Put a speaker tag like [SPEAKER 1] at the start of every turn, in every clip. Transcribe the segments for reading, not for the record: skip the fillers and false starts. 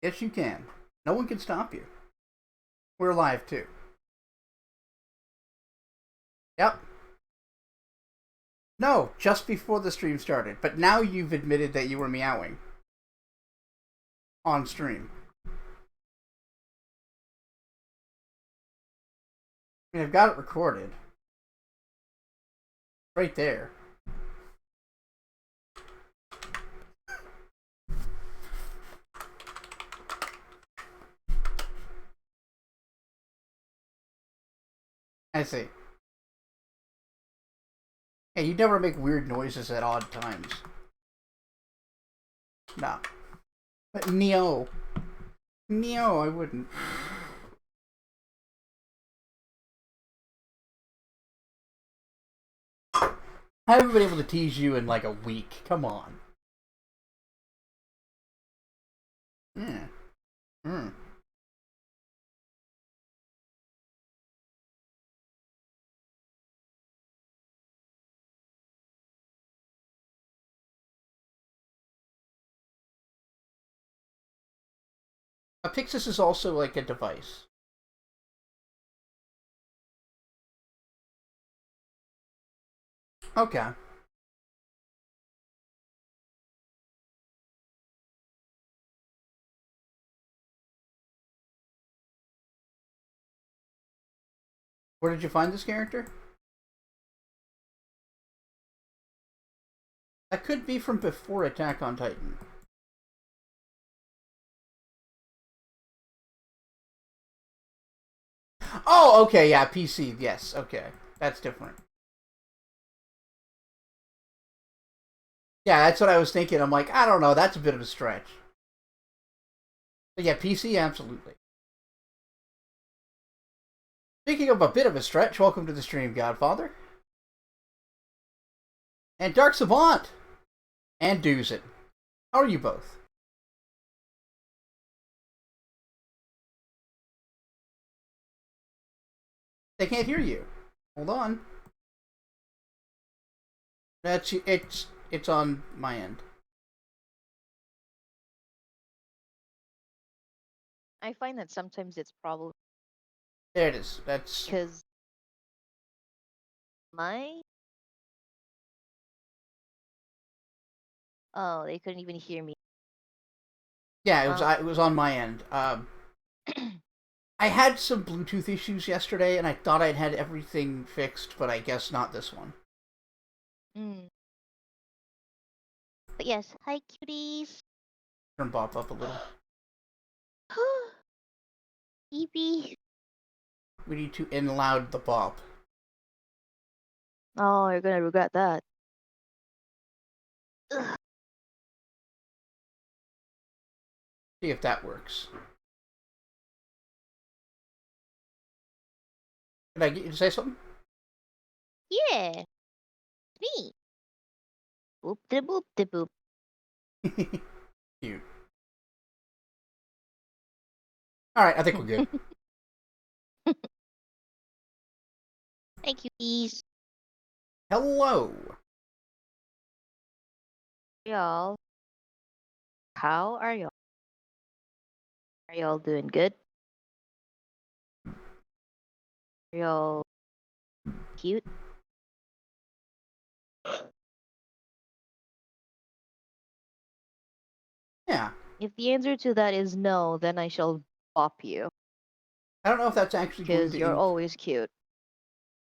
[SPEAKER 1] Yes, you can. No one can stop you. We're live, too. Yep. No, just before the stream started. But now you've admitted that you were meowing. On stream. I mean, I've got it recorded. Right there. I see. Hey, you never make weird noises at odd times. No. But Neo. Neo, I wouldn't. I haven't been able to tease you in like a week. Come on. Yeah. Hmm. A Pixis is also like a device. Okay. Where did you find this character? That could be from before Attack on Titan. Oh, okay, yeah, PC, yes, okay. That's different. Yeah, that's what I was thinking. I'm like, I don't know, that's a bit of a stretch. But yeah, PC, absolutely. Speaking of a bit of a stretch, welcome to the stream, Godfather. And Dark Savant. And Doozit. How are you both? They can't hear you. Hold on. It's on my end.
[SPEAKER 2] I find that sometimes it's probably
[SPEAKER 1] There it is. That's
[SPEAKER 2] because my they couldn't even hear me.
[SPEAKER 1] yeah. It was on my end. I had some Bluetooth issues yesterday, and I thought I'd had everything fixed, but I guess not this one.
[SPEAKER 2] But yes, hi cuties.
[SPEAKER 1] Turn Bop up a little.
[SPEAKER 2] Evie.
[SPEAKER 1] We need to in-loud the Bop.
[SPEAKER 2] Oh, you're gonna regret that. Ugh.
[SPEAKER 1] See if that works. Can I get you to say something?
[SPEAKER 2] Yeah, me. Boop de boop de boop.
[SPEAKER 1] Cute. Alright, I think we're good.
[SPEAKER 2] Hi cuties.
[SPEAKER 1] Hello!
[SPEAKER 2] Y'all. How are y'all? Are y'all doing good? Are y'all cute?
[SPEAKER 1] Yeah.
[SPEAKER 2] If the answer to that is no, then I shall bop you.
[SPEAKER 1] I don't know if that's actually going
[SPEAKER 2] Because
[SPEAKER 1] to...
[SPEAKER 2] you're always cute.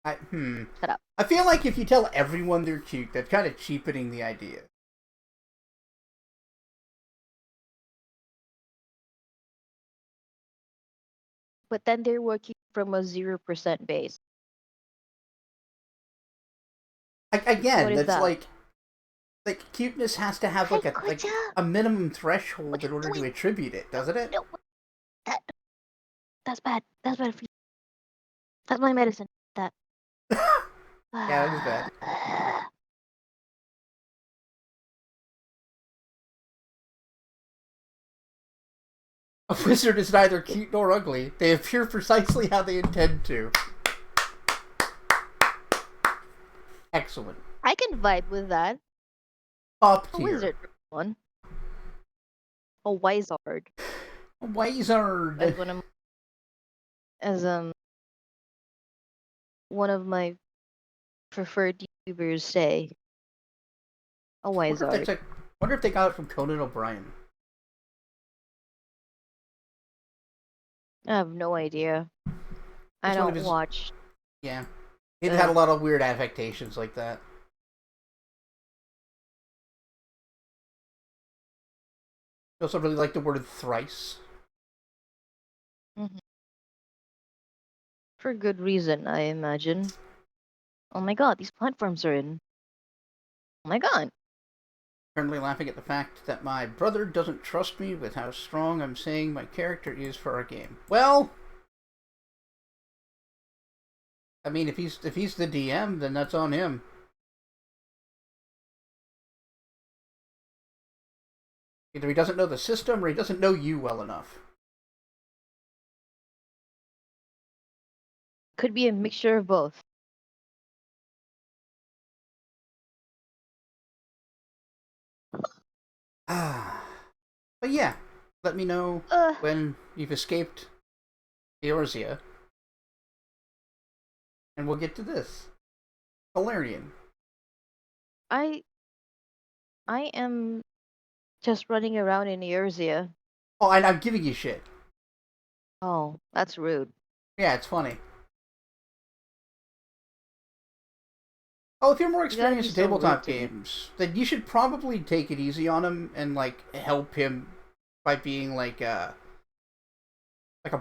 [SPEAKER 2] Shut up.
[SPEAKER 1] I feel like if you tell everyone they're cute, that's kind of cheapening the idea.
[SPEAKER 2] But then they're working from a 0% base.
[SPEAKER 1] Again,
[SPEAKER 2] What is
[SPEAKER 1] that's
[SPEAKER 2] that?
[SPEAKER 1] like cuteness has to have like a minimum threshold in order to attribute it, doesn't it?
[SPEAKER 2] No, that's bad. That's bad for you. That's my medicine. That.
[SPEAKER 1] Yeah, that is bad. A wizard is neither cute nor ugly. They appear precisely how they intend to. Excellent.
[SPEAKER 2] I can vibe with that.
[SPEAKER 1] Top
[SPEAKER 2] A
[SPEAKER 1] tier.
[SPEAKER 2] wizard one. A wizard.
[SPEAKER 1] Wizard.
[SPEAKER 2] As one of my preferred YouTubers say, a wizard.
[SPEAKER 1] Wonder if they got it from Conan O'Brien.
[SPEAKER 2] I have no idea. I don't watch.
[SPEAKER 1] Yeah. It had a lot of weird affectations like that. I also really like the word thrice.
[SPEAKER 2] Mm-hmm. For good reason, I imagine. Oh my god, these platforms are in. Oh my god.
[SPEAKER 1] Currently laughing at the fact that my brother doesn't trust me with how strong I'm saying my character is for our game. Well, I mean, if he's the DM, then that's on him. Either he doesn't know the system or he doesn't know you well enough.
[SPEAKER 2] Could be a mixture of both.
[SPEAKER 1] But yeah, let me know when you've escaped Eorzea. And we'll get to this. Valerian.
[SPEAKER 2] I am just running around in Eorzea.
[SPEAKER 1] Oh, and I'm giving you shit.
[SPEAKER 2] Oh, that's rude.
[SPEAKER 1] Yeah, it's funny. Oh, if you're more experienced in tabletop games, then you should probably take it easy on him and, like, help him by being, like a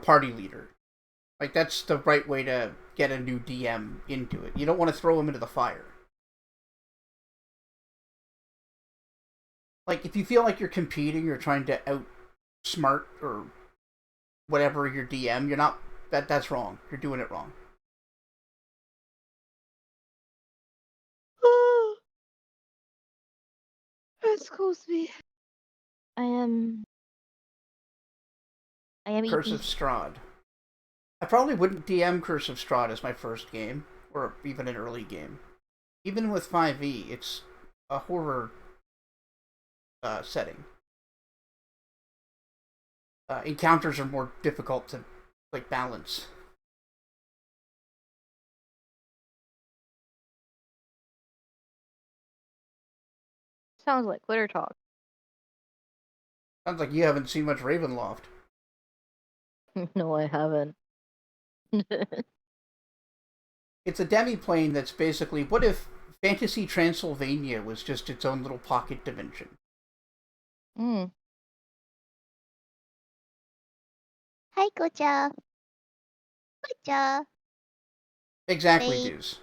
[SPEAKER 1] party leader. Like, that's the right way to get a new DM into it. You don't want to throw him into the fire. Like, if you feel like you're competing or trying to outsmart or whatever your DM, you're not... That's wrong. You're doing it wrong.
[SPEAKER 2] Excuse me. I am
[SPEAKER 1] Curse of Strahd. I probably wouldn't DM Curse of Strahd as my first game, or even an early game. Even with 5e, it's a horror setting. Encounters are more difficult to, like, balance.
[SPEAKER 2] Sounds like Twitter talk.
[SPEAKER 1] Sounds like you haven't seen much Ravenloft.
[SPEAKER 2] No, I haven't.
[SPEAKER 1] It's a demi-plane that's basically, what if Fantasy Transylvania was just its own little pocket dimension?
[SPEAKER 2] Hmm. Hi, Gocha. Gocha.
[SPEAKER 1] Exactly, Deuce.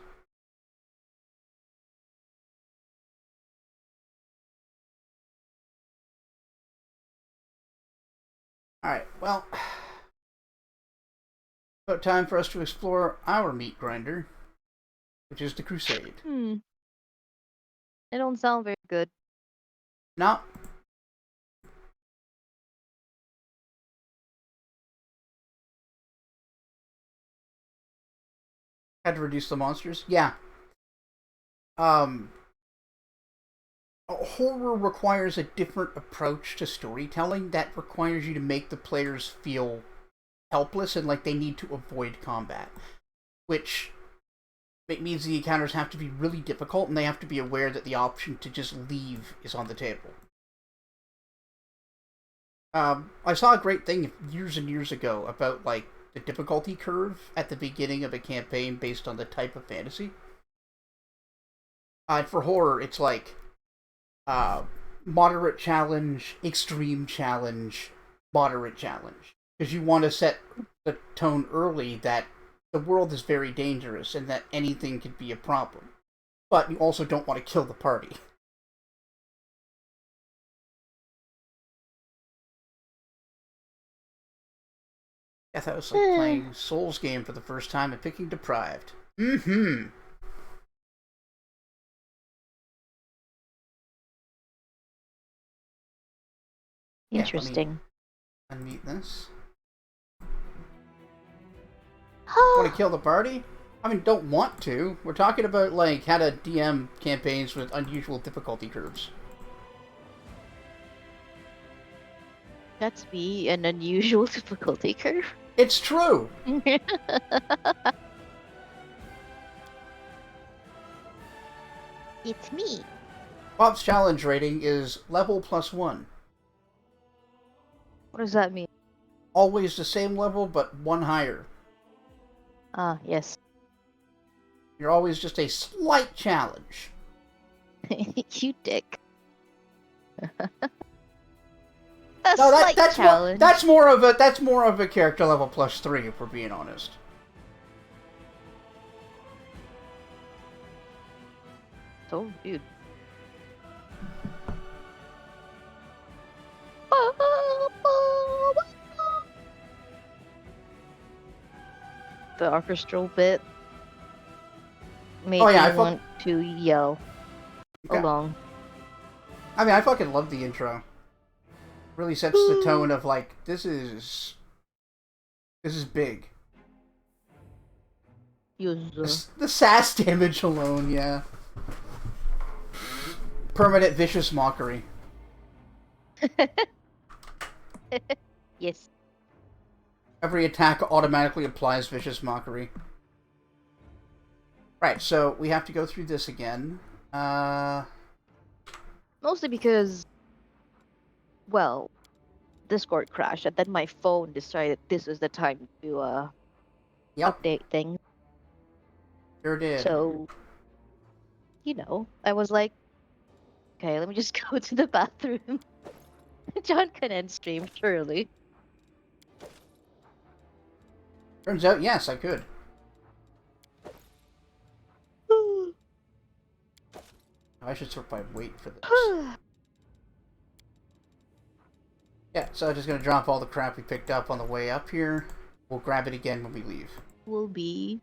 [SPEAKER 1] Alright, well... about time for us to explore our meat grinder, which is the Crusade.
[SPEAKER 2] It don't sound very good.
[SPEAKER 1] No. Had to reduce the monsters? Yeah. Horror requires a different approach to storytelling that requires you to make the players feel helpless and like they need to avoid combat, which means the encounters have to be really difficult and they have to be aware that the option to just leave is on the table. I saw a great thing years and years ago about, like, the difficulty curve at the beginning of a campaign based on the type of fantasy. For horror, it's like moderate challenge, extreme challenge, moderate challenge. Because you want to set the tone early that the world is very dangerous and that anything could be a problem. But you also don't want to kill the party. I thought it was like playing Souls game for the first time and picking Deprived. Mm-hmm.
[SPEAKER 2] Interesting.
[SPEAKER 1] Yeah, unmute this. Want to kill the party? I mean, don't want to. We're talking about, like, how to DM campaigns with unusual difficulty curves.
[SPEAKER 2] That's me, an unusual difficulty curve.
[SPEAKER 1] It's true.
[SPEAKER 2] It's me.
[SPEAKER 1] Bop's challenge rating is level +1.
[SPEAKER 2] What does that mean?
[SPEAKER 1] Always the same level, but 1 higher.
[SPEAKER 2] Ah, yes.
[SPEAKER 1] You're always just a slight challenge.
[SPEAKER 2] You dick.
[SPEAKER 1] No, that's more of a character level +3, if we're being honest.
[SPEAKER 2] So, dude. The orchestral bit made me want to yell along.
[SPEAKER 1] I mean, I fucking love the intro. Really sets the tone of like, this is big.
[SPEAKER 2] Yes.
[SPEAKER 1] The sass damage alone, yeah. Permanent vicious mockery.
[SPEAKER 2] Yes.
[SPEAKER 1] Every attack automatically applies vicious mockery. Right, so we have to go through this again.
[SPEAKER 2] Mostly because, well, Discord crashed, and then my phone decided this was the time to update things.
[SPEAKER 1] Sure did.
[SPEAKER 2] So, you know, I was like, okay, let me just go to the bathroom. John can end stream, surely.
[SPEAKER 1] Turns out, yes, I could. I should sort by weight for this. Yeah, so I'm just gonna drop all the crap we picked up on the way up here. We'll grab it again when we leave.
[SPEAKER 2] Will be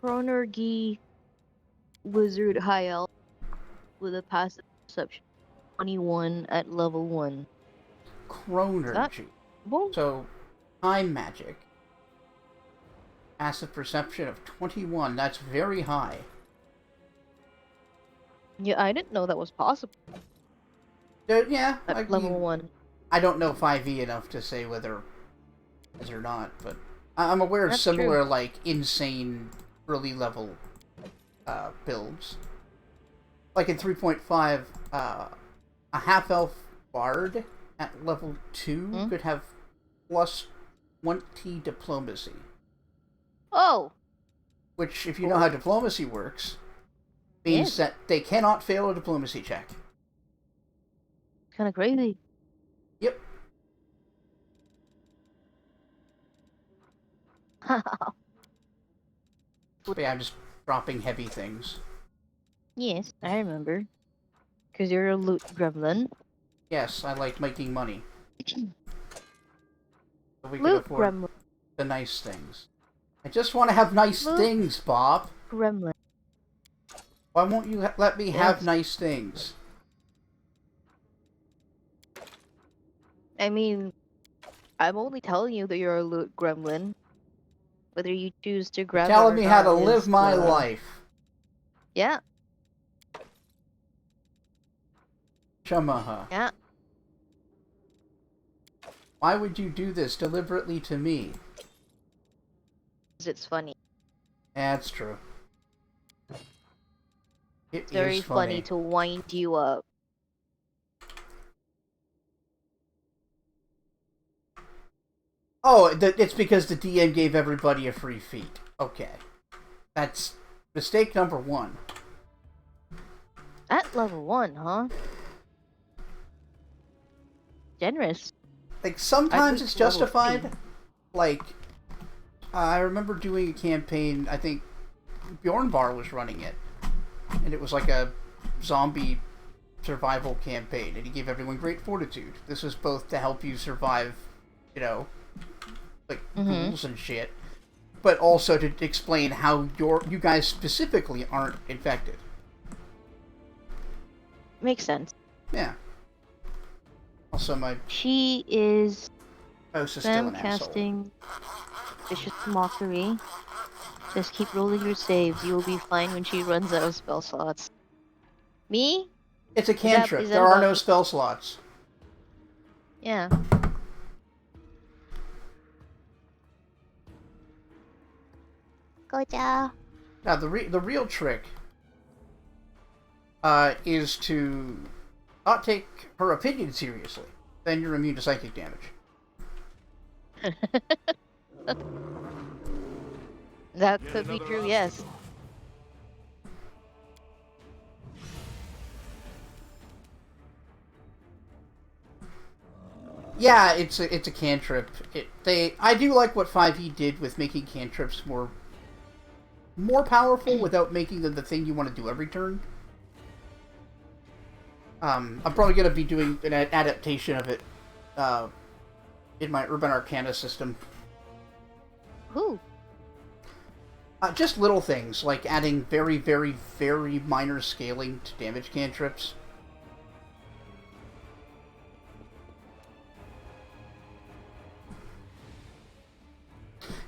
[SPEAKER 2] Chronergy Wizard High Elf with a passive perception 21 at level 1.
[SPEAKER 1] Chronergy. So, time magic. Passive perception of 21. That's very high.
[SPEAKER 2] Yeah, I didn't know that was possible.
[SPEAKER 1] Yeah,
[SPEAKER 2] at level 1.
[SPEAKER 1] I don't know 5e enough to say whether it is or not, but I'm aware of similar, like, insane early level builds. Like in 3.5, a half-elf bard at level 2 could have plus 20 diplomacy.
[SPEAKER 2] Oh!
[SPEAKER 1] Which, if you know how diplomacy works, means that they cannot fail a diplomacy check.
[SPEAKER 2] Kind of crazy.
[SPEAKER 1] Yep. But yeah, I'm just dropping heavy things.
[SPEAKER 2] Yes, I remember. Because you're a loot gremlin.
[SPEAKER 1] Yes, I like making money. So we
[SPEAKER 2] Loot
[SPEAKER 1] can afford
[SPEAKER 2] gremlin.
[SPEAKER 1] the nice things. I just want to have nice things, Bob.
[SPEAKER 2] Gremlin.
[SPEAKER 1] Why won't you let me have nice things?
[SPEAKER 2] I mean, I'm only telling you that you're a loot gremlin. Whether you choose to grab
[SPEAKER 1] Telling me how to live my life.
[SPEAKER 2] Yeah.
[SPEAKER 1] Chamaha.
[SPEAKER 2] Yeah.
[SPEAKER 1] Why would you do this deliberately to me?
[SPEAKER 2] It's funny.
[SPEAKER 1] That's true.
[SPEAKER 2] It's very funny to wind you up.
[SPEAKER 1] Oh, it's because the DM gave everybody a free feat. Okay. That's mistake number 1.
[SPEAKER 2] At level 1, huh? Generous.
[SPEAKER 1] Like, sometimes it's justified. Like, I remember doing a campaign, I think Bjornvar was running it. And it was like a zombie survival campaign. And he gave everyone great fortitude. This was both to help you survive, you know, like ghouls and shit, but also to explain how you guys specifically aren't infected.
[SPEAKER 2] Makes sense.
[SPEAKER 1] Yeah. Also,
[SPEAKER 2] she is
[SPEAKER 1] still an
[SPEAKER 2] casting vicious mockery. Just keep rolling your saves. You will be fine when she runs out of spell slots. Me?
[SPEAKER 1] It's a cantrip. There are no spell slots.
[SPEAKER 2] Yeah. Gotcha.
[SPEAKER 1] Now, the real trick is to not take her opinion seriously. Then you're immune to psychic damage.
[SPEAKER 2] That could be true, yes.
[SPEAKER 1] Yeah, it's a cantrip. I do like what 5e did with making cantrips more powerful without making them the thing you want to do every turn. I'm probably going to be doing an adaptation of it in my Urban Arcana system.
[SPEAKER 2] Who?
[SPEAKER 1] Just little things, like adding very, very, very minor scaling to damage cantrips.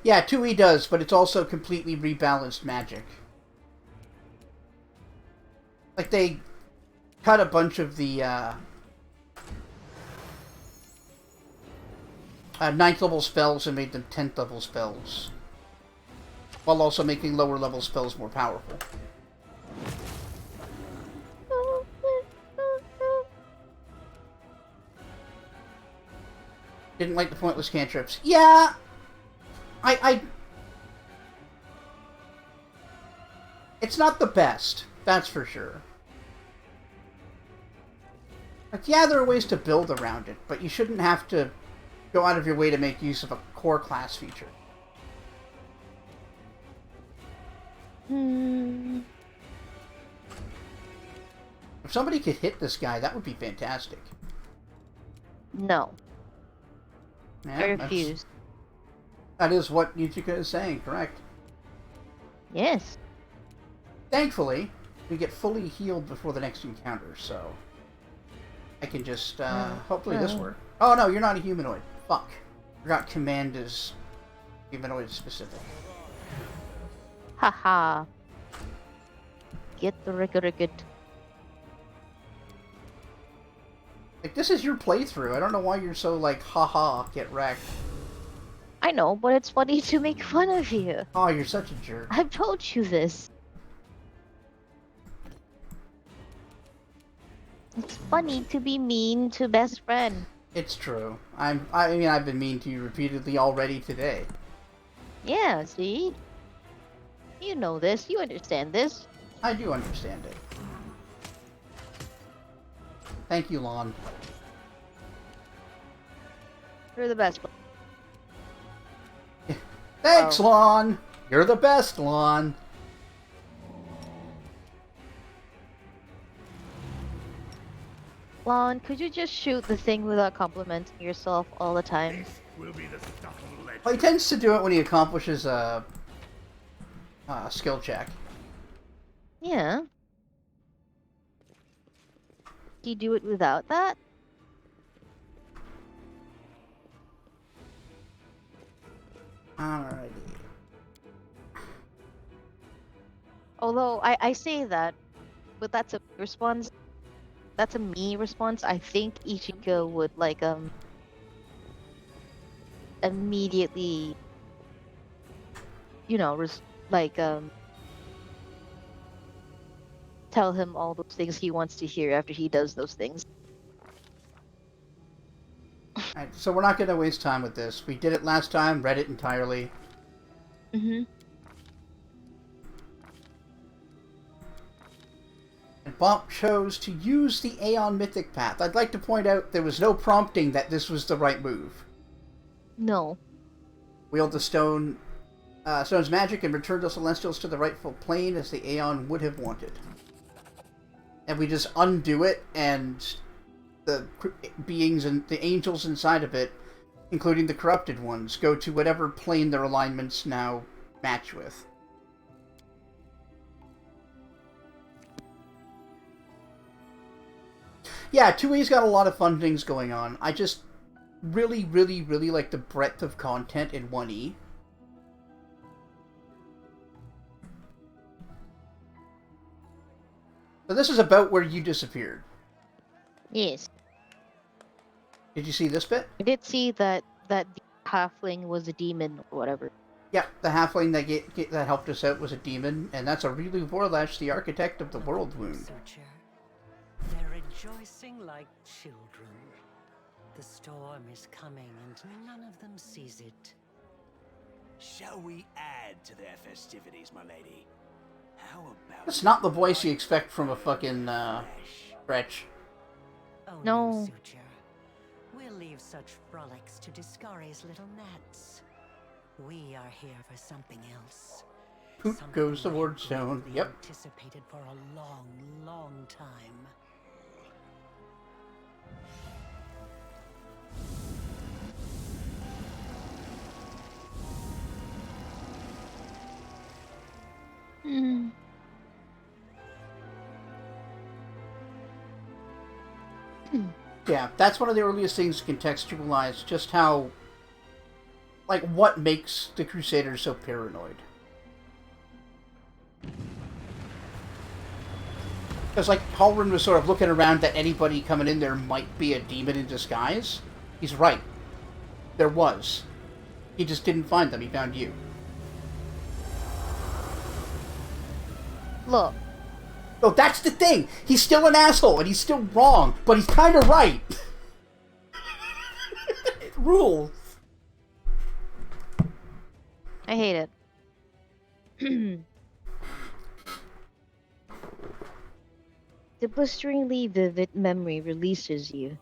[SPEAKER 1] Yeah, 2e does, but it's also completely rebalanced magic. Like, they cut a bunch of the 9th level spells and made them 10th level spells, while also making lower level spells more powerful. Didn't like the pointless cantrips. Yeah! It's not the best, that's for sure. Like, yeah, there are ways to build around it, but you shouldn't have to go out of your way to make use of a core class feature. If somebody could hit this guy, that would be fantastic.
[SPEAKER 2] No.
[SPEAKER 1] Yeah,
[SPEAKER 2] I refuse.
[SPEAKER 1] That is what Yuchika is saying, correct?
[SPEAKER 2] Yes.
[SPEAKER 1] Thankfully, we get fully healed before the next encounter, so I can just, hopefully this works. Oh no, you're not a humanoid. Fuck. Forgot command is humanoid specific.
[SPEAKER 2] Haha. Get the ricket.
[SPEAKER 1] Like, this is your playthrough. I don't know why you're so, like, haha, get wrecked.
[SPEAKER 2] I know, but it's funny to make fun of you.
[SPEAKER 1] Oh, you're such a jerk.
[SPEAKER 2] I've told you this. It's funny to be mean to best friend.
[SPEAKER 1] It's true. I mean, I've been mean to you repeatedly already today.
[SPEAKER 2] Yeah, see? You know this. You understand this.
[SPEAKER 1] I do understand it. Thank you, Lon.
[SPEAKER 2] You're the best.
[SPEAKER 1] Thanks, Lon! You're the best, Lon!
[SPEAKER 2] Lon, could you just shoot the thing without complimenting yourself all the time?
[SPEAKER 3] Will be the stuff of legend.
[SPEAKER 1] Well, he tends to do it when he accomplishes a skill check.
[SPEAKER 2] Yeah. Do you do it without that?
[SPEAKER 1] Alrighty.
[SPEAKER 2] Although I say that, but that's a response. That's a me response. I think Ichika would like immediately, you know, tell him all those things he wants to hear after he does those things.
[SPEAKER 1] Alright, so we're not going to waste time with this. We did it last time, read it entirely.
[SPEAKER 2] Mm-hmm.
[SPEAKER 1] And Bop chose to use the Aeon Mythic Path. I'd like to point out there was no prompting that this was the right move.
[SPEAKER 2] No.
[SPEAKER 1] Wield the stone's magic and return the Celestials to the rightful plane as the Aeon would have wanted. And we just undo it, and the beings and the angels inside of it, including the corrupted ones, go to whatever plane their alignments now match with. Yeah, 2E's got a lot of fun things going on. I just really, really, really like the breadth of content in 1E. So this is about where you disappeared.
[SPEAKER 2] Yes.
[SPEAKER 1] Did you see this bit?
[SPEAKER 2] I did see that the halfling was a demon or whatever.
[SPEAKER 1] Yeah, the halfling that helped us out was a demon, and that's a really Vorlash, the architect of the world wound.
[SPEAKER 4] They're rejoicing like children. The storm is coming, and none of them sees it.
[SPEAKER 3] Shall we add to their festivities, my lady? How about...
[SPEAKER 1] That's not the voice you expect from a fucking, Gretch.
[SPEAKER 4] Oh
[SPEAKER 2] No.
[SPEAKER 4] Suture. We'll leave such frolics to Discari's little gnats. We are here for something else.
[SPEAKER 1] Poot
[SPEAKER 4] Something
[SPEAKER 1] goes the
[SPEAKER 4] we've
[SPEAKER 1] Wardstone.
[SPEAKER 4] greatly
[SPEAKER 1] Yep.
[SPEAKER 4] anticipated for a long, long time.
[SPEAKER 2] Hmm.
[SPEAKER 1] Yeah, that's one of the earliest things to contextualize just how, like, what makes the Crusaders so paranoid. Because, like, Halrin was sort of looking around that anybody coming in there might be a demon in disguise. He's right. There was. He just didn't find them, he found you.
[SPEAKER 2] Look,
[SPEAKER 1] No, that's the thing! He's still an asshole, and he's still wrong, but he's kinda right! It rules!
[SPEAKER 2] I hate it. The blisteringly vivid memory releases you,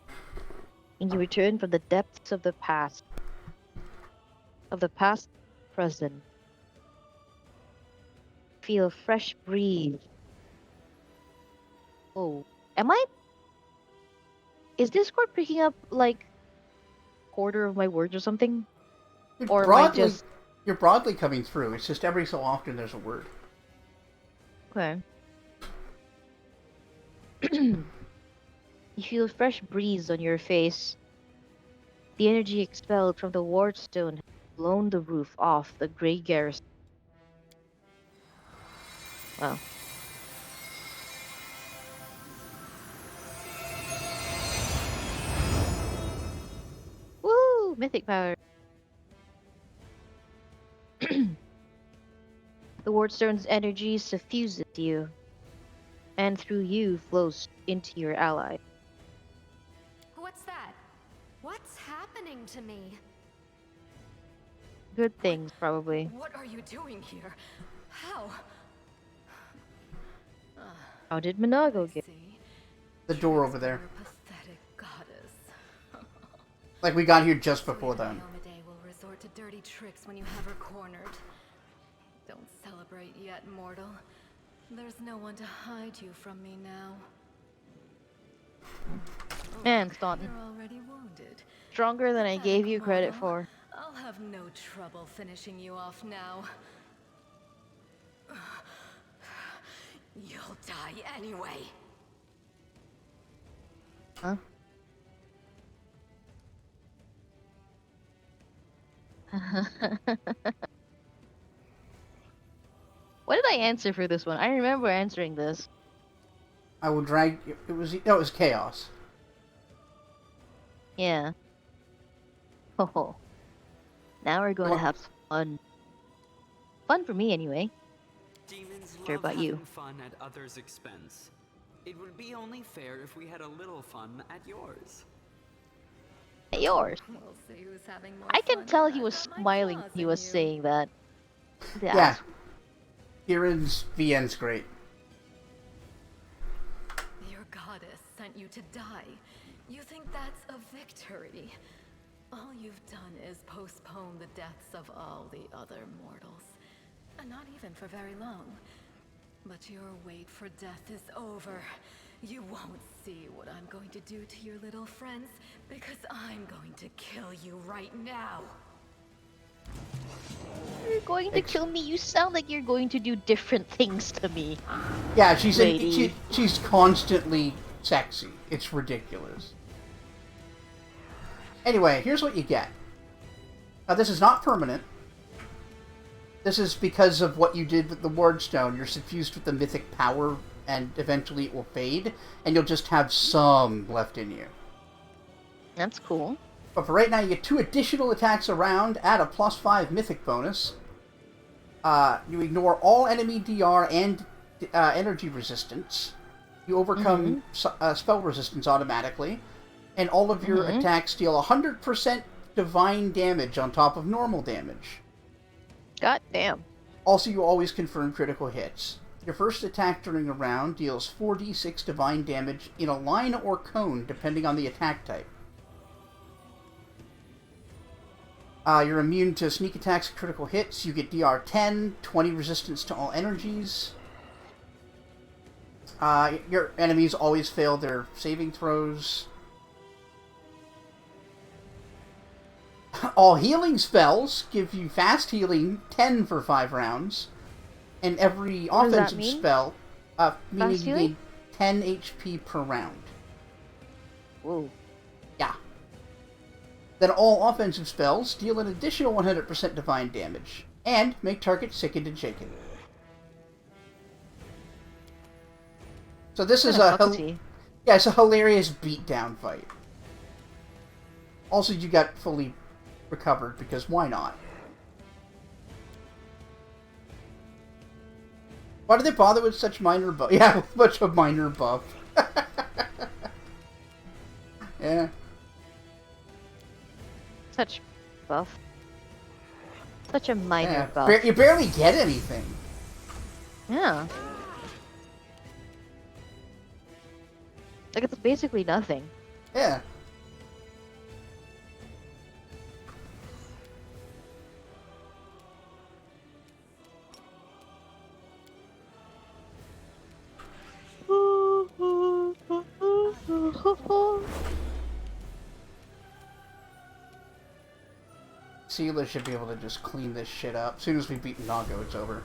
[SPEAKER 2] and you return from the depths of the past. Present. Feel a fresh breeze. Oh, is Discord picking up, like, quarter of my words or something? Or am I just...
[SPEAKER 1] You're broadly coming through, it's just every so often there's a word.
[SPEAKER 2] Okay. You feel a fresh breeze on your face. The energy expelled from the Wardstone has blown the roof off the Grey Garrison. Wow. Woo! Mythic power. The Wardstone's energy suffuses you, and through you flows into your ally.
[SPEAKER 5] What's that? What's happening to me?
[SPEAKER 2] Good things, probably.
[SPEAKER 5] What are you doing here? How?
[SPEAKER 2] How did Minago get?
[SPEAKER 5] See?
[SPEAKER 1] The door over there.
[SPEAKER 5] You're a pathetic goddess.
[SPEAKER 1] Like, we got here just before
[SPEAKER 5] Lady
[SPEAKER 1] then.
[SPEAKER 5] Iomedae will resort to dirty tricks when you have her cornered. Don't celebrate yet, mortal. There's no one to hide you from me now.
[SPEAKER 2] Man, Staunton.
[SPEAKER 5] You're already wounded.
[SPEAKER 2] Stronger than I gave you credit
[SPEAKER 5] Mortal.
[SPEAKER 2] for.
[SPEAKER 5] I'll have no trouble finishing you off now. You'll die anyway.
[SPEAKER 2] Huh? What did I answer for this one? I remember answering this.
[SPEAKER 1] I will drag... It was chaos.
[SPEAKER 2] Yeah. Oh. Now we're going to have some fun. Fun for me, anyway.
[SPEAKER 6] Demons
[SPEAKER 2] Sure
[SPEAKER 6] love
[SPEAKER 2] about you.
[SPEAKER 6] having fun at others' expense. It would be only fair if we had a little fun at yours.
[SPEAKER 2] Hey, yours.
[SPEAKER 5] We'll see who's having more
[SPEAKER 2] I can
[SPEAKER 5] fun
[SPEAKER 2] tell
[SPEAKER 5] when
[SPEAKER 2] he
[SPEAKER 5] I've
[SPEAKER 2] was
[SPEAKER 5] got my
[SPEAKER 2] smiling
[SPEAKER 5] claws
[SPEAKER 2] when he
[SPEAKER 5] in
[SPEAKER 2] was
[SPEAKER 5] you.
[SPEAKER 2] saying that.
[SPEAKER 1] Yeah. Kieran's VN's great.
[SPEAKER 5] Your goddess sent you to die. You think that's a victory? All you've done is postpone the deaths of all the other mortals. And not even for very long. But your wait for death is over. You won't see what I'm going to do to your little friends, because I'm going to kill you right now.
[SPEAKER 2] You're going to kill me? You sound like you're going to do different things to me.
[SPEAKER 1] Yeah,
[SPEAKER 2] Lady.
[SPEAKER 1] she's constantly sexy. It's ridiculous. Anyway, here's what you get. Now, this is not permanent. This is because of what you did with the Wardstone. You're suffused with the mythic power, and eventually it will fade, and you'll just have some left in you.
[SPEAKER 2] That's cool.
[SPEAKER 1] But for right now, you get 2 additional attacks a round, add a +5 mythic bonus. You ignore all enemy DR and energy resistance. You overcome spell resistance automatically. And all of your attacks deal 100% divine damage on top of normal damage.
[SPEAKER 2] God damn.
[SPEAKER 1] Also, you always confirm critical hits. Your first attack during a round deals 4d6 divine damage in a line or cone, depending on the attack type. You're immune to sneak attacks and critical hits. You get DR 10, 20 resistance to all energies. Your enemies always fail their saving throws. All healing spells give you fast healing 10 for 5 rounds. And every offensive spell, meaning you gain 10 HP per round.
[SPEAKER 2] Whoa.
[SPEAKER 1] Yeah. Then all offensive spells deal an additional 100% divine damage, and make targets sickened and shaken. So this is it's a hilarious beatdown fight. Also, you got fully recovered, because why not? Why did they bother with such minor buff? Yeah, much of minor buff. Yeah.
[SPEAKER 2] Such buff. Such a minor buff.
[SPEAKER 1] You barely get anything.
[SPEAKER 2] Yeah. Like, it's basically nothing.
[SPEAKER 1] Yeah. Seela should be able to just clean this shit up. As soon as we beat Nago, it's over.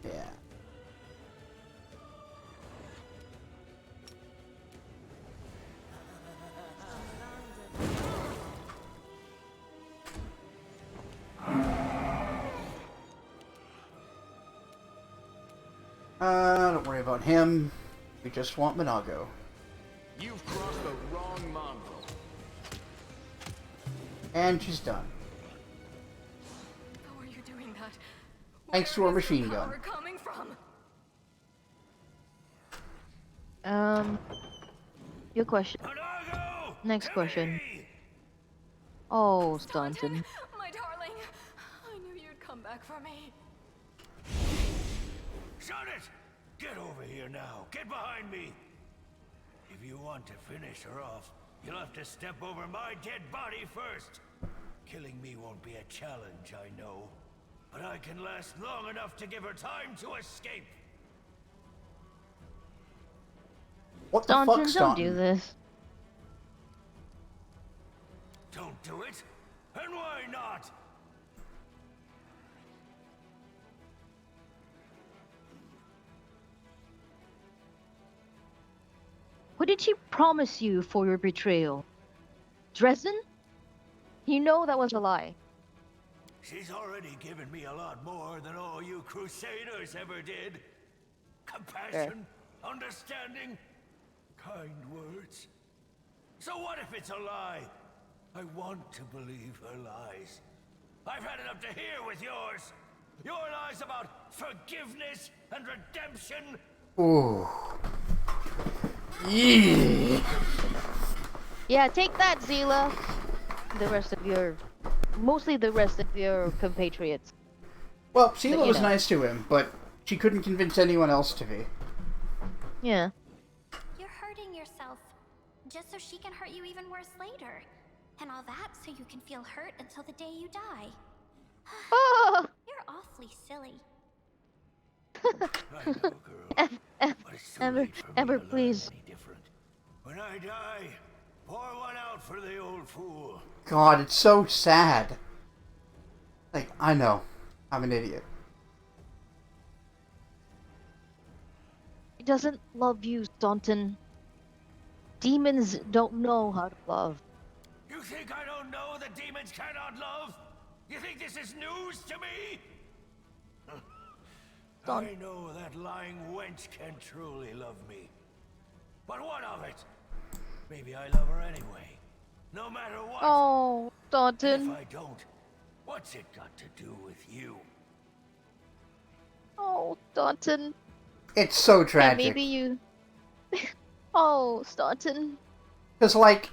[SPEAKER 1] Yeah. Don't worry about him. We just want Monago.
[SPEAKER 3] You've crossed the wrong mongrel.
[SPEAKER 1] And she's done.
[SPEAKER 5] How are you doing that?
[SPEAKER 1] Thanks to our machine gun.
[SPEAKER 5] Where is your power coming from?
[SPEAKER 2] Your question.
[SPEAKER 3] Monago!
[SPEAKER 2] Next question. Oh, Staunton.
[SPEAKER 5] My darling, I knew you'd come back for me.
[SPEAKER 3] Shut it! Get over here now. Get behind me. If you want to finish her off, you'll have to step over my dead body first. Killing me won't be a challenge, I know. But I can last long enough to give her time to escape.
[SPEAKER 1] What the fuck,
[SPEAKER 2] Staunton, don't
[SPEAKER 1] Staunton?
[SPEAKER 2] do this.
[SPEAKER 3] Don't do it? And why not?
[SPEAKER 2] What did she promise you for your betrayal? Dresden? You know that was a lie.
[SPEAKER 3] She's already given me a lot more than all you Crusaders ever did. Compassion, understanding, kind words. So what if it's a lie? I want to believe her lies. I've had enough to hear with yours. Your lies about forgiveness and redemption.
[SPEAKER 1] Ooh. Yeah.
[SPEAKER 2] Yeah, take that, Zila. Mostly the rest of your compatriots.
[SPEAKER 1] Well, Seela was nice to him, but she couldn't convince anyone else to be.
[SPEAKER 2] Yeah.
[SPEAKER 7] You're hurting yourself, just so she can hurt you even worse later. And all that so you can feel hurt until the day you die.
[SPEAKER 2] Oh!
[SPEAKER 7] You're awfully silly.
[SPEAKER 3] I know, girl. But it's too late for me
[SPEAKER 2] Ember,
[SPEAKER 3] to learn
[SPEAKER 2] please.
[SPEAKER 3] any different. When I die, pour one out for the old fool.
[SPEAKER 1] God, it's so sad. Like, I know. I'm an idiot.
[SPEAKER 2] He doesn't love you, Staunton. Demons don't know how to love.
[SPEAKER 3] You think I don't know that demons cannot love? You think this is news to me? I know that lying wench can truly love me. But what of it? Maybe I love her anyway. No matter what.
[SPEAKER 2] Oh,
[SPEAKER 3] And
[SPEAKER 2] Staunton.
[SPEAKER 3] if I don't, what's it got to do with you?
[SPEAKER 2] Oh, Staunton.
[SPEAKER 1] It's so
[SPEAKER 2] Hey,
[SPEAKER 1] tragic.
[SPEAKER 2] maybe you... Oh, Staunton.
[SPEAKER 1] Because, like,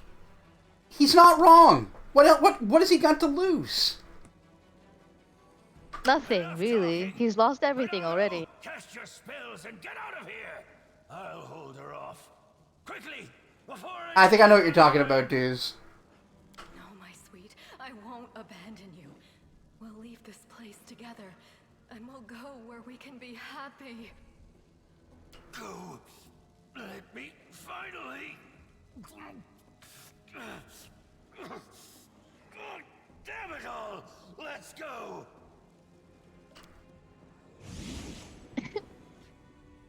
[SPEAKER 1] he's not wrong. What has he got to lose?
[SPEAKER 2] Nothing,
[SPEAKER 3] Enough
[SPEAKER 2] really.
[SPEAKER 3] talking.
[SPEAKER 2] He's lost everything already.
[SPEAKER 3] Cast your spells and get out of here. I'll hold her off. Quickly, before
[SPEAKER 1] I think I know what you're talking about, dudes.
[SPEAKER 5] No, my sweet, I won't abandon you. We'll leave this place together, and we'll go where we can be happy.
[SPEAKER 3] Go. Let me finally. God damn it all! Let's go.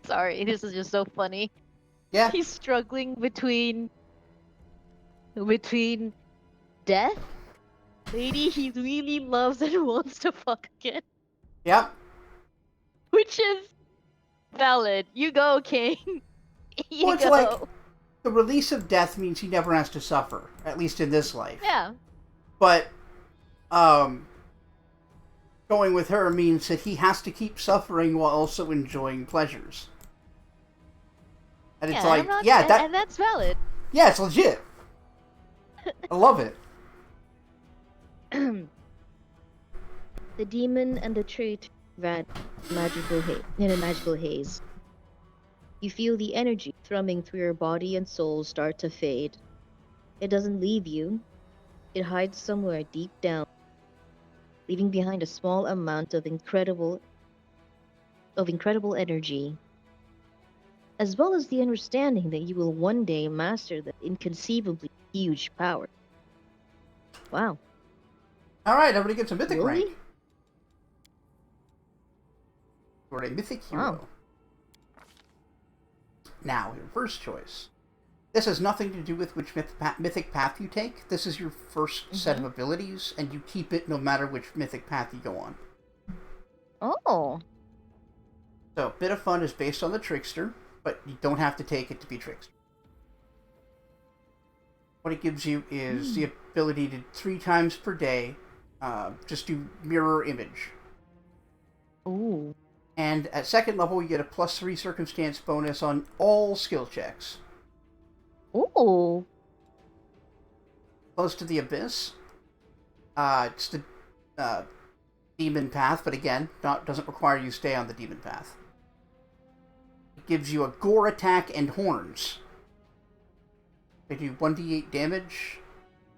[SPEAKER 2] Sorry, this is just so funny.
[SPEAKER 1] Yeah.
[SPEAKER 2] He's struggling between death, lady he really loves and wants to fuck again,
[SPEAKER 1] Yep.
[SPEAKER 2] which is valid. You go, King. You
[SPEAKER 1] Well, it's
[SPEAKER 2] go.
[SPEAKER 1] like the release of death means he never has to suffer, at least in this life.
[SPEAKER 2] Yeah.
[SPEAKER 1] But, going with her means that he has to keep suffering while also enjoying pleasures. And it's like,
[SPEAKER 2] and that's valid.
[SPEAKER 1] Yeah, it's legit. I love it.
[SPEAKER 2] The demon and the trait ran in a magical haze. You feel the energy thrumming through your body and soul start to fade. It doesn't leave you. It hides somewhere deep down, leaving behind a small amount of incredible energy, as well as the understanding that you will one day master the inconceivably huge power. Wow.
[SPEAKER 1] Alright, everybody gets a mythic
[SPEAKER 2] Really?
[SPEAKER 1] rank. You're a mythic hero.
[SPEAKER 2] Wow.
[SPEAKER 1] Now, your first choice. This has nothing to do with which mythic path you take. This is your first set of abilities, and you keep it no matter which mythic path you go on.
[SPEAKER 2] Oh.
[SPEAKER 1] So, Bit of Fun is based on the Trickster, but you don't have to take it to be Trickster. What it gives you is the ability to 3 times per day just do mirror image.
[SPEAKER 2] Ooh.
[SPEAKER 1] And at second level, you get a +3 circumstance bonus on all skill checks.
[SPEAKER 2] Ooh.
[SPEAKER 1] Close to the Abyss. It's the demon path, but again, doesn't require you stay on the demon path. It gives you a gore attack and horns. They do 1d8 damage.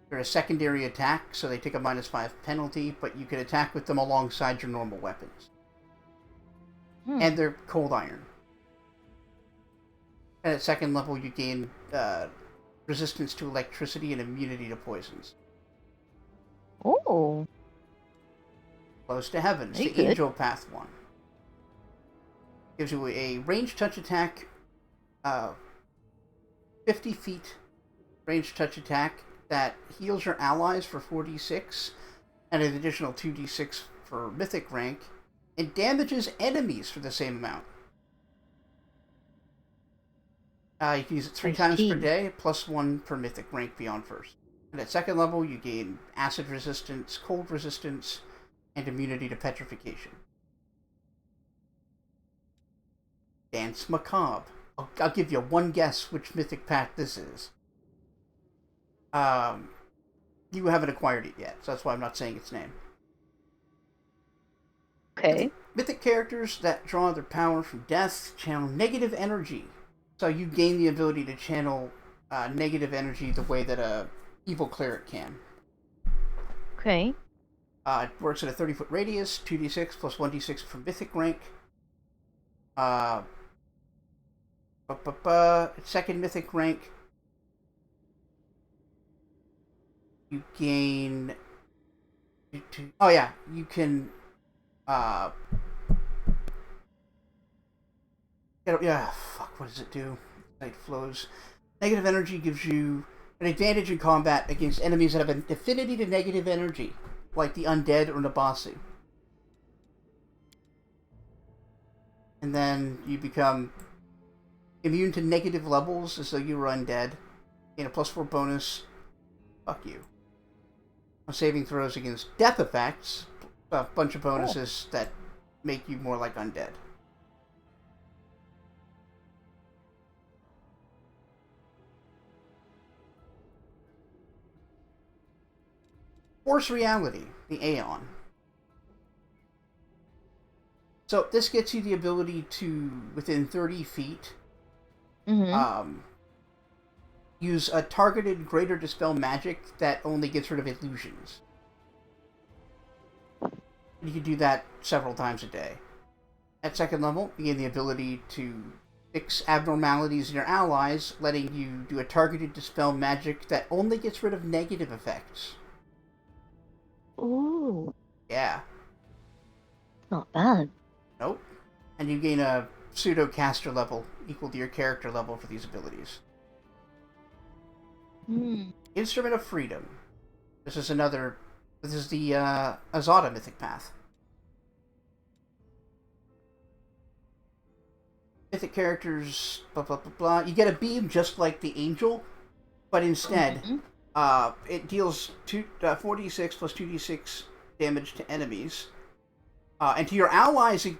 [SPEAKER 1] They're a secondary attack, so they take a -5 penalty, but you can attack with them alongside your normal weapons. And they're cold iron. And at second level, you gain resistance to electricity and immunity to poisons.
[SPEAKER 2] Oh.
[SPEAKER 1] Close to Heavens, the Angel Path one. Gives you a ranged touch attack, 50 feet ranged touch attack that heals your allies for 4d6, and an additional 2d6 for mythic rank, and damages enemies for the same amount. You can use it 3 times per day, +1 per mythic rank beyond first. And at second level, you gain acid resistance, cold resistance, and immunity to petrification. Dance Macabre. I'll give you one guess which mythic path this is. You haven't acquired it yet, so that's why I'm not saying its name.
[SPEAKER 2] Okay.
[SPEAKER 1] Mythic characters that draw their power from death channel negative energy. So you gain the ability to channel negative energy the way that a evil cleric can.
[SPEAKER 2] Okay.
[SPEAKER 1] It works at a 30-foot radius, 2d6 plus 1d6 for mythic rank. Second mythic rank, you gain... Oh yeah, you can... Yeah, fuck, what does it do? Night flows. Negative energy gives you an advantage in combat against enemies that have an affinity to negative energy, like the undead or Nabasi. And then you become immune to negative levels as though you were undead. Gain a +4 bonus. Fuck you. On saving throws against death effects, a bunch of bonuses that make you more like undead. Force Reality, the Aeon. So this gets you the ability to, within 30 feet, use a targeted greater dispel magic that only gets rid of illusions. You can do that several times a day. At second level, you gain the ability to fix abnormalities in your allies, letting you do a targeted dispel magic that only gets rid of negative effects.
[SPEAKER 2] Ooh.
[SPEAKER 1] Yeah.
[SPEAKER 2] Not bad.
[SPEAKER 1] Nope. And you gain a pseudo-caster level equal to your character level for these abilities. Instrument of Freedom. This is the Azada mythic path. Mythic characters, blah blah blah blah. You get a beam just like the angel, but instead, it deals 4d6 plus 2d6 damage to enemies. And to your allies, it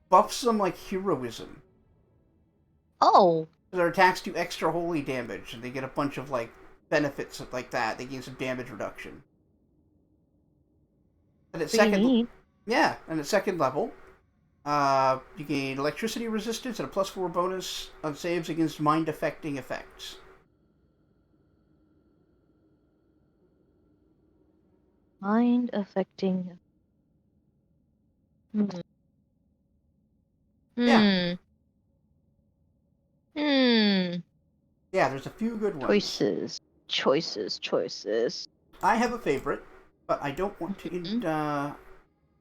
[SPEAKER 1] buffs them like heroism.
[SPEAKER 2] Oh.
[SPEAKER 1] So their attacks do extra holy damage, and they get a bunch of like benefits like that. They gain some damage reduction. And at second, yeah, and at second level, you gain electricity resistance and a +4 bonus on saves against mind-affecting effects.
[SPEAKER 2] Mind-affecting.
[SPEAKER 1] Yeah. Yeah, there's a few good ones.
[SPEAKER 2] Choices.
[SPEAKER 1] I have a favorite, but I don't want to.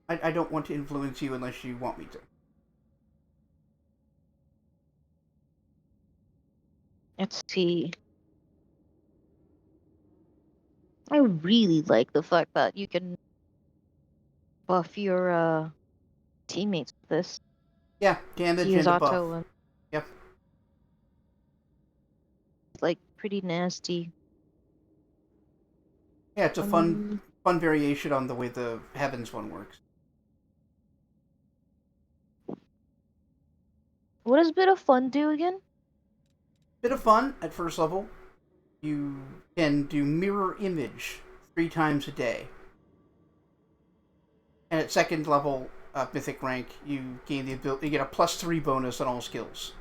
[SPEAKER 1] I don't want to influence you unless you want me to.
[SPEAKER 2] Let's see. I really like the fact that you can buff your teammates with this.
[SPEAKER 1] Yeah, damage
[SPEAKER 2] Use
[SPEAKER 1] and a buff.
[SPEAKER 2] auto and
[SPEAKER 1] Yep.
[SPEAKER 2] it's like pretty nasty.
[SPEAKER 1] Yeah, it's a fun variation on the way the Heavens one works.
[SPEAKER 2] What does Bit of Fun do again?
[SPEAKER 1] Bit of fun at first level. You can do mirror image 3 times a day. And at second level, mythic rank, you gain the ability. You get a +3 bonus on all skills.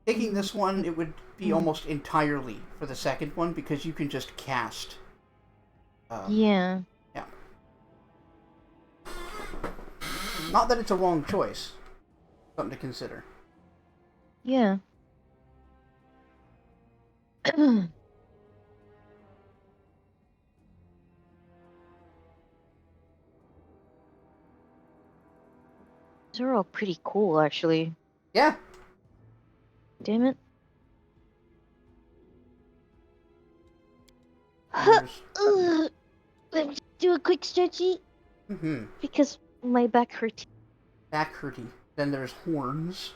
[SPEAKER 1] Taking this one, it would be almost entirely for the second one because you can just cast.
[SPEAKER 2] Yeah.
[SPEAKER 1] Yeah. Not that it's a wrong choice. Something to consider.
[SPEAKER 2] Yeah. These are all pretty cool, actually.
[SPEAKER 1] Yeah.
[SPEAKER 2] Damn it. Let me do a quick stretchy. Because my back hurts.
[SPEAKER 1] Back hurty. Then there's horns.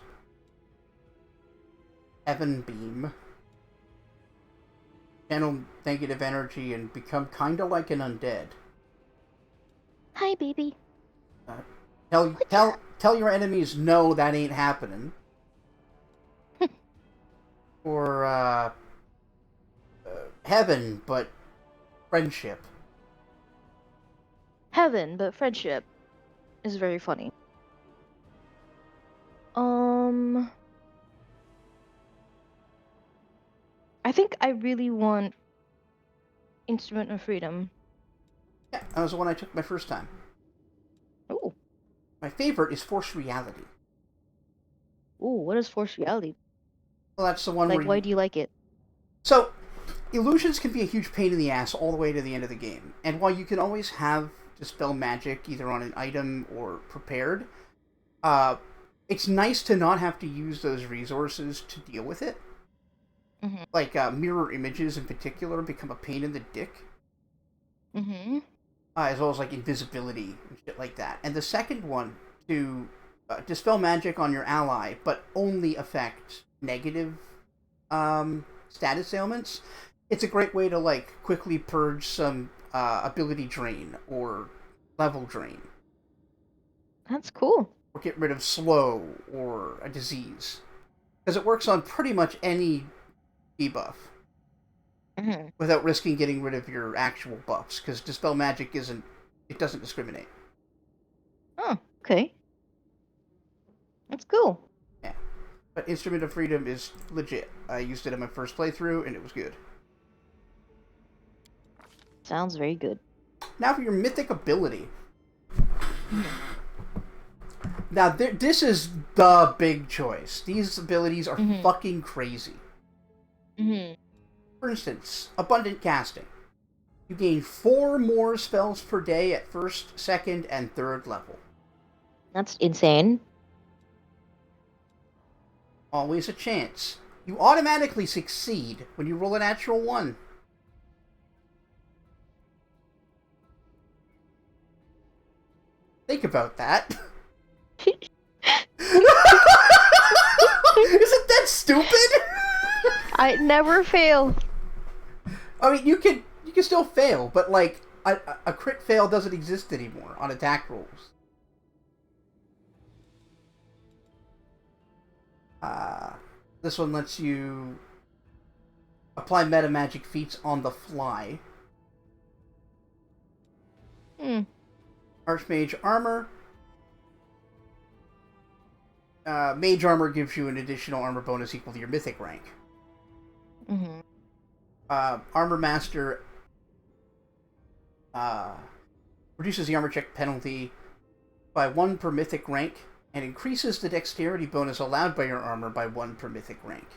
[SPEAKER 1] Heaven beam. Channel negative energy and become kinda like an undead.
[SPEAKER 2] Hi, baby.
[SPEAKER 1] Tell your enemies no, that ain't happening. Or heaven, but friendship.
[SPEAKER 2] Heaven, but friendship is very funny. I think I really want Instrument of Freedom.
[SPEAKER 1] Yeah, that was the one I took my first time.
[SPEAKER 2] Ooh.
[SPEAKER 1] My favorite is Force Reality.
[SPEAKER 2] Ooh, what is Force Reality?
[SPEAKER 1] Well, that's the one
[SPEAKER 2] like,
[SPEAKER 1] where
[SPEAKER 2] why do you like it?
[SPEAKER 1] So, illusions can be a huge pain in the ass all the way to the end of the game. And while you can always have Dispel Magic either on an item or prepared, it's nice to not have to use those resources to deal with it.
[SPEAKER 2] Mm-hmm.
[SPEAKER 1] Like, mirror images in particular become a pain in the dick.
[SPEAKER 2] Mm-hmm.
[SPEAKER 1] As well as, like, invisibility and shit like that. And the second one, to Dispel Magic on your ally, but only affect negative status ailments, it's a great way to, like, quickly purge some ability drain or level drain.
[SPEAKER 2] That's cool.
[SPEAKER 1] Or get rid of slow or a disease. Because it works on pretty much any debuff.
[SPEAKER 2] Mm-hmm.
[SPEAKER 1] Without risking getting rid of your actual buffs. Because Dispel Magic doesn't discriminate.
[SPEAKER 2] Oh, okay. That's cool.
[SPEAKER 1] Yeah. But Instrument of Freedom is legit. I used it in my first playthrough, and it was good.
[SPEAKER 2] Sounds very good.
[SPEAKER 1] Now for your mythic ability. Now, this is the big choice. These abilities are fucking crazy.
[SPEAKER 2] Mm-hmm.
[SPEAKER 1] For instance, Abundant Casting. You gain 4 more spells per day at 1st, 2nd, and 3rd level.
[SPEAKER 2] That's insane.
[SPEAKER 1] Always a chance. You automatically succeed when you roll a natural 1. Think about that. Isn't that stupid?
[SPEAKER 2] I never fail.
[SPEAKER 1] I mean, you can still fail, but like a crit fail doesn't exist anymore on attack rolls. This one lets you apply meta magic feats on the fly. Archmage Armor. Mage Armor gives you an additional armor bonus equal to your mythic rank.
[SPEAKER 2] Mm-hmm.
[SPEAKER 1] Armor Master reduces the armor check penalty by 1 per mythic rank and increases the dexterity bonus allowed by your armor by 1 per mythic rank.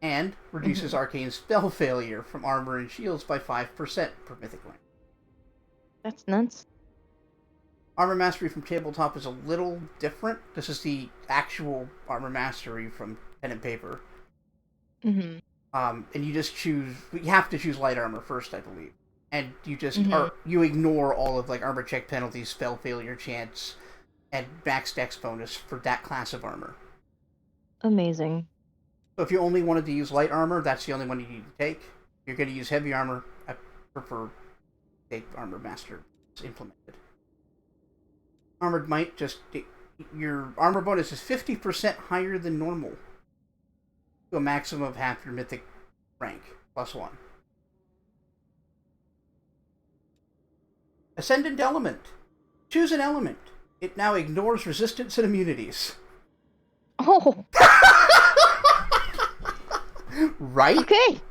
[SPEAKER 1] And reduces arcane spell failure from armor and shields by 5% per mythic rank.
[SPEAKER 2] That's nuts.
[SPEAKER 1] Armor Mastery from Tabletop is a little different. This is the actual Armor Mastery from pen and paper.
[SPEAKER 2] Mm-hmm.
[SPEAKER 1] And you just choose... You have to choose light armor first, I believe. And you just... you ignore all of, like, armor check penalties, spell failure chance, and max dex bonus for that class of armor.
[SPEAKER 2] Amazing.
[SPEAKER 1] So if you only wanted to use light armor, that's the only one you need to take. If you're going to use heavy armor, I prefer to take Armor Master. It's implemented. Armored Might, your armor bonus is 50% higher than normal. To a maximum of half your mythic rank, plus 1. Ascendant Element. Choose an element. It now ignores resistance and immunities.
[SPEAKER 2] Oh.
[SPEAKER 1] Right?
[SPEAKER 2] Okay.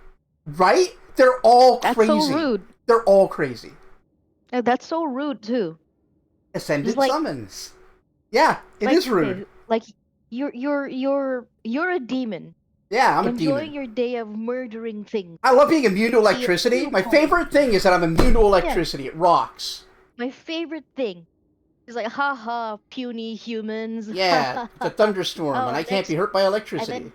[SPEAKER 1] Right? They're all crazy.
[SPEAKER 2] That's so rude.
[SPEAKER 1] They're all crazy.
[SPEAKER 2] That's so rude too.
[SPEAKER 1] Ascendant summons. Yeah, it is rude.
[SPEAKER 2] Like you're a demon.
[SPEAKER 1] Yeah, I'm a demon.
[SPEAKER 2] Enjoying your day of murdering things.
[SPEAKER 1] I love being immune to electricity. My favorite thing is that I'm immune to electricity. Yeah. It rocks.
[SPEAKER 2] My favorite thing is like, haha, puny humans.
[SPEAKER 1] Yeah, it's a thunderstorm, and I can't be hurt by electricity.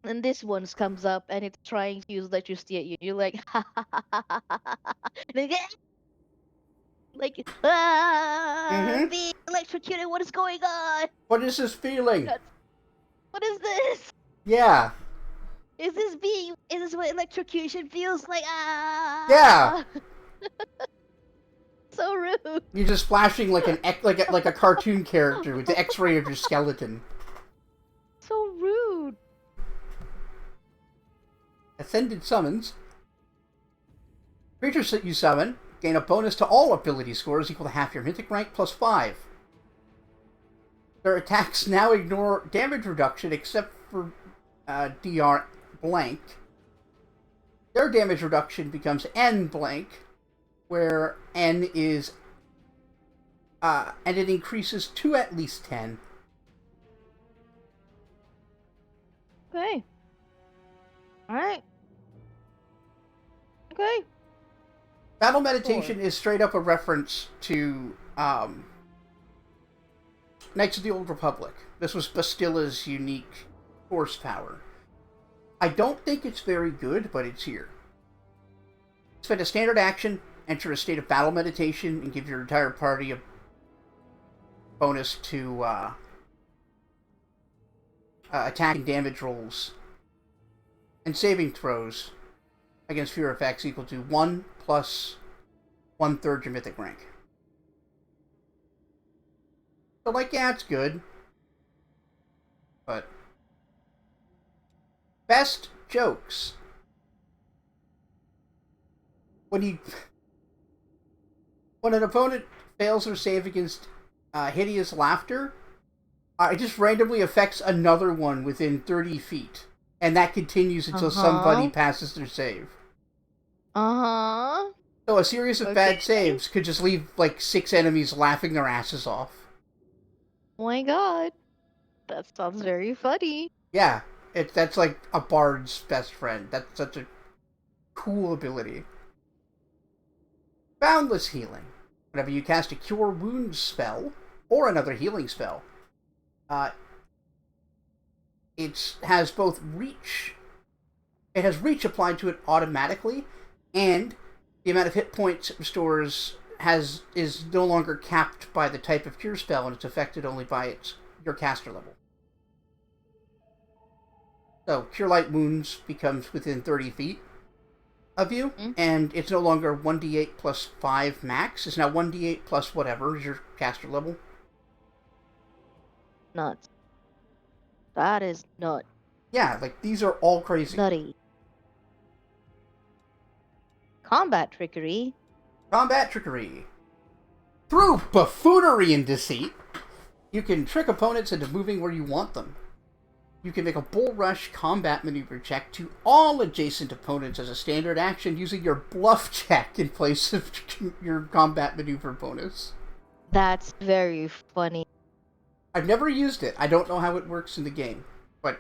[SPEAKER 2] And this one comes up, and it's trying to use electricity at you. You're like, ha ha ha ha ha ha. Like, being electrocuted. What is going on?
[SPEAKER 1] What is this feeling?
[SPEAKER 2] What is this?
[SPEAKER 1] Yeah.
[SPEAKER 2] Is this what electrocution feels like?
[SPEAKER 1] Yeah.
[SPEAKER 2] So rude.
[SPEAKER 1] You're just flashing like a cartoon character with the X-ray of your skeleton.
[SPEAKER 2] So rude.
[SPEAKER 1] Ascended Summons. Creatures that you summon gain a bonus to all ability scores equal to half your mythic rank plus 5. Their attacks now ignore damage reduction except for DR blank. Their damage reduction becomes N blank, where N is... and it increases to at least 10.
[SPEAKER 2] Okay. Alright. Okay.
[SPEAKER 1] Battle Meditation is straight up a reference to Knights of the Old Republic. This was Bastilla's unique horsepower. I don't think it's very good, but it's here. Spend a standard action, enter a state of battle meditation, and give your entire party a bonus to attack and damage rolls and saving throws against fear effects equal to 1 plus 1/3 your mythic rank. So, like, yeah, it's good. But best jokes. When an opponent fails their save against hideous laughter, it just randomly affects another one within 30 feet. And that continues until somebody passes their save. So a series of bad saves could just leave, like, 6 enemies laughing their asses off.
[SPEAKER 2] Oh my god. That sounds very funny.
[SPEAKER 1] Yeah, that's like a bard's best friend. That's such a cool ability. Boundless Healing. Whenever you cast a Cure Wounds spell, or another healing spell, it has both reach... It has reach applied to it automatically, and the amount of hit points it restores is no longer capped by the type of cure spell, and it's affected only by your caster level. So, Cure Light Wounds becomes within 30 feet of you, and it's no longer 1d8 plus 5 max. It's now 1d8 plus whatever is your caster level.
[SPEAKER 2] Nuts. That is nuts.
[SPEAKER 1] Yeah, like, these are all crazy.
[SPEAKER 2] Nutty. Combat Trickery.
[SPEAKER 1] Combat Trickery. Through buffoonery and deceit, you can trick opponents into moving where you want them. You can make a bull rush combat maneuver check to all adjacent opponents as a standard action using your bluff check in place of your combat maneuver bonus.
[SPEAKER 2] That's very funny.
[SPEAKER 1] I've never used it. I don't know how it works in the game. But,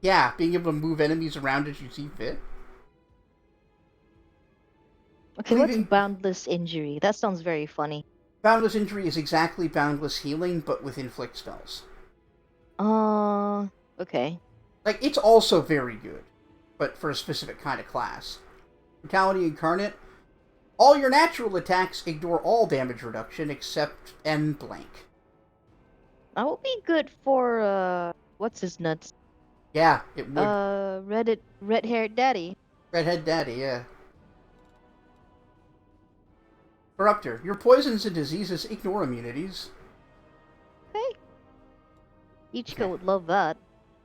[SPEAKER 1] yeah, being able to move enemies around as you see fit.
[SPEAKER 2] Okay, what's Boundless Injury? That sounds very funny.
[SPEAKER 1] Boundless Injury is exactly Boundless Healing, but with inflict spells.
[SPEAKER 2] Okay.
[SPEAKER 1] Like, it's also very good, but for a specific kind of class. Brutality Incarnate. All your natural attacks ignore all damage reduction except N blank.
[SPEAKER 2] That would be good for, what's his nuts?
[SPEAKER 1] Yeah, it would.
[SPEAKER 2] Red-haired daddy.
[SPEAKER 1] Redhead Daddy, yeah. Corruptor. Your poisons and diseases ignore immunities.
[SPEAKER 2] Okay. Ichika would love that.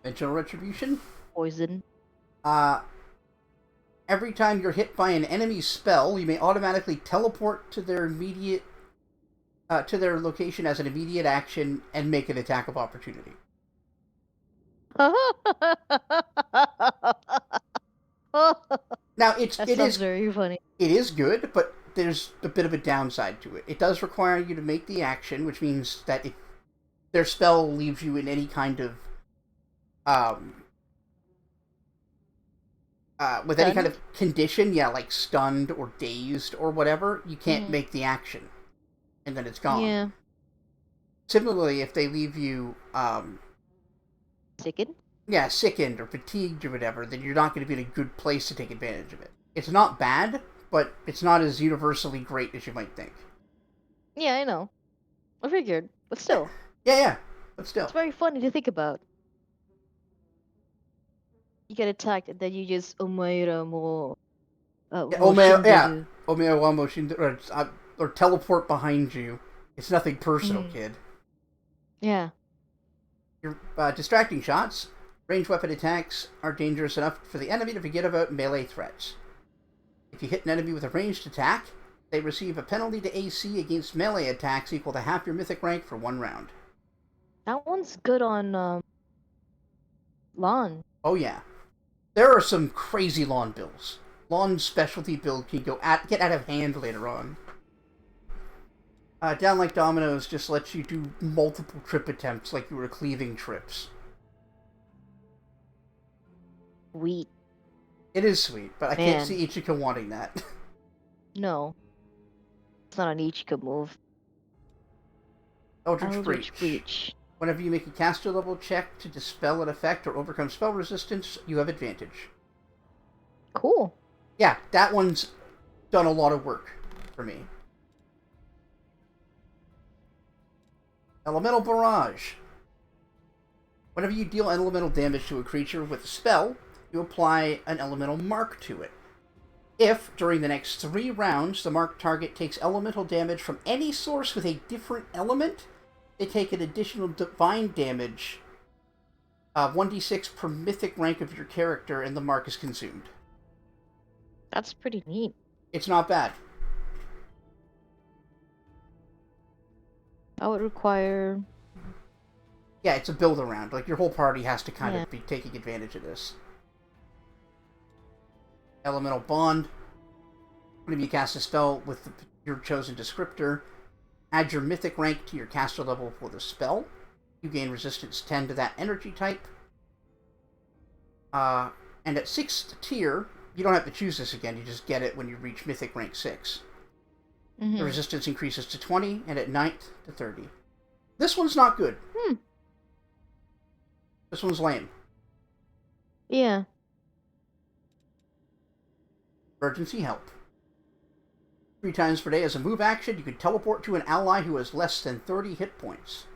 [SPEAKER 1] Dimensional Retribution.
[SPEAKER 2] Poison.
[SPEAKER 1] Every time you're hit by an enemy spell, you may automatically teleport to their immediate... to their location as an immediate action and make an attack of opportunity. Now, it is
[SPEAKER 2] very funny.
[SPEAKER 1] It is good, but there's a bit of a downside to it. It does require you to make the action, which means that if their spell leaves you in any kind of with any kind of condition, yeah, like stunned or dazed or whatever, you can't make the action, and then it's gone.
[SPEAKER 2] Yeah.
[SPEAKER 1] Similarly, if they leave you
[SPEAKER 2] Sickened?
[SPEAKER 1] Yeah, sickened or fatigued or whatever, then you're not going to be in a good place to take advantage of it. It's not bad, but it's not as universally great as you might think.
[SPEAKER 2] Yeah, I know. I figured, but still.
[SPEAKER 1] Yeah, but still.
[SPEAKER 2] It's very funny to think about. You get attacked and then you just Omeira mo.
[SPEAKER 1] Omeira wa mo shinderu, or teleport behind you. It's nothing personal, kid.
[SPEAKER 2] Yeah.
[SPEAKER 1] Your distracting shots. Ranged weapon attacks are dangerous enough for the enemy to forget about melee threats. If you hit an enemy with a ranged attack, they receive a penalty to AC against melee attacks equal to half your mythic rank for 1 round.
[SPEAKER 2] That one's good on lawn.
[SPEAKER 1] Oh yeah. There are some crazy lawn builds. Lawn specialty build can get out of hand later on. Down Like Dominoes just lets you do multiple trip attempts like you were cleaving trips.
[SPEAKER 2] Sweet.
[SPEAKER 1] It is sweet, but I can't see Ichika wanting that.
[SPEAKER 2] No. It's not an Ichika move.
[SPEAKER 1] Eldritch Breach. Whenever you make a caster level check to dispel an effect or overcome spell resistance, you have advantage.
[SPEAKER 2] Cool.
[SPEAKER 1] Yeah, that one's done a lot of work for me. Elemental Barrage. Whenever you deal elemental damage to a creature with a spell, you apply an elemental mark to it. If, during the next 3 rounds, the marked target takes elemental damage from any source with a different element, they take an additional divine damage, 1d6 per mythic rank of your character, and the mark is consumed.
[SPEAKER 2] That's pretty neat.
[SPEAKER 1] It's not bad.
[SPEAKER 2] I would require...
[SPEAKER 1] Yeah, it's a build-around. Like, your whole party has to kind of be taking advantage of this. Elemental Bond. Whenever you cast a spell with your chosen descriptor, add your mythic rank to your caster level for the spell. You gain resistance 10 to that energy type. And at 6th tier, you don't have to choose this again, you just get it when you reach mythic rank 6. Mm-hmm. The resistance increases to 20, and at 9th to 30. This one's not good. This one's lame.
[SPEAKER 2] Yeah.
[SPEAKER 1] Emergency help. 3 times per day as a move action, you can teleport to an ally who has less than 30 hit points.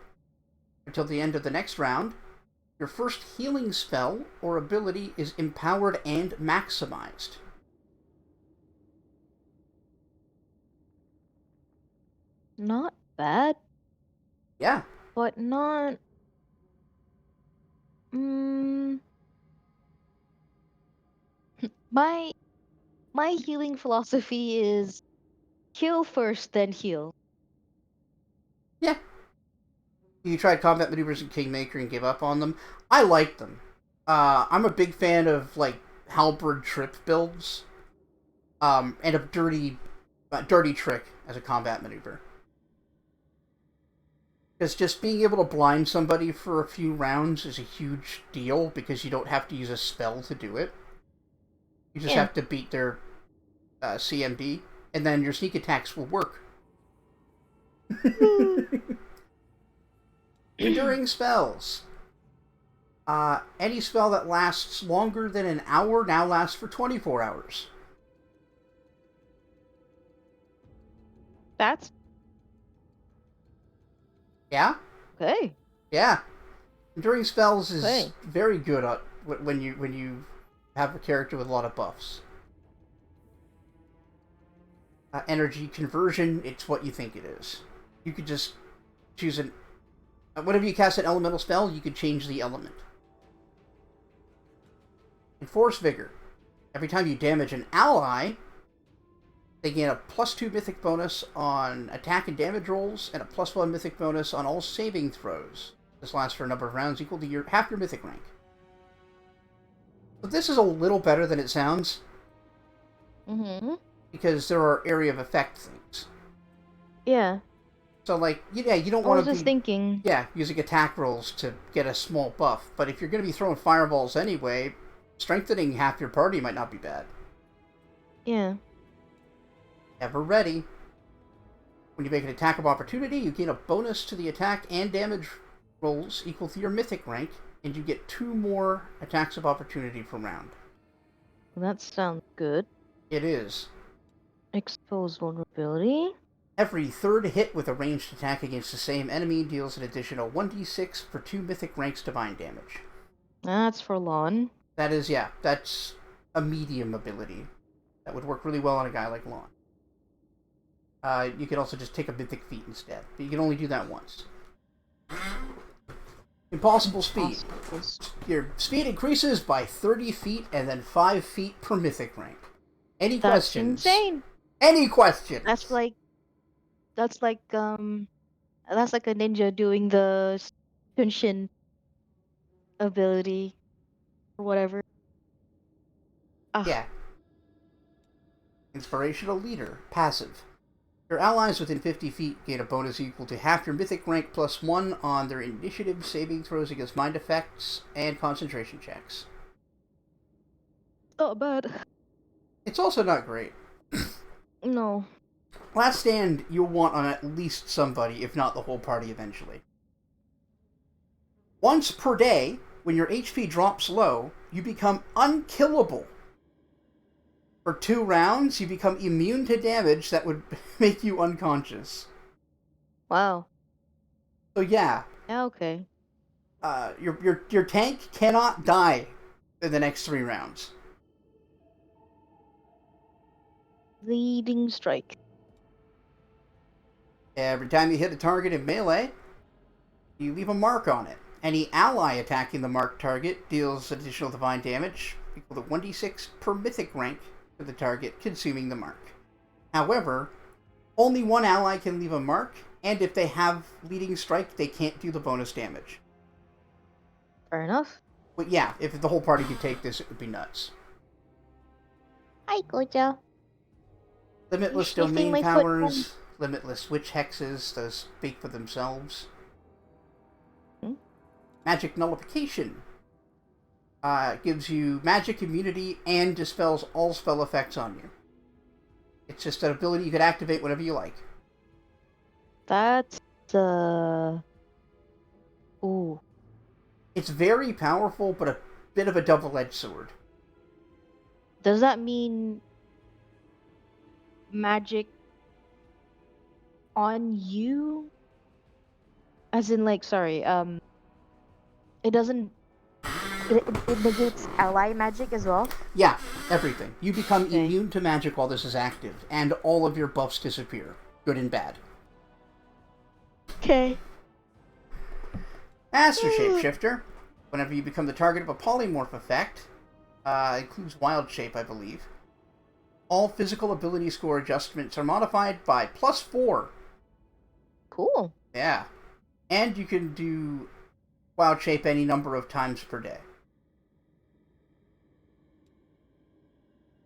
[SPEAKER 1] Until the end of the next round, your first healing spell or ability is empowered and maximized.
[SPEAKER 2] Not bad.
[SPEAKER 1] Yeah.
[SPEAKER 2] But not... My healing philosophy is kill first, then heal.
[SPEAKER 1] Yeah. You tried combat maneuvers in Kingmaker and gave up on them. I like them. I'm a big fan of, like, halberd trip builds. And a dirty trick as a combat maneuver. Because just being able to blind somebody for a few rounds is a huge deal, because you don't have to use a spell to do it. You just have to beat their CMD, and then your sneak attacks will work. Enduring spells. Any spell that lasts longer than an hour now lasts for 24 hours.
[SPEAKER 2] That's...
[SPEAKER 1] Yeah?
[SPEAKER 2] Okay.
[SPEAKER 1] Yeah. Enduring spells is very good when you have a character with a lot of buffs. Energy conversion, it's what you think it is. You could just choose an... whenever you cast an elemental spell, you could change the element. Enforce Vigor. Every time you damage an ally, they gain a +2 mythic bonus on attack and damage rolls, and a +1 mythic bonus on all saving throws. This lasts for a number of rounds equal to half your mythic rank. But this is a little better than it sounds.
[SPEAKER 2] Mm-hmm.
[SPEAKER 1] Because there are area of effect things.
[SPEAKER 2] Yeah.
[SPEAKER 1] So, like, you don't want to be...
[SPEAKER 2] I was just thinking...
[SPEAKER 1] Yeah, using attack rolls to get a small buff. But if you're going to be throwing fireballs anyway, strengthening half your party might not be bad.
[SPEAKER 2] Yeah.
[SPEAKER 1] Ever ready. When you make an attack of opportunity, you gain a bonus to the attack and damage rolls equal to your mythic rank, and you get 2 more attacks of opportunity per round.
[SPEAKER 2] That sounds good.
[SPEAKER 1] It is.
[SPEAKER 2] Expose vulnerability.
[SPEAKER 1] Every 3rd hit with a ranged attack against the same enemy deals an additional 1d6 for 2 mythic ranks divine damage.
[SPEAKER 2] That's for Lon.
[SPEAKER 1] That is, yeah, that's a medium ability. That would work really well on a guy like Lon. You could also just take a mythic feat instead, but you can only do that once. Impossible speed. Your speed increases by 30 feet and then 5 feet per mythic rank. Any questions?
[SPEAKER 2] That's insane.
[SPEAKER 1] Any questions?
[SPEAKER 2] That's like a ninja doing the Shunshin ability or whatever.
[SPEAKER 1] Yeah. Inspirational Leader. Passive. Your allies within 50 feet gain a bonus equal to half your mythic rank +1 on their initiative saving throws against mind effects and concentration checks.
[SPEAKER 2] Not bad.
[SPEAKER 1] It's also not great.
[SPEAKER 2] No.
[SPEAKER 1] Last stand, you'll want on at least somebody, if not the whole party eventually. Once per day, when your HP drops low, you become unkillable. For 2 rounds, you become immune to damage that would make you unconscious.
[SPEAKER 2] Wow.
[SPEAKER 1] So yeah,
[SPEAKER 2] Yeah, okay.
[SPEAKER 1] your tank cannot die in the next 3 rounds.
[SPEAKER 2] Leading strike.
[SPEAKER 1] Every time you hit a target in melee, you leave a mark on it. Any ally attacking the marked target deals additional divine damage equal to 1d6 per mythic rank to the target consuming the mark. However, only one ally can leave a mark, and if they have leading strike, they can't do the bonus damage.
[SPEAKER 2] Fair enough.
[SPEAKER 1] But yeah, if the whole party could take this, it would be nuts.
[SPEAKER 2] Hi, Gojo.
[SPEAKER 1] Limitless
[SPEAKER 2] You're sniffing
[SPEAKER 1] domain
[SPEAKER 2] my
[SPEAKER 1] powers, limitless witch hexes, those speak for themselves. Magic nullification gives you magic immunity and dispels all spell effects on you. It's just an ability you could activate whenever you like.
[SPEAKER 2] That's ooh.
[SPEAKER 1] It's very powerful, but a bit of a double-edged sword.
[SPEAKER 2] Does that mean magic on you? As in, like, sorry, it doesn't. It negates ally magic as well?
[SPEAKER 1] Yeah, everything. You become
[SPEAKER 2] Okay.
[SPEAKER 1] immune to magic while this is active, and all of your buffs disappear, good and bad.
[SPEAKER 2] Okay.
[SPEAKER 1] Master Shapeshifter. Whenever you become the target of a polymorph effect, includes Wild Shape, I believe. All physical ability score adjustments are modified by +4.
[SPEAKER 2] Cool.
[SPEAKER 1] Yeah. And you can do Wild Shape any number of times per day.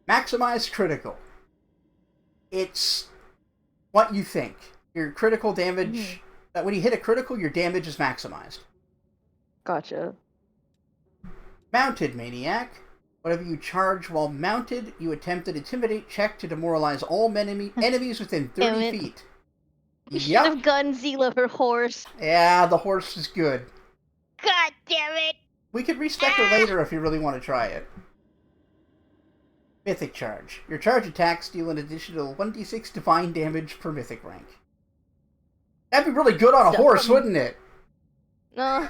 [SPEAKER 1] Maximize critical. It's what you think. Your critical damage... when you hit a critical, your damage is maximized.
[SPEAKER 2] Gotcha.
[SPEAKER 1] Mounted Maniac. Whenever you charge while mounted, you attempt an Intimidate check to demoralize all enemies within 30 feet.
[SPEAKER 2] You should have gotten Zila her horse.
[SPEAKER 1] Yeah, the horse is good.
[SPEAKER 2] God damn it!
[SPEAKER 1] We could respec her later if you really want to try it. Mythic Charge. Your charge attacks deal an additional 1d6 divine damage per mythic rank. That'd be really good on a horse, wouldn't it?
[SPEAKER 2] No.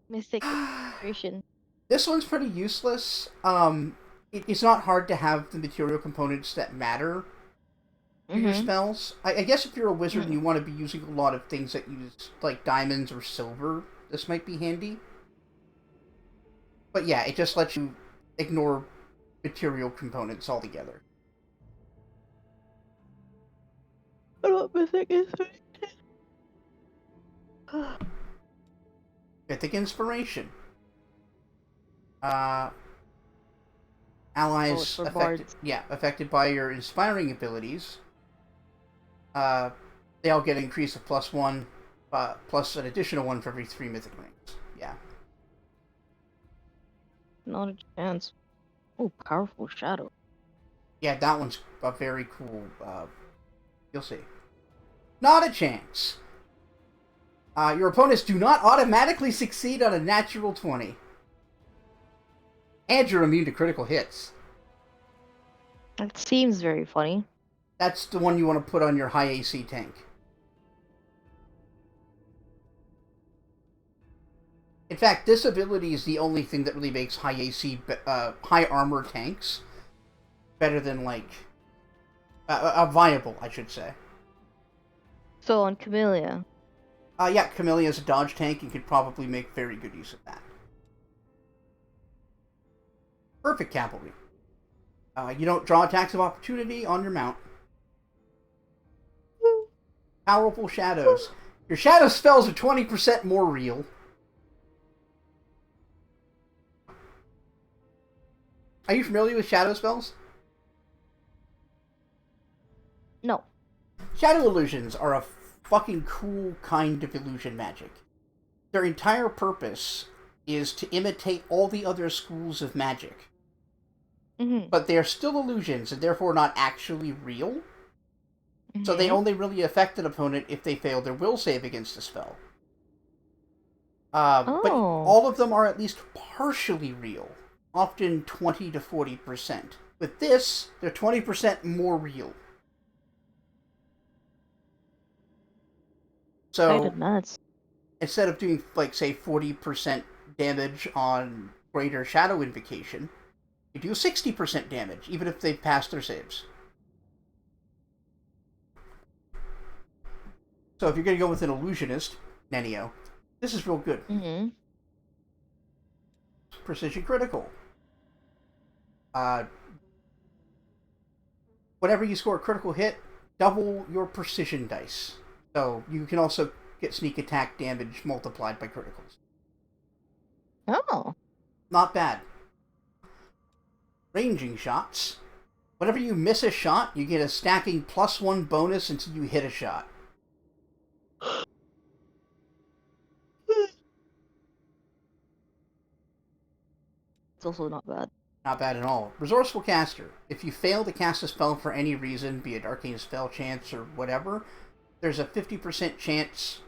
[SPEAKER 2] Mythic inspiration.
[SPEAKER 1] This one's pretty useless. It's not hard to have the material components that matter for your spells. I guess if you're a wizard and you want to be using a lot of things that use, like, diamonds or silver, this might be handy. But yeah, it just lets you ignore material components altogether.
[SPEAKER 2] What about Mythic inspiration?
[SPEAKER 1] Mythic Inspiration. Allies affected by your inspiring abilities. They all get an increase of +1, plus an additional 1 for every 3 mythic ranks. Yeah.
[SPEAKER 2] Not a chance. Oh, powerful shadow.
[SPEAKER 1] Yeah, that one's a very cool. You'll see. Not a chance. Your opponents do not automatically succeed on a natural 20. And you're immune to critical hits.
[SPEAKER 2] That seems very funny.
[SPEAKER 1] That's the one you want to put on your high AC tank. In fact, this ability is the only thing that really makes high AC, high armor tanks better than, like, viable, I should say.
[SPEAKER 2] So on Camellia.
[SPEAKER 1] Yeah, Camellia is a dodge tank and could probably make very good use of that. Perfect Cavalry. You don't draw attacks of opportunity on your mount. Powerful Shadows. Your shadow spells are 20% more real. Are you familiar with shadow spells?
[SPEAKER 2] No.
[SPEAKER 1] Shadow illusions are a fucking cool kind of illusion magic. Their entire purpose is to imitate all the other schools of magic.
[SPEAKER 2] Mm-hmm.
[SPEAKER 1] But they are still illusions, and therefore not actually real.
[SPEAKER 2] Mm-hmm.
[SPEAKER 1] So they only really affect an opponent if they fail their will save against the spell. But all of them are at least partially real, often 20 to 40%. With this, they're 20% more real. So,
[SPEAKER 2] kind of nuts.
[SPEAKER 1] Instead of doing, like, say, 40% damage on Greater Shadow Invocation, you do 60% damage, even if they've passed their saves. So if you're going to go with an Illusionist, Nenio, this is real good.
[SPEAKER 2] Mm-hmm.
[SPEAKER 1] Precision critical. Whenever you score a critical hit, double your precision dice. So you can also get sneak attack damage multiplied by criticals.
[SPEAKER 2] Oh.
[SPEAKER 1] Not bad. Ranging shots. Whenever you miss a shot, you get a stacking +1 bonus until you hit a shot.
[SPEAKER 2] It's also not bad.
[SPEAKER 1] Not bad at all. Resourceful Caster. If you fail to cast a spell for any reason, be it arcane spell chance or whatever, there's a 50% chance...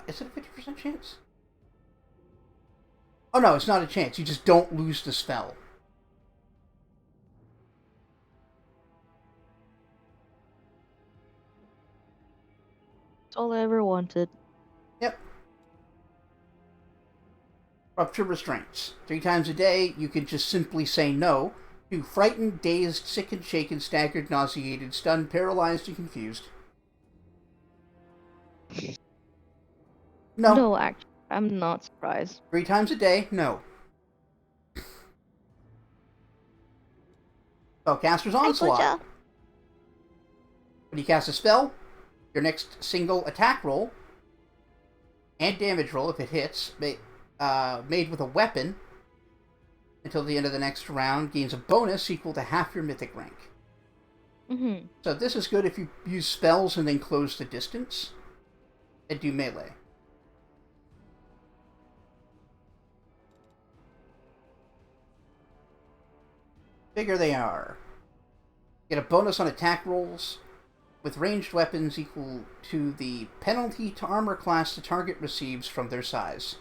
[SPEAKER 1] is it a 50% chance? Oh no, it's not a chance. You just don't lose the spell.
[SPEAKER 2] That's all I ever wanted.
[SPEAKER 1] Yep. Rupture Restraints. 3 times a day, you can just simply say no to frightened, dazed, sick and shaken, staggered, nauseated, stunned, paralyzed, and confused. No.
[SPEAKER 2] No, actually, I'm not surprised.
[SPEAKER 1] 3 times a day, no. Spellcaster's Onslaught. When you cast a spell, your next single attack roll and damage roll, if it hits, made with a weapon until the end of the next round, gains a bonus equal to half your mythic rank.
[SPEAKER 2] Mm-hmm.
[SPEAKER 1] So this is good if you use spells and then close the distance and do melee. Bigger they are. Get a bonus on attack rolls with ranged weapons equal to the penalty to armor class the target receives from their size.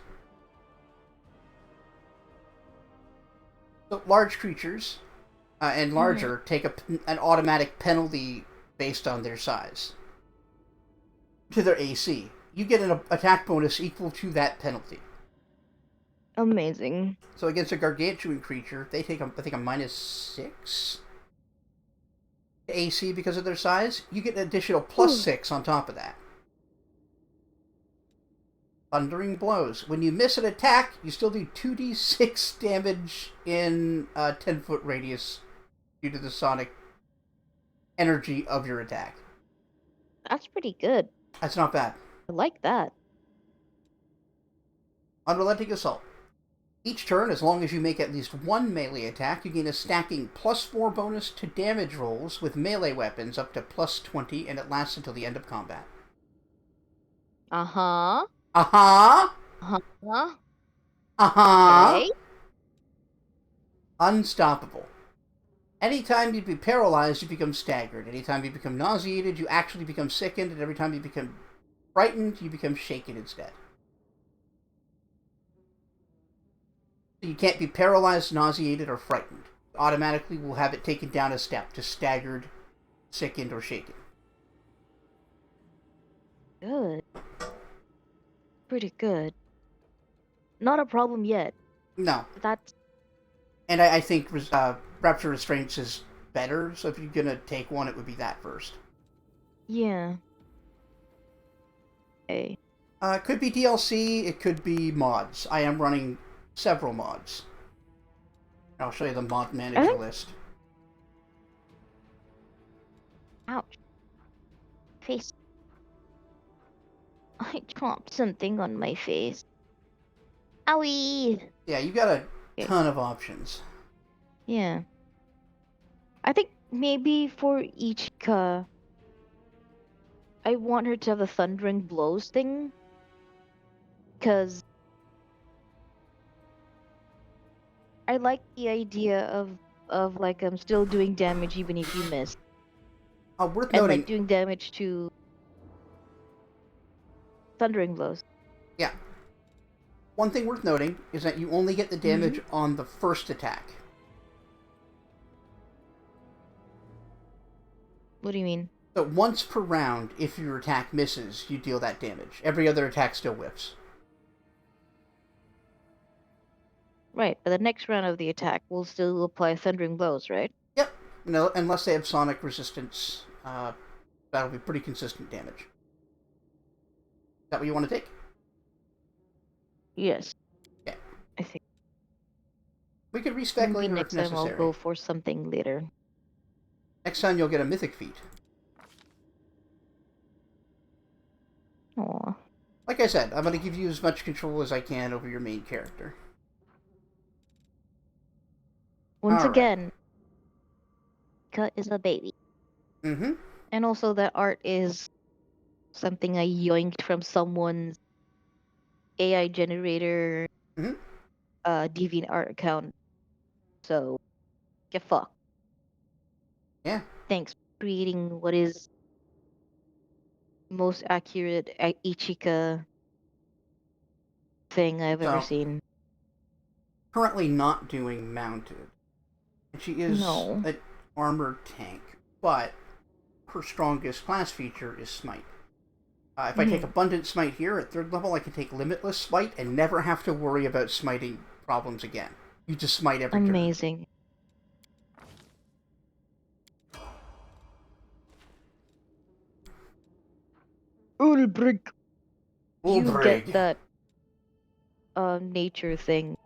[SPEAKER 1] So large creatures and larger take an automatic penalty based on their size to their AC. You get an attack bonus equal to that penalty.
[SPEAKER 2] Amazing.
[SPEAKER 1] So against a gargantuan creature, they take I think a -6 to AC because of their size. You get an additional +6 on top of that. Thundering Blows. When you miss an attack, you still do 2d6 damage in a 10-foot radius due to the sonic energy of your attack.
[SPEAKER 2] That's pretty good.
[SPEAKER 1] That's not bad.
[SPEAKER 2] I like that.
[SPEAKER 1] Unrelenting Assault. Each turn, as long as you make at least one melee attack, you gain a stacking +4 bonus to damage rolls with melee weapons up to +20, and it lasts until the end of combat.
[SPEAKER 2] Uh-huh.
[SPEAKER 1] Uh-huh!
[SPEAKER 2] Uh-huh.
[SPEAKER 1] Uh-huh!
[SPEAKER 2] Okay.
[SPEAKER 1] Unstoppable. Anytime you be paralyzed, you become staggered. Anytime you become nauseated, you actually become sickened, and every time you become frightened, you become shaken instead. You can't be paralyzed, nauseated, or frightened. Automatically, we'll have it taken down a step to staggered, sickened, or shaken.
[SPEAKER 2] Good. Pretty good. Not a problem yet.
[SPEAKER 1] No.
[SPEAKER 2] That's...
[SPEAKER 1] And I think Rapture Restraints is better, so if you're gonna take one, it would be that first.
[SPEAKER 2] Yeah. Okay.
[SPEAKER 1] It could be DLC, it could be mods. I am running several mods. I'll show you the mod manager list.
[SPEAKER 2] Ouch. Face. I dropped something on my face. Owie!
[SPEAKER 1] Yeah, you got a ton of options.
[SPEAKER 2] Yeah. I think maybe for each I I want her to have the thundering blows thing, because I like the idea of like still doing damage even if you miss,
[SPEAKER 1] Worth
[SPEAKER 2] and
[SPEAKER 1] noting.
[SPEAKER 2] like doing damage to thundering blows.
[SPEAKER 1] Yeah. One thing worth noting is that you only get the damage on the first attack.
[SPEAKER 2] What do you mean?
[SPEAKER 1] So once per round, if your attack misses, you deal that damage. Every other attack still whiffs.
[SPEAKER 2] Right, but the next round of the attack will still apply thundering blows, right?
[SPEAKER 1] Yep. No, unless they have sonic resistance, that'll be pretty consistent damage. Is that what you want to take?
[SPEAKER 2] Yes.
[SPEAKER 1] Yeah.
[SPEAKER 2] I think.
[SPEAKER 1] We could respec
[SPEAKER 2] Maybe
[SPEAKER 1] later
[SPEAKER 2] next
[SPEAKER 1] if
[SPEAKER 2] time I'll
[SPEAKER 1] necessary.
[SPEAKER 2] go for something later.
[SPEAKER 1] Next time you'll get a mythic feat.
[SPEAKER 2] Aw.
[SPEAKER 1] Like I said, I'm going to give you as much control as I can over your main character.
[SPEAKER 2] Once
[SPEAKER 1] All
[SPEAKER 2] again, Cut is a baby.
[SPEAKER 1] Mm-hmm.
[SPEAKER 2] And also that art is something I yoinked from someone's AI generator DeviantArt account. So, get fucked.
[SPEAKER 1] Yeah.
[SPEAKER 2] Thanks for creating what is most accurate Ichika thing I've ever seen.
[SPEAKER 1] Currently not doing mounted. And she is an armored tank, but her strongest class feature is smite. If I take abundant smite here at 3rd level, I can take limitless smite and never have to worry about smiting problems again. You just smite every turn.
[SPEAKER 2] Amazing. Ulbrich. You get that nature thing.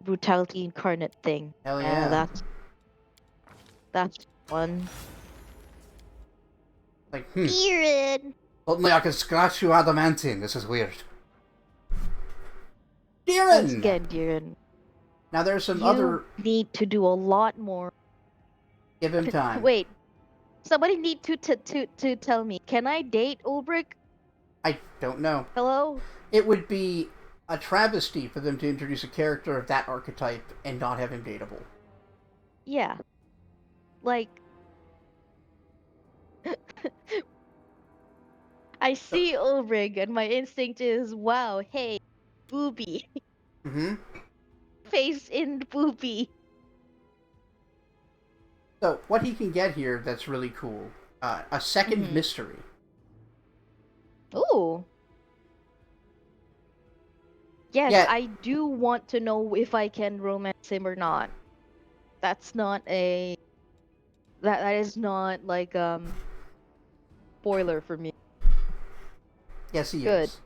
[SPEAKER 2] Brutality incarnate thing.
[SPEAKER 1] Hell yeah.
[SPEAKER 2] That's fun.
[SPEAKER 1] Like,
[SPEAKER 2] Jiren!
[SPEAKER 1] Suddenly I can scratch you adamantine. This is weird. Jiren!
[SPEAKER 2] Once again, Jiren.
[SPEAKER 1] Now there's some other...
[SPEAKER 2] You need to do a lot more.
[SPEAKER 1] Give him time.
[SPEAKER 2] Wait. Somebody need to tell me. Can I date Ulbrich?
[SPEAKER 1] I don't know.
[SPEAKER 2] Hello?
[SPEAKER 1] It would be a travesty for them to introduce a character of that archetype and not have him dateable.
[SPEAKER 2] Yeah. Like... I see Ulbrich and my instinct is, wow, hey, booby. Face in booby.
[SPEAKER 1] So, what he can get here that's really cool, a second mystery.
[SPEAKER 2] Ooh. Yes, yeah. I do want to know if I can romance him or not. That's not a... That is not, like, spoiler for me.
[SPEAKER 1] Yes, he is.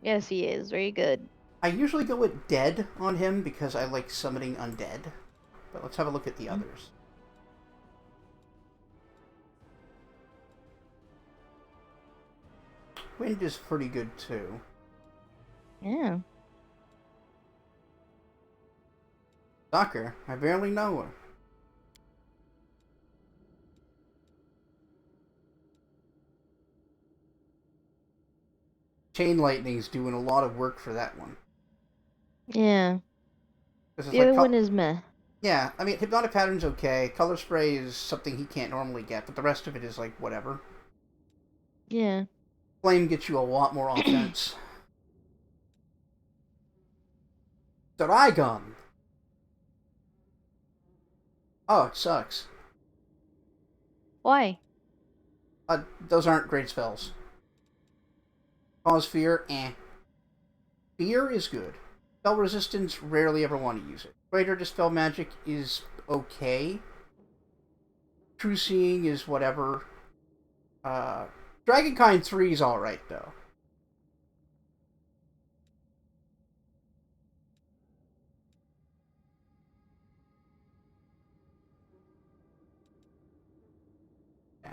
[SPEAKER 2] Yes, he is. Very good.
[SPEAKER 1] I usually go with dead on him because I like summoning undead. But let's have a look at the others. Wind is pretty good too.
[SPEAKER 2] Yeah.
[SPEAKER 1] Soccer, I barely know her. Chain Lightning's doing a lot of work for that one.
[SPEAKER 2] Yeah. The other one is meh.
[SPEAKER 1] Yeah, I mean, Hypnotic Pattern's okay. Color Spray is something he can't normally get, but the rest of it is like, whatever.
[SPEAKER 2] Yeah.
[SPEAKER 1] Flame gets you a lot more offense. Dragon! Oh, it sucks.
[SPEAKER 2] Why?
[SPEAKER 1] Those aren't great spells. Cause Fear, eh. Fear is good. Spell Resistance, rarely ever want to use it. Greater Dispel Magic is okay. True Seeing is whatever. Dragonkind 3 is alright, though. Yeah.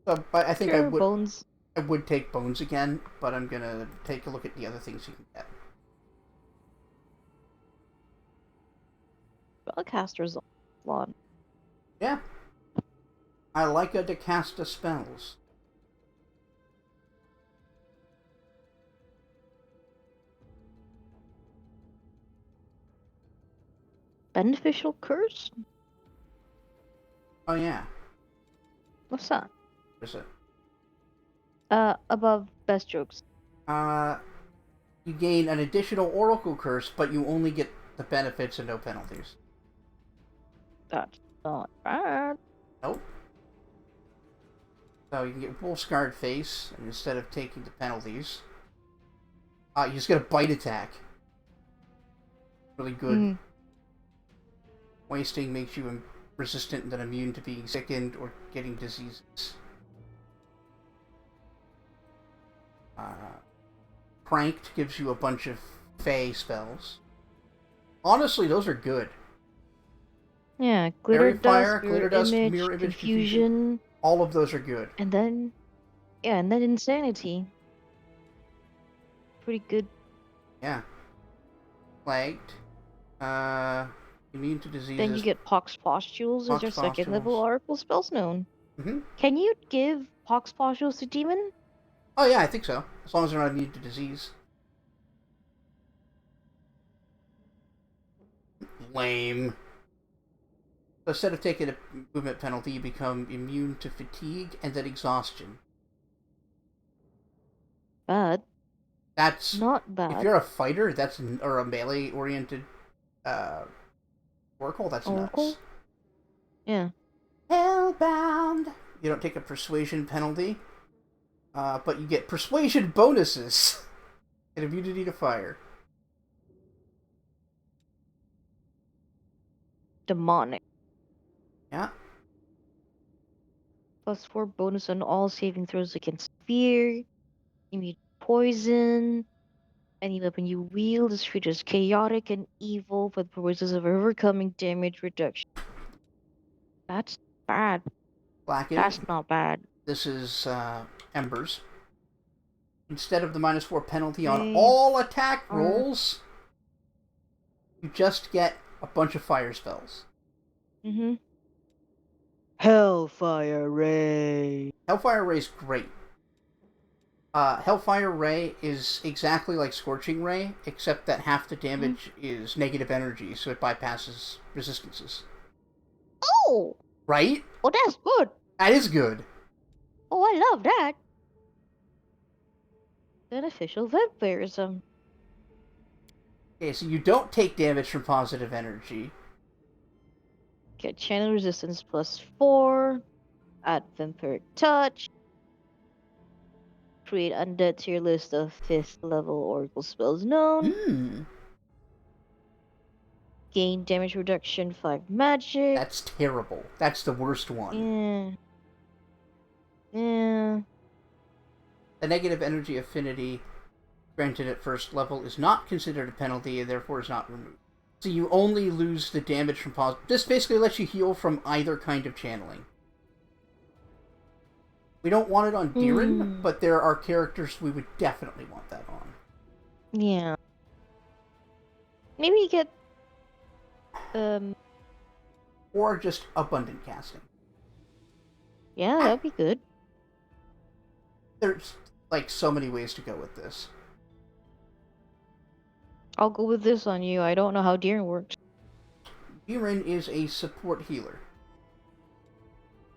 [SPEAKER 1] So, but I think
[SPEAKER 2] sure, Bones.
[SPEAKER 1] I would take Bones again, but I'm gonna take a look at the other things you can get.
[SPEAKER 2] Spellcaster's a lot.
[SPEAKER 1] Yeah. I like to cast spells.
[SPEAKER 2] Beneficial curse?
[SPEAKER 1] Oh yeah.
[SPEAKER 2] What's that?
[SPEAKER 1] What is it?
[SPEAKER 2] Above best jokes.
[SPEAKER 1] You gain an additional Oracle curse, but you only get the benefits and no penalties.
[SPEAKER 2] That's not bad.
[SPEAKER 1] Nope. So you can get Wolf Scarred Face, and instead of taking the penalties, you just get a bite attack. Really good. Wasting makes you resistant and then immune to being sickened or getting diseases. Pranked gives you a bunch of Fey spells. Honestly, those are good.
[SPEAKER 2] Yeah, glitter dust,
[SPEAKER 1] glitter dust,
[SPEAKER 2] image,
[SPEAKER 1] mirror image,
[SPEAKER 2] confusion.
[SPEAKER 1] All of those are good.
[SPEAKER 2] And then, and then insanity. Pretty good.
[SPEAKER 1] Yeah. Plagued. Immune to diseases.
[SPEAKER 2] Then you get Pox Pustules as your second level Oracle spells known. Can you give Pox Pustules to Demon?
[SPEAKER 1] Oh yeah, I think so. As long as they're not immune to disease. Lame. So instead of taking a movement penalty, you become immune to fatigue and then exhaustion.
[SPEAKER 2] Bad.
[SPEAKER 1] That's
[SPEAKER 2] not bad.
[SPEAKER 1] If you're a fighter, or a melee-oriented Oracle, that's nuts.
[SPEAKER 2] Yeah.
[SPEAKER 1] Hellbound. You don't take a persuasion penalty, but you get persuasion bonuses and immunity to fire.
[SPEAKER 2] Demonic.
[SPEAKER 1] Yeah.
[SPEAKER 2] +4 bonus on all saving throws against fear. Immune to poison. Any weapon you wield is treated as chaotic and evil for the purposes of overcoming damage reduction. That's bad.
[SPEAKER 1] Blackened.
[SPEAKER 2] That's not bad.
[SPEAKER 1] This is Embers. Instead of the -4 penalty on all attack rolls, you just get a bunch of fire spells.
[SPEAKER 2] Hellfire Ray.
[SPEAKER 1] Hellfire Ray is great. Hellfire Ray is exactly like Scorching Ray, except that half the damage is negative energy, so it bypasses resistances.
[SPEAKER 2] Oh!
[SPEAKER 1] Right?
[SPEAKER 2] Oh, that's good.
[SPEAKER 1] That is good.
[SPEAKER 2] Oh, I love that. Beneficial vampirism.
[SPEAKER 1] Okay, so you don't take damage from positive energy.
[SPEAKER 2] Get channel resistance +4. Add vampiric touch. Create undead to your list of 5th level oracle spells known. Gain damage reduction 5 magic.
[SPEAKER 1] That's terrible. That's the worst one.
[SPEAKER 2] Yeah.
[SPEAKER 1] The negative energy affinity granted at first level is not considered a penalty and therefore is not removed. So you only lose the damage from positive. This basically lets you heal from either kind of channeling. We don't want it on Diren, but there are characters we would definitely want that on.
[SPEAKER 2] Yeah. Maybe you get
[SPEAKER 1] or just abundant casting.
[SPEAKER 2] Yeah, that'd be good.
[SPEAKER 1] There's like so many ways to go with this.
[SPEAKER 2] I'll go with this on you. I don't know how Diren works.
[SPEAKER 1] Diren is a support healer.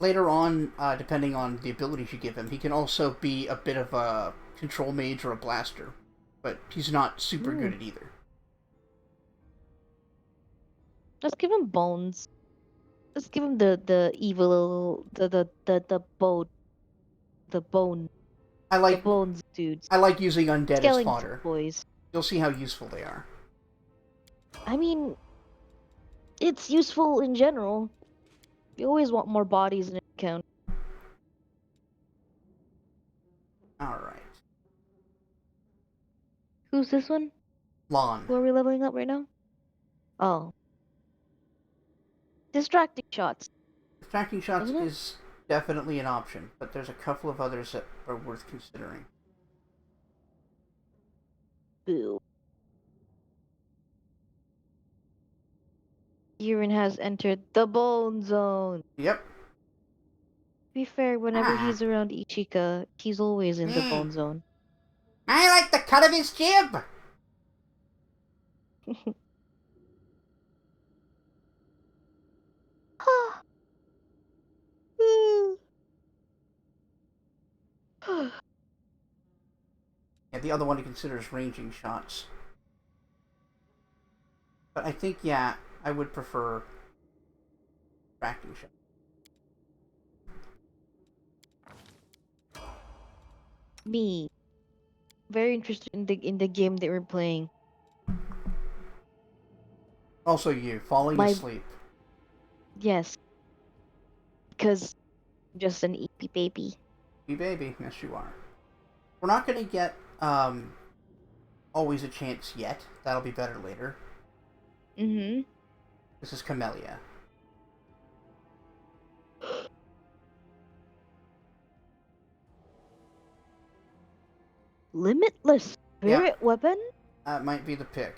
[SPEAKER 1] Later on, depending on the abilities you give him, he can also be a bit of a control mage or a blaster, but he's not super good at either.
[SPEAKER 2] Let's give him bones. Let's give him the evil the bone.
[SPEAKER 1] I like
[SPEAKER 2] the bones dudes.
[SPEAKER 1] I like using undead as fodder.
[SPEAKER 2] Boys.
[SPEAKER 1] You'll see how useful they are.
[SPEAKER 2] I mean, it's useful in general. You always want more bodies in an account.
[SPEAKER 1] Alright.
[SPEAKER 2] Who's this one?
[SPEAKER 1] Lon.
[SPEAKER 2] Who are we leveling up right now? Oh. Distracting shots.
[SPEAKER 1] Distracting shots is definitely an option, but there's a couple of others that are worth considering.
[SPEAKER 2] Boo. Diren has entered the bone zone.
[SPEAKER 1] Yep.
[SPEAKER 2] To be fair, whenever he's around Ichika, he's always in the bone zone.
[SPEAKER 1] I like the cut of his jib! Yeah, the other one he considers ranging shots. But I think, yeah, I would prefer tracking shots.
[SPEAKER 2] Me. Very interested in the game that we're playing.
[SPEAKER 1] Also you, falling asleep.
[SPEAKER 2] Yes. Because I'm just an EP baby.
[SPEAKER 1] You baby, yes you are. We're not gonna get always a chance yet. That'll be better later.
[SPEAKER 2] Mm-hmm.
[SPEAKER 1] This is Camellia.
[SPEAKER 2] Limitless spirit weapon?
[SPEAKER 1] That might be the pick.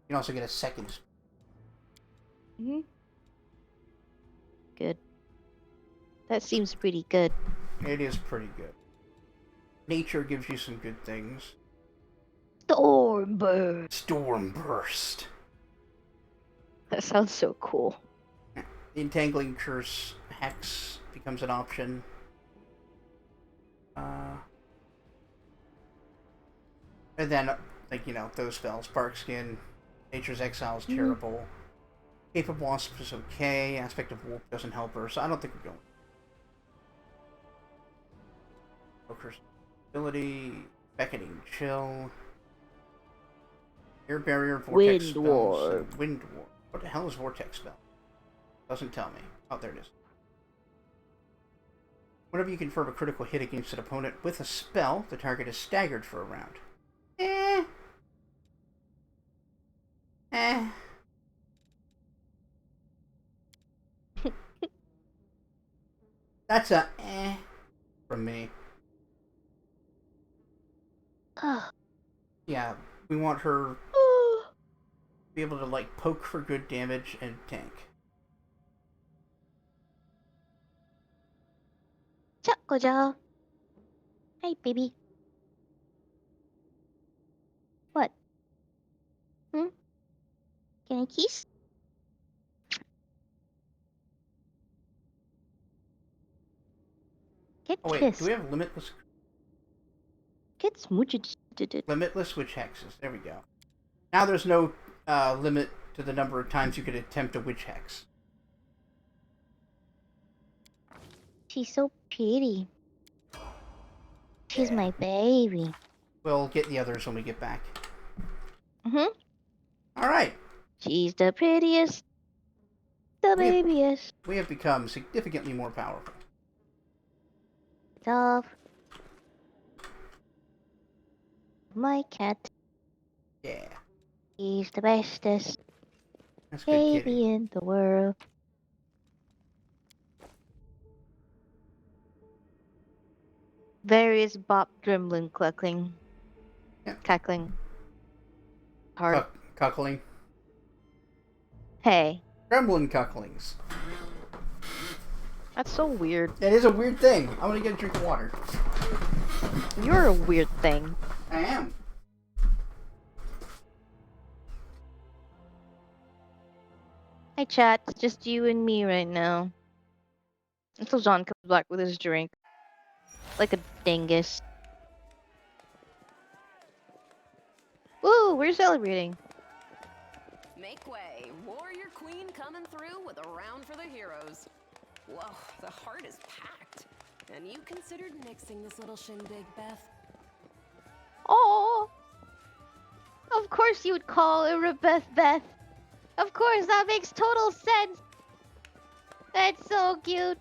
[SPEAKER 1] You can also get a second.
[SPEAKER 2] Mm-hmm. Good. That seems pretty good.
[SPEAKER 1] It is pretty good. Nature gives you some good things.
[SPEAKER 2] Stormburst.
[SPEAKER 1] Stormburst.
[SPEAKER 2] That sounds so cool.
[SPEAKER 1] The Entangling Curse Hex becomes an option. And then, like, you know, those spells. Sparkskin, Nature's Exile is terrible. Cape of Wasp is okay. Aspect of Wolf doesn't help her, so I don't think we're going. Curse ability, Beckoning Chill, Air Barrier, Vortex
[SPEAKER 2] Wind
[SPEAKER 1] spells,
[SPEAKER 2] Warp.
[SPEAKER 1] and Wind Warp. What the hell is Vortex spell? Doesn't tell me. Oh, there it is. Whenever you confirm a critical hit against an opponent with a spell, the target is staggered for a round. That's a from me. Yeah, we want her to be able to, like, poke for good damage and tank.
[SPEAKER 2] Chocoja. Hey, baby. What? Hmm? Can I kiss? Get
[SPEAKER 1] Oh wait,
[SPEAKER 2] kissed.
[SPEAKER 1] do we have limitless?
[SPEAKER 2] Get smooched.
[SPEAKER 1] Limitless witch hexes. There we go. Now there's no limit to the number of times you could attempt a witch hex.
[SPEAKER 2] She's so pretty. She's my baby.
[SPEAKER 1] We'll get the others when we get back.
[SPEAKER 2] Mm-hmm.
[SPEAKER 1] Alright.
[SPEAKER 2] She's the prettiest. The babyest.
[SPEAKER 1] We have become significantly more powerful.
[SPEAKER 2] Love. My cat.
[SPEAKER 1] Yeah.
[SPEAKER 2] He's the bestest
[SPEAKER 1] That's good,
[SPEAKER 2] baby
[SPEAKER 1] kitty.
[SPEAKER 2] in the world. Various bop gremlin clucking.
[SPEAKER 1] Yeah.
[SPEAKER 2] Cackling. Hard.
[SPEAKER 1] Cuckling.
[SPEAKER 2] Hey.
[SPEAKER 1] Gremlin cucklings.
[SPEAKER 2] That's so weird.
[SPEAKER 1] It is a weird thing. I'm gonna get a drink of water.
[SPEAKER 2] You're a weird thing.
[SPEAKER 1] I am.
[SPEAKER 2] Hi chat, it's just you and me right now. Until John comes back with his drink. Like a dingus. Woo, we're celebrating.
[SPEAKER 8] Make way. Warrior Queen coming through with a round for the heroes. Whoa, the heart is packed. And you considered nixing this little shindig, Beth?
[SPEAKER 2] Oh, of course you would call her Beth. Of course, that makes total sense. That's so cute.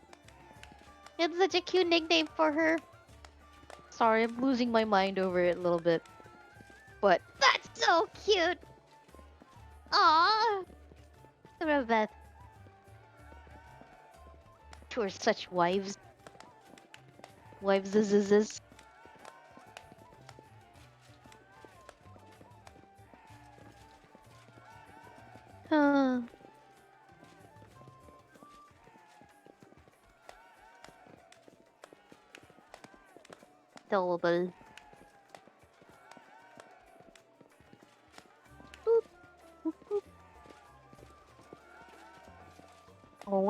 [SPEAKER 2] It's such a cute nickname for her. Sorry, I'm losing my mind over it a little bit. But that's so cute. Aww. Beth. Two are such wives. Wives. Huh. Adorable. Boop.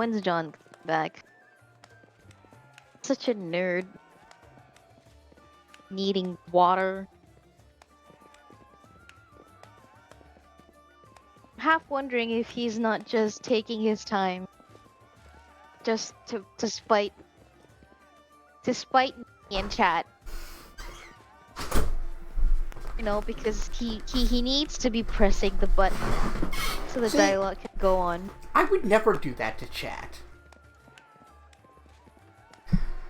[SPEAKER 2] When's John back? Such a nerd. Needing water. Half wondering if he's not just taking his time. Just to spite me in chat. You know, because he needs to be pressing the button so the dialogue can go on.
[SPEAKER 1] I would never do that to chat.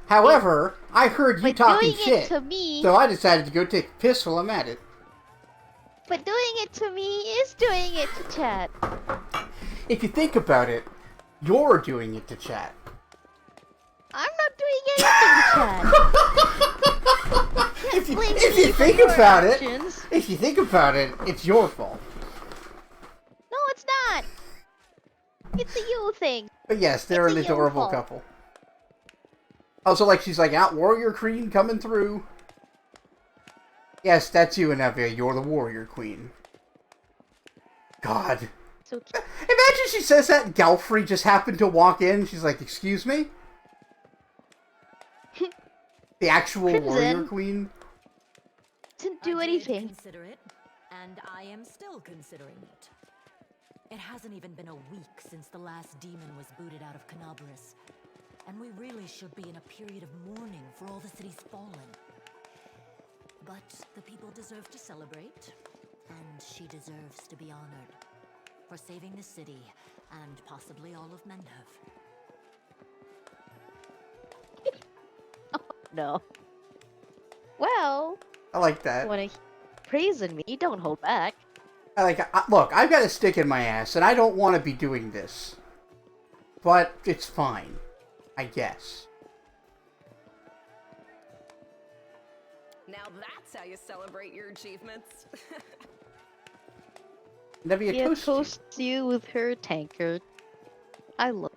[SPEAKER 1] However, I heard you talking shit,
[SPEAKER 2] to me,
[SPEAKER 1] so I decided to go take a piss while I'm at it.
[SPEAKER 2] But doing it to me is doing it to chat.
[SPEAKER 1] If you think about it, you're doing it to chat.
[SPEAKER 2] I'm not doing anything to chat.
[SPEAKER 1] If you think about it, it's your fault.
[SPEAKER 2] No, it's not. It's a you thing.
[SPEAKER 1] But yes, they're an adorable couple. Also, like, she's like, out warrior queen coming through. Yes, that's you, Anevia. You're the warrior queen. God.
[SPEAKER 2] So
[SPEAKER 1] imagine she says that and Galfrey just happened to walk in. She's like, excuse me? The actual warrior queen?
[SPEAKER 2] Didn't do anything.
[SPEAKER 9] Consider it, and I am still considering it. It hasn't even been a week since the last demon was booted out of Canabris. And we really should be in a period of mourning for all the city's fallen. But the people deserve to celebrate, and she deserves to be honored for saving the city and possibly all of Menhov.
[SPEAKER 2] Oh, no. Well,
[SPEAKER 1] I like that.
[SPEAKER 2] Want to praising me? Don't hold back.
[SPEAKER 1] Look, I've got a stick in my ass, and I don't want to be doing this. But it's fine. I guess.
[SPEAKER 8] Now that's how you celebrate your achievements.
[SPEAKER 1] Nevia
[SPEAKER 2] toasts you with her tankard. I love.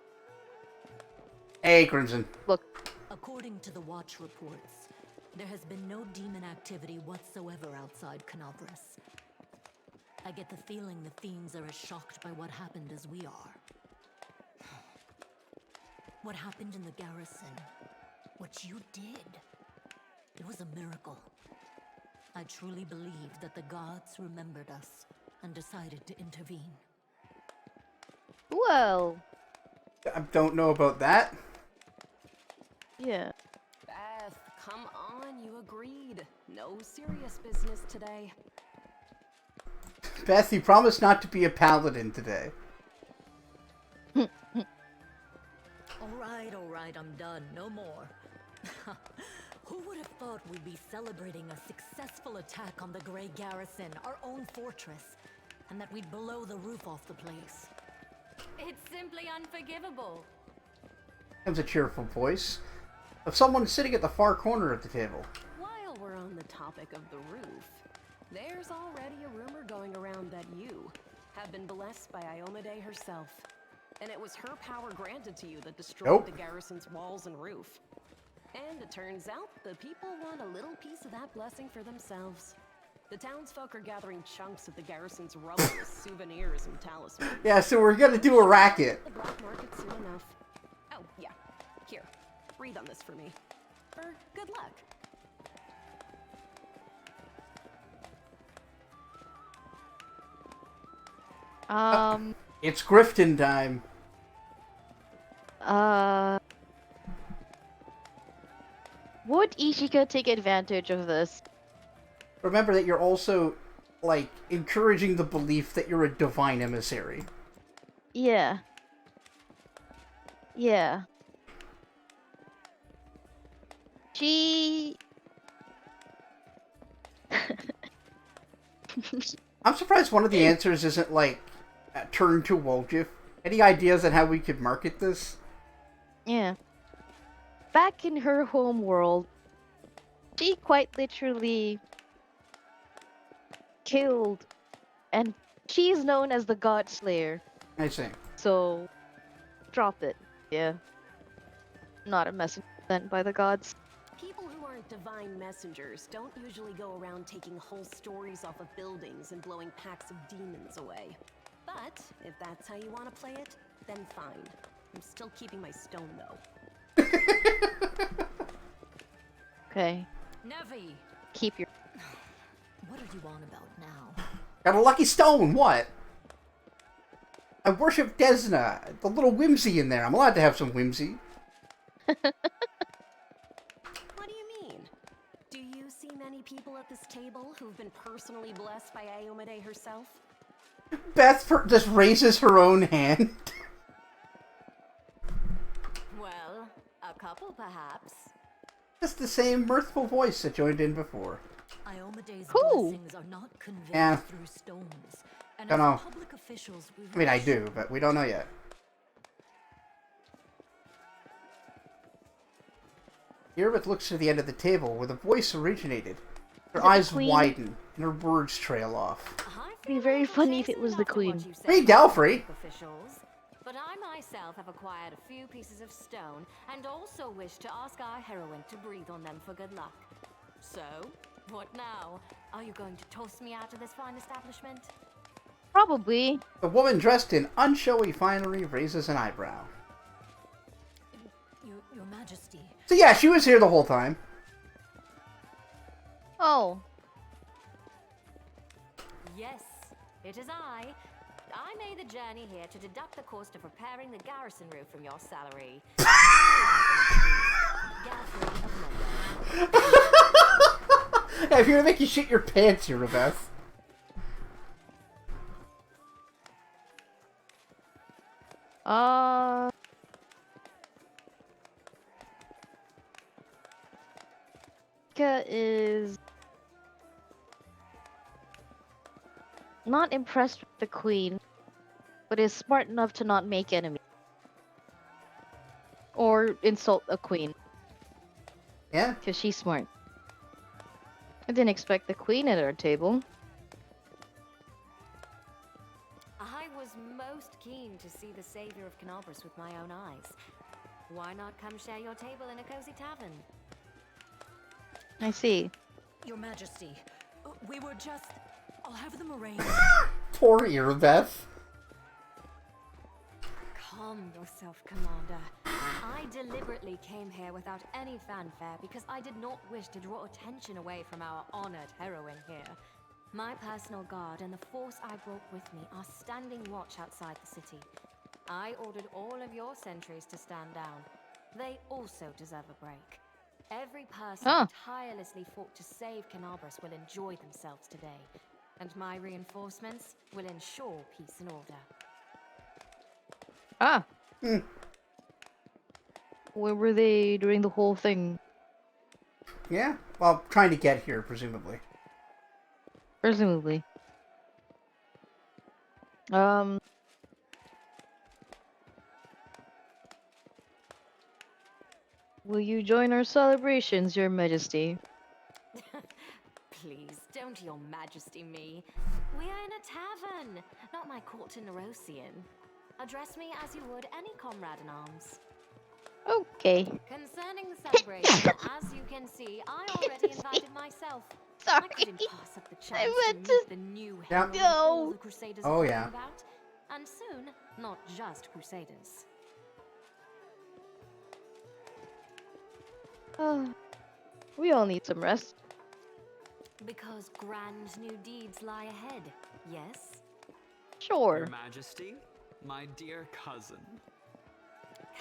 [SPEAKER 1] Hey, Crimson.
[SPEAKER 2] Look.
[SPEAKER 9] According to the Watch reports, there has been no demon activity whatsoever outside Canabris. I get the feeling the fiends are as shocked by what happened as we are. What happened in the Garrison, what you did, it was a miracle. I truly believe that the gods remembered us and decided to intervene.
[SPEAKER 2] Well.
[SPEAKER 1] I don't know about that.
[SPEAKER 2] Yeah.
[SPEAKER 8] Beth, come on, you agreed. No serious business today.
[SPEAKER 1] Beth, you promised not to be a paladin today.
[SPEAKER 9] Alright, I'm done. No more. Who would have thought we'd be celebrating a successful attack on the Grey Garrison, our own fortress, and that we'd blow the roof off the place?
[SPEAKER 5] It's simply unforgivable.
[SPEAKER 1] Comes a cheerful voice of someone sitting at the far corner of the table.
[SPEAKER 8] While we're on the topic of the roof, there's already a rumor going around that you have been blessed by Iomedae herself. And it was her power granted to you that destroyed the garrison's walls and roof. And it turns out the people want a little piece of that blessing for themselves. The townsfolk are gathering chunks of the garrison's rubble as souvenirs and talismans.
[SPEAKER 1] Yeah, so we're gonna do a racket.
[SPEAKER 8] The black market soon enough. Oh, yeah. Here, read on this for me. For good luck.
[SPEAKER 1] It's Grifton time.
[SPEAKER 2] Would Ishika take advantage of this?
[SPEAKER 1] Remember that you're also, like, encouraging the belief that you're a divine emissary.
[SPEAKER 2] Yeah. Yeah. She...
[SPEAKER 1] I'm surprised one of the answers isn't, like, turn to Woljif. Any ideas on how we could market this?
[SPEAKER 2] Yeah. Back in her home world, she quite literally killed, and she's known as the God Slayer.
[SPEAKER 1] I see.
[SPEAKER 2] So, drop it. Yeah. Not a message sent by the gods.
[SPEAKER 8] People who aren't divine messengers don't usually go around taking whole stories off of buildings and blowing packs of demons away. But if that's how you want to play it, then fine. I'm still keeping my stone, though.
[SPEAKER 2] Okay.
[SPEAKER 9] Nevi!
[SPEAKER 2] Keep your...
[SPEAKER 9] What are you on about now?
[SPEAKER 1] Got a lucky stone, what? I worship Desna, the little whimsy in there. I'm allowed to have some whimsy.
[SPEAKER 8] What do you mean? Do you see many people at this table who've been personally blessed by Iomade herself?
[SPEAKER 1] Beth just raises her own hand.
[SPEAKER 9] Well, a couple perhaps.
[SPEAKER 1] Just the same mirthful voice that joined in before.
[SPEAKER 9] Iomade's
[SPEAKER 2] Cool.
[SPEAKER 9] blessings are not conveyed
[SPEAKER 1] Yeah.
[SPEAKER 9] through stones. And
[SPEAKER 1] Don't
[SPEAKER 9] as
[SPEAKER 1] know.
[SPEAKER 9] public officials, we
[SPEAKER 1] I mean, I
[SPEAKER 9] wish-
[SPEAKER 1] do, but we don't know yet. Irith looks to the end of the table where the voice originated. Her
[SPEAKER 2] Is it the
[SPEAKER 1] eyes
[SPEAKER 2] queen?
[SPEAKER 1] widen, and her words trail off.
[SPEAKER 2] It'd be very funny if it was the queen.
[SPEAKER 1] Hey, Galfrey!
[SPEAKER 10] Officials, but I myself have acquired a few pieces of stone and also wish to ask our heroine to breathe on them for good luck. So, what now? Are you going to toss me out of this fine establishment?
[SPEAKER 2] Probably.
[SPEAKER 1] The woman dressed in unshowy finery raises an eyebrow.
[SPEAKER 9] Your Majesty.
[SPEAKER 1] So yeah, she was here the whole time.
[SPEAKER 2] Oh.
[SPEAKER 10] Yes, it is I. I made the journey here to deduct the cost of repairing the garrison roof from your salary. Galfrey of London.
[SPEAKER 1] Yeah, if you're gonna make you shit your pants here, Rebeth.
[SPEAKER 2] Mika is not impressed with the queen, but is smart enough to not make enemies. Or insult a queen.
[SPEAKER 1] Yeah?
[SPEAKER 2] Because she's smart. I didn't expect the queen at our table.
[SPEAKER 10] I was most keen to see the savior of Canobras with my own eyes. Why not come share your table in a cozy tavern?
[SPEAKER 2] I see.
[SPEAKER 9] Your Majesty, we were just... I'll have them arranged.
[SPEAKER 1] Poor Irabeth.
[SPEAKER 10] Calm yourself, Commander. I deliberately came here without any fanfare because I did not wish to draw attention away from our honored heroine here. My personal guard and the force I brought with me are standing watch outside the city. I ordered all of your sentries to stand down. They also deserve a break. Every person who tirelessly fought to save Canobras will enjoy themselves today. And my reinforcements will ensure peace and order.
[SPEAKER 2] Ah. Where were they during the whole thing?
[SPEAKER 1] Yeah? Well, trying to get here, presumably.
[SPEAKER 2] Presumably. Will you join our celebrations, Your Majesty?
[SPEAKER 10] Please, don't Your Majesty me. We are in a tavern, not my court in Nerosian. Address me as you would any comrade in arms.
[SPEAKER 2] Okay.
[SPEAKER 10] Concerning the celebration, as you can see, I already invited myself.
[SPEAKER 2] Sorry.
[SPEAKER 10] I couldn't pass up the chance to
[SPEAKER 2] meant
[SPEAKER 10] meet the new
[SPEAKER 1] Yeah.
[SPEAKER 10] hero all
[SPEAKER 2] No.
[SPEAKER 10] the Crusaders
[SPEAKER 1] Oh,
[SPEAKER 10] are
[SPEAKER 1] yeah.
[SPEAKER 10] talking about. And soon, not just Crusaders.
[SPEAKER 2] We all need some rest.
[SPEAKER 10] Because grand new deeds lie ahead, yes?
[SPEAKER 2] Sure.
[SPEAKER 6] Your Majesty, my dear cousin.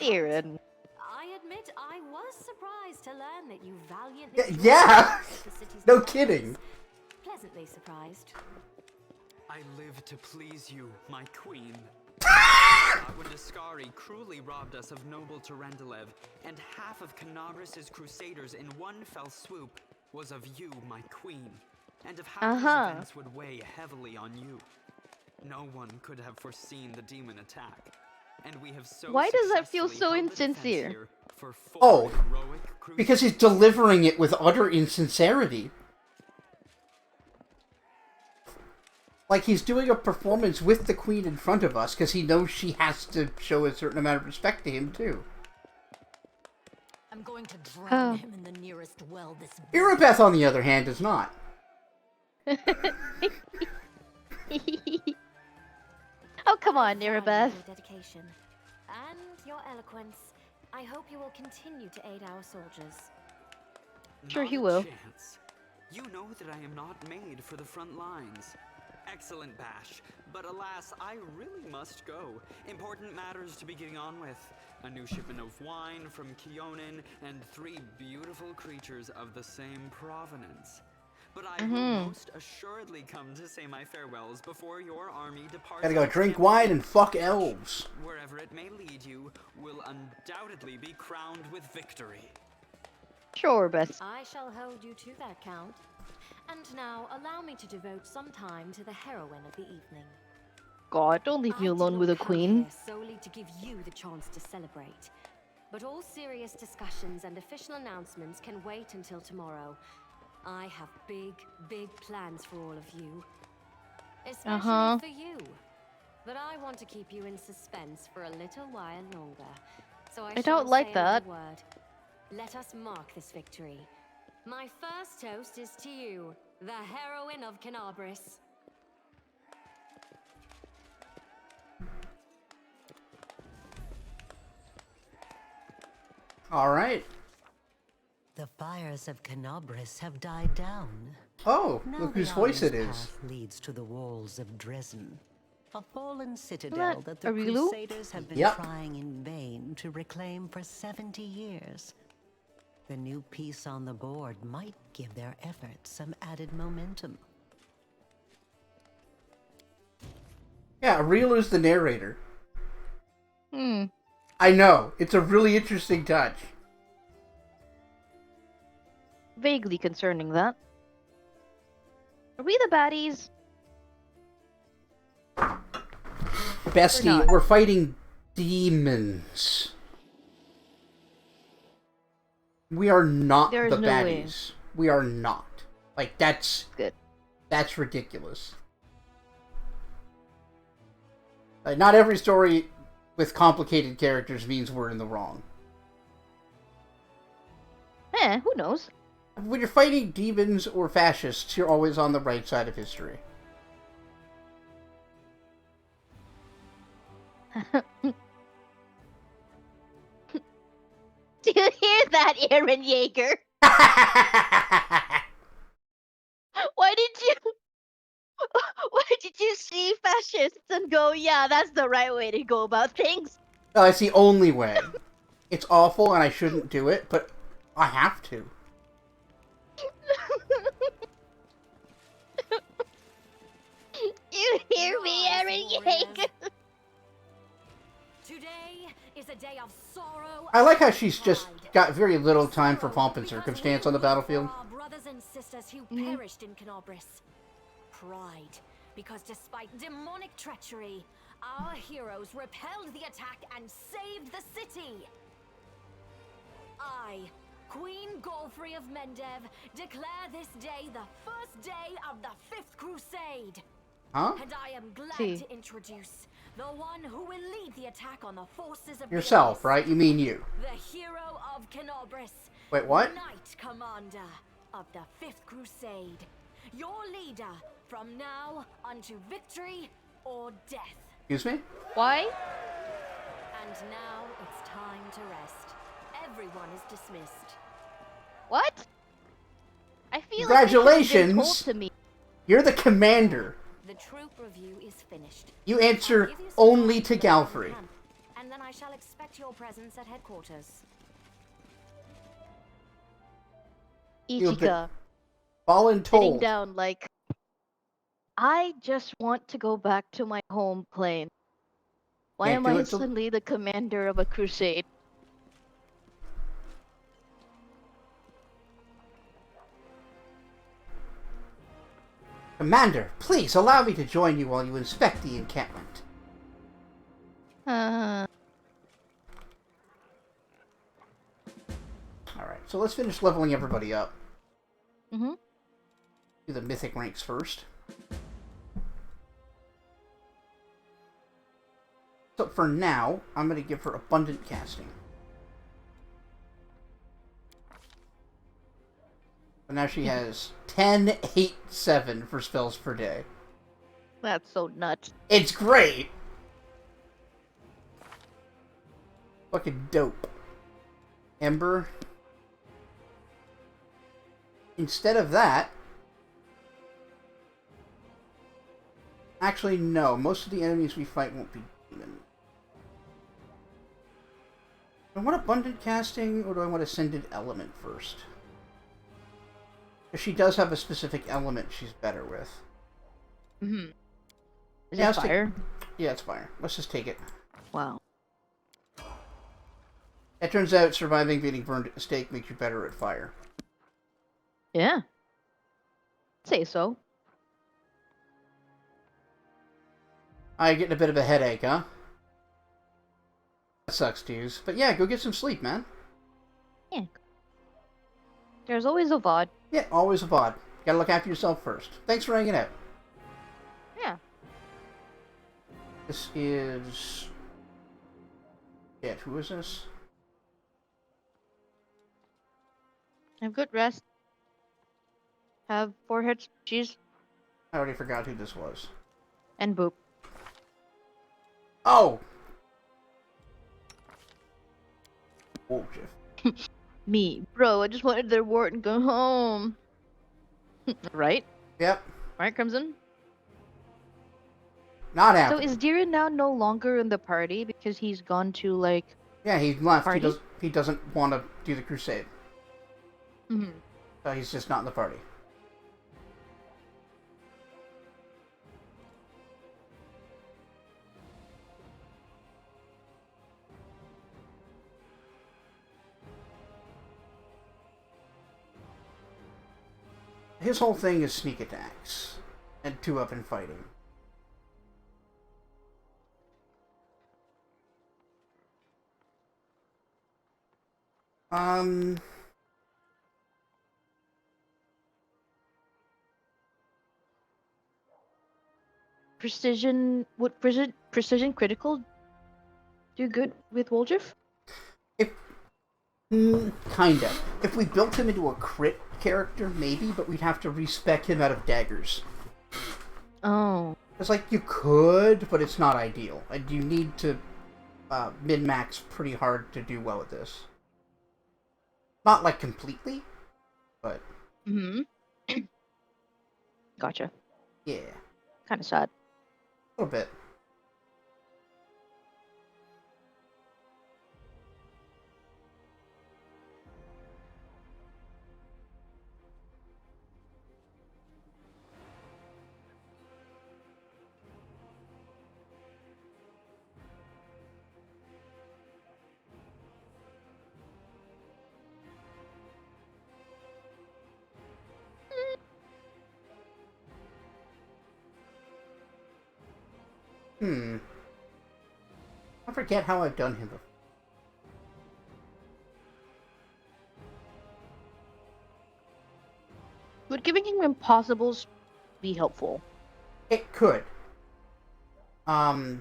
[SPEAKER 2] Aaron.
[SPEAKER 10] I admit I was surprised to learn that you valiantly...
[SPEAKER 1] Yeah!
[SPEAKER 10] the city's
[SPEAKER 1] No
[SPEAKER 10] defense.
[SPEAKER 1] kidding.
[SPEAKER 10] Pleasantly surprised.
[SPEAKER 6] I live to please you, my queen. When Daskari cruelly robbed us of noble Tarendalev, and half of Canobras' Crusaders in one fell swoop, was of you, my queen, and of how these events would weigh heavily on you. No one could have foreseen the demon attack, and we have so
[SPEAKER 2] Why does that feel
[SPEAKER 6] successfully
[SPEAKER 2] so
[SPEAKER 6] held the defense
[SPEAKER 2] insincere?
[SPEAKER 6] here for 4
[SPEAKER 1] Oh,
[SPEAKER 6] heroic
[SPEAKER 1] because he's delivering it with utter insincerity. Like he's doing a performance with the queen in front of us because he knows she has to show a certain amount of respect to him too.
[SPEAKER 9] I'm going to drown him in the nearest well this...
[SPEAKER 1] Irabeth, on the other hand, is not.
[SPEAKER 2] Oh, come on,
[SPEAKER 10] Value
[SPEAKER 2] Irabeth.
[SPEAKER 10] your dedication. And your eloquence. I hope you will continue to aid our soldiers.
[SPEAKER 2] Sure
[SPEAKER 6] Not
[SPEAKER 2] he
[SPEAKER 6] a
[SPEAKER 2] will.
[SPEAKER 6] chance. You know that I am not made for the front lines. Excellent, Bash, but alas, I really must go. Important matters to be getting on with. A new shipment of wine from Keonan, and 3 beautiful creatures of the same provenance. But I will most assuredly come to say my farewells before your army departs.
[SPEAKER 1] Gotta go drink wine and fuck elves.
[SPEAKER 6] Wherever it may lead you, will undoubtedly be crowned with victory.
[SPEAKER 2] Sure, Beth.
[SPEAKER 10] I shall hold you to that count. And now, allow me to devote some time to the heroine of the evening.
[SPEAKER 2] God, don't leave me alone with a queen.
[SPEAKER 10] Solely to give you the chance to celebrate. But all serious discussions and official announcements can wait until tomorrow. I have big, big plans for all of you. Especially for you. But I want to keep you in suspense for a little while longer. So I
[SPEAKER 2] don't like that.
[SPEAKER 10] Word. Let us mark this victory. My first toast is to you, the heroine of Canabris.
[SPEAKER 1] All right.
[SPEAKER 4] The fires of Canabris have died down.
[SPEAKER 1] Oh,
[SPEAKER 4] Now
[SPEAKER 1] look
[SPEAKER 4] the
[SPEAKER 1] whose voice it
[SPEAKER 4] army's
[SPEAKER 1] is.
[SPEAKER 4] path leads to the walls of Dresden, a fallen citadel that the
[SPEAKER 2] Arilu?
[SPEAKER 4] Crusaders have been
[SPEAKER 1] Yep.
[SPEAKER 4] trying in vain to reclaim for 70 years. The new piece on the board might give their efforts some added momentum.
[SPEAKER 1] Yeah, Arilu's the narrator.
[SPEAKER 2] Hmm.
[SPEAKER 1] I know. It's a really interesting touch.
[SPEAKER 2] Vaguely concerning that. Are we the baddies?
[SPEAKER 1] Bestie, we're fighting demons. We are not
[SPEAKER 2] There is
[SPEAKER 1] the
[SPEAKER 2] no way.
[SPEAKER 1] baddies. We are not. Like, that's...
[SPEAKER 2] Good.
[SPEAKER 1] That's ridiculous. Like, not every story with complicated characters means we're in the wrong.
[SPEAKER 2] Who knows?
[SPEAKER 1] When you're fighting demons or fascists, you're always on the right side of history.
[SPEAKER 2] Do you hear that, Aaron Yeager? Why did you see fascists and go, yeah, that's the right way to go about things?
[SPEAKER 1] No, it's the only way. It's awful and I shouldn't do it, but I have to.
[SPEAKER 2] You hear me, Aaron Yeager?
[SPEAKER 10] Today is a day of sorrow.
[SPEAKER 1] I like how she's just got very little time for pomp and circumstance on the battlefield.
[SPEAKER 10] Our brothers and sisters who perished in Canabris. Pride, because despite demonic treachery, our heroes repelled the attack and saved the city. I, Queen Golfrey of Mendev, declare this day the first day of the 5th Crusade.
[SPEAKER 1] Huh?
[SPEAKER 10] And I am glad to introduce the one who will lead the attack on the forces of
[SPEAKER 1] Yourself, right? You mean you.
[SPEAKER 10] the hero of Canabris.
[SPEAKER 1] Wait, what?
[SPEAKER 10] Knight Commander of the 5th Crusade. Your leader from now unto victory or death.
[SPEAKER 1] Excuse me?
[SPEAKER 2] Why?
[SPEAKER 10] And now it's time to rest. Everyone is dismissed.
[SPEAKER 2] What? I feel
[SPEAKER 1] Congratulations!
[SPEAKER 2] like this should've been told to me.
[SPEAKER 1] You're the commander.
[SPEAKER 10] The troop review is finished.
[SPEAKER 1] You answer only to Galfrey.
[SPEAKER 10] And then I shall expect your presence at headquarters.
[SPEAKER 1] You've been
[SPEAKER 2] Ichika,
[SPEAKER 1] Voluntold.
[SPEAKER 2] sitting down like, I just want to go back to my home plane. Why
[SPEAKER 1] Can't
[SPEAKER 2] am
[SPEAKER 1] do
[SPEAKER 2] I
[SPEAKER 1] it till-
[SPEAKER 2] suddenly the commander of a crusade?
[SPEAKER 1] Commander, please allow me to join you while you inspect the encampment. Alright, so let's finish leveling everybody up.
[SPEAKER 2] Mm-hmm.
[SPEAKER 1] Do the mythic ranks first. So for now, I'm going to give her abundant casting. But now she has 10, 8, 7 for spells per day.
[SPEAKER 2] That's so nuts.
[SPEAKER 1] It's great! Fucking dope. Ember. Instead of that... Actually, no. Most of the enemies we fight won't be demon. Do I want abundant casting, or do I want ascended element first? If she does have a specific element she's better with.
[SPEAKER 2] Mm-hmm. Is
[SPEAKER 1] Yeah,
[SPEAKER 2] it fire?
[SPEAKER 1] Yeah, it's fire. Let's just take it.
[SPEAKER 2] Wow.
[SPEAKER 1] It turns out surviving being burned at the stake makes you better at fire.
[SPEAKER 2] Yeah. Say so.
[SPEAKER 1] I getting a bit of a headache, huh? That sucks, dudes. But yeah, go get some sleep, man.
[SPEAKER 2] Yeah. There's always a VOD.
[SPEAKER 1] Yeah, always a VOD. Gotta look after yourself first. Thanks for hanging out.
[SPEAKER 2] Yeah.
[SPEAKER 1] This is... Yeah, who is this?
[SPEAKER 2] Have good rest. Have forehead cheese.
[SPEAKER 1] I already forgot who this was.
[SPEAKER 2] And boop.
[SPEAKER 1] Oh! Oh, Jeff.
[SPEAKER 2] Me. Bro, I just wanted their wart and go home. Right?
[SPEAKER 1] Yep.
[SPEAKER 2] Right, Crimson?
[SPEAKER 1] Not happening.
[SPEAKER 2] So is Deeren now no longer in the party because he's gone to, like...
[SPEAKER 1] Yeah, he's left.
[SPEAKER 2] Party?
[SPEAKER 1] He doesn't want to do the crusade.
[SPEAKER 2] Mm-hmm.
[SPEAKER 1] So he's just not in the party. His whole thing is sneak attacks and 2-up in fighting.
[SPEAKER 2] Precision... Would precision critical do good with Woldriff?
[SPEAKER 1] Kinda. If we built him into a crit character, maybe, but we'd have to respec him out of daggers.
[SPEAKER 2] Oh.
[SPEAKER 1] It's like, you could, but it's not ideal. And you need to min-max pretty hard to do well at this. Not, like, completely, but...
[SPEAKER 2] Mm-hmm. Gotcha.
[SPEAKER 1] Yeah.
[SPEAKER 2] Kind of sad.
[SPEAKER 1] A little bit. I forget how I've done him before.
[SPEAKER 2] Would giving him impossibles be helpful?
[SPEAKER 1] It could. But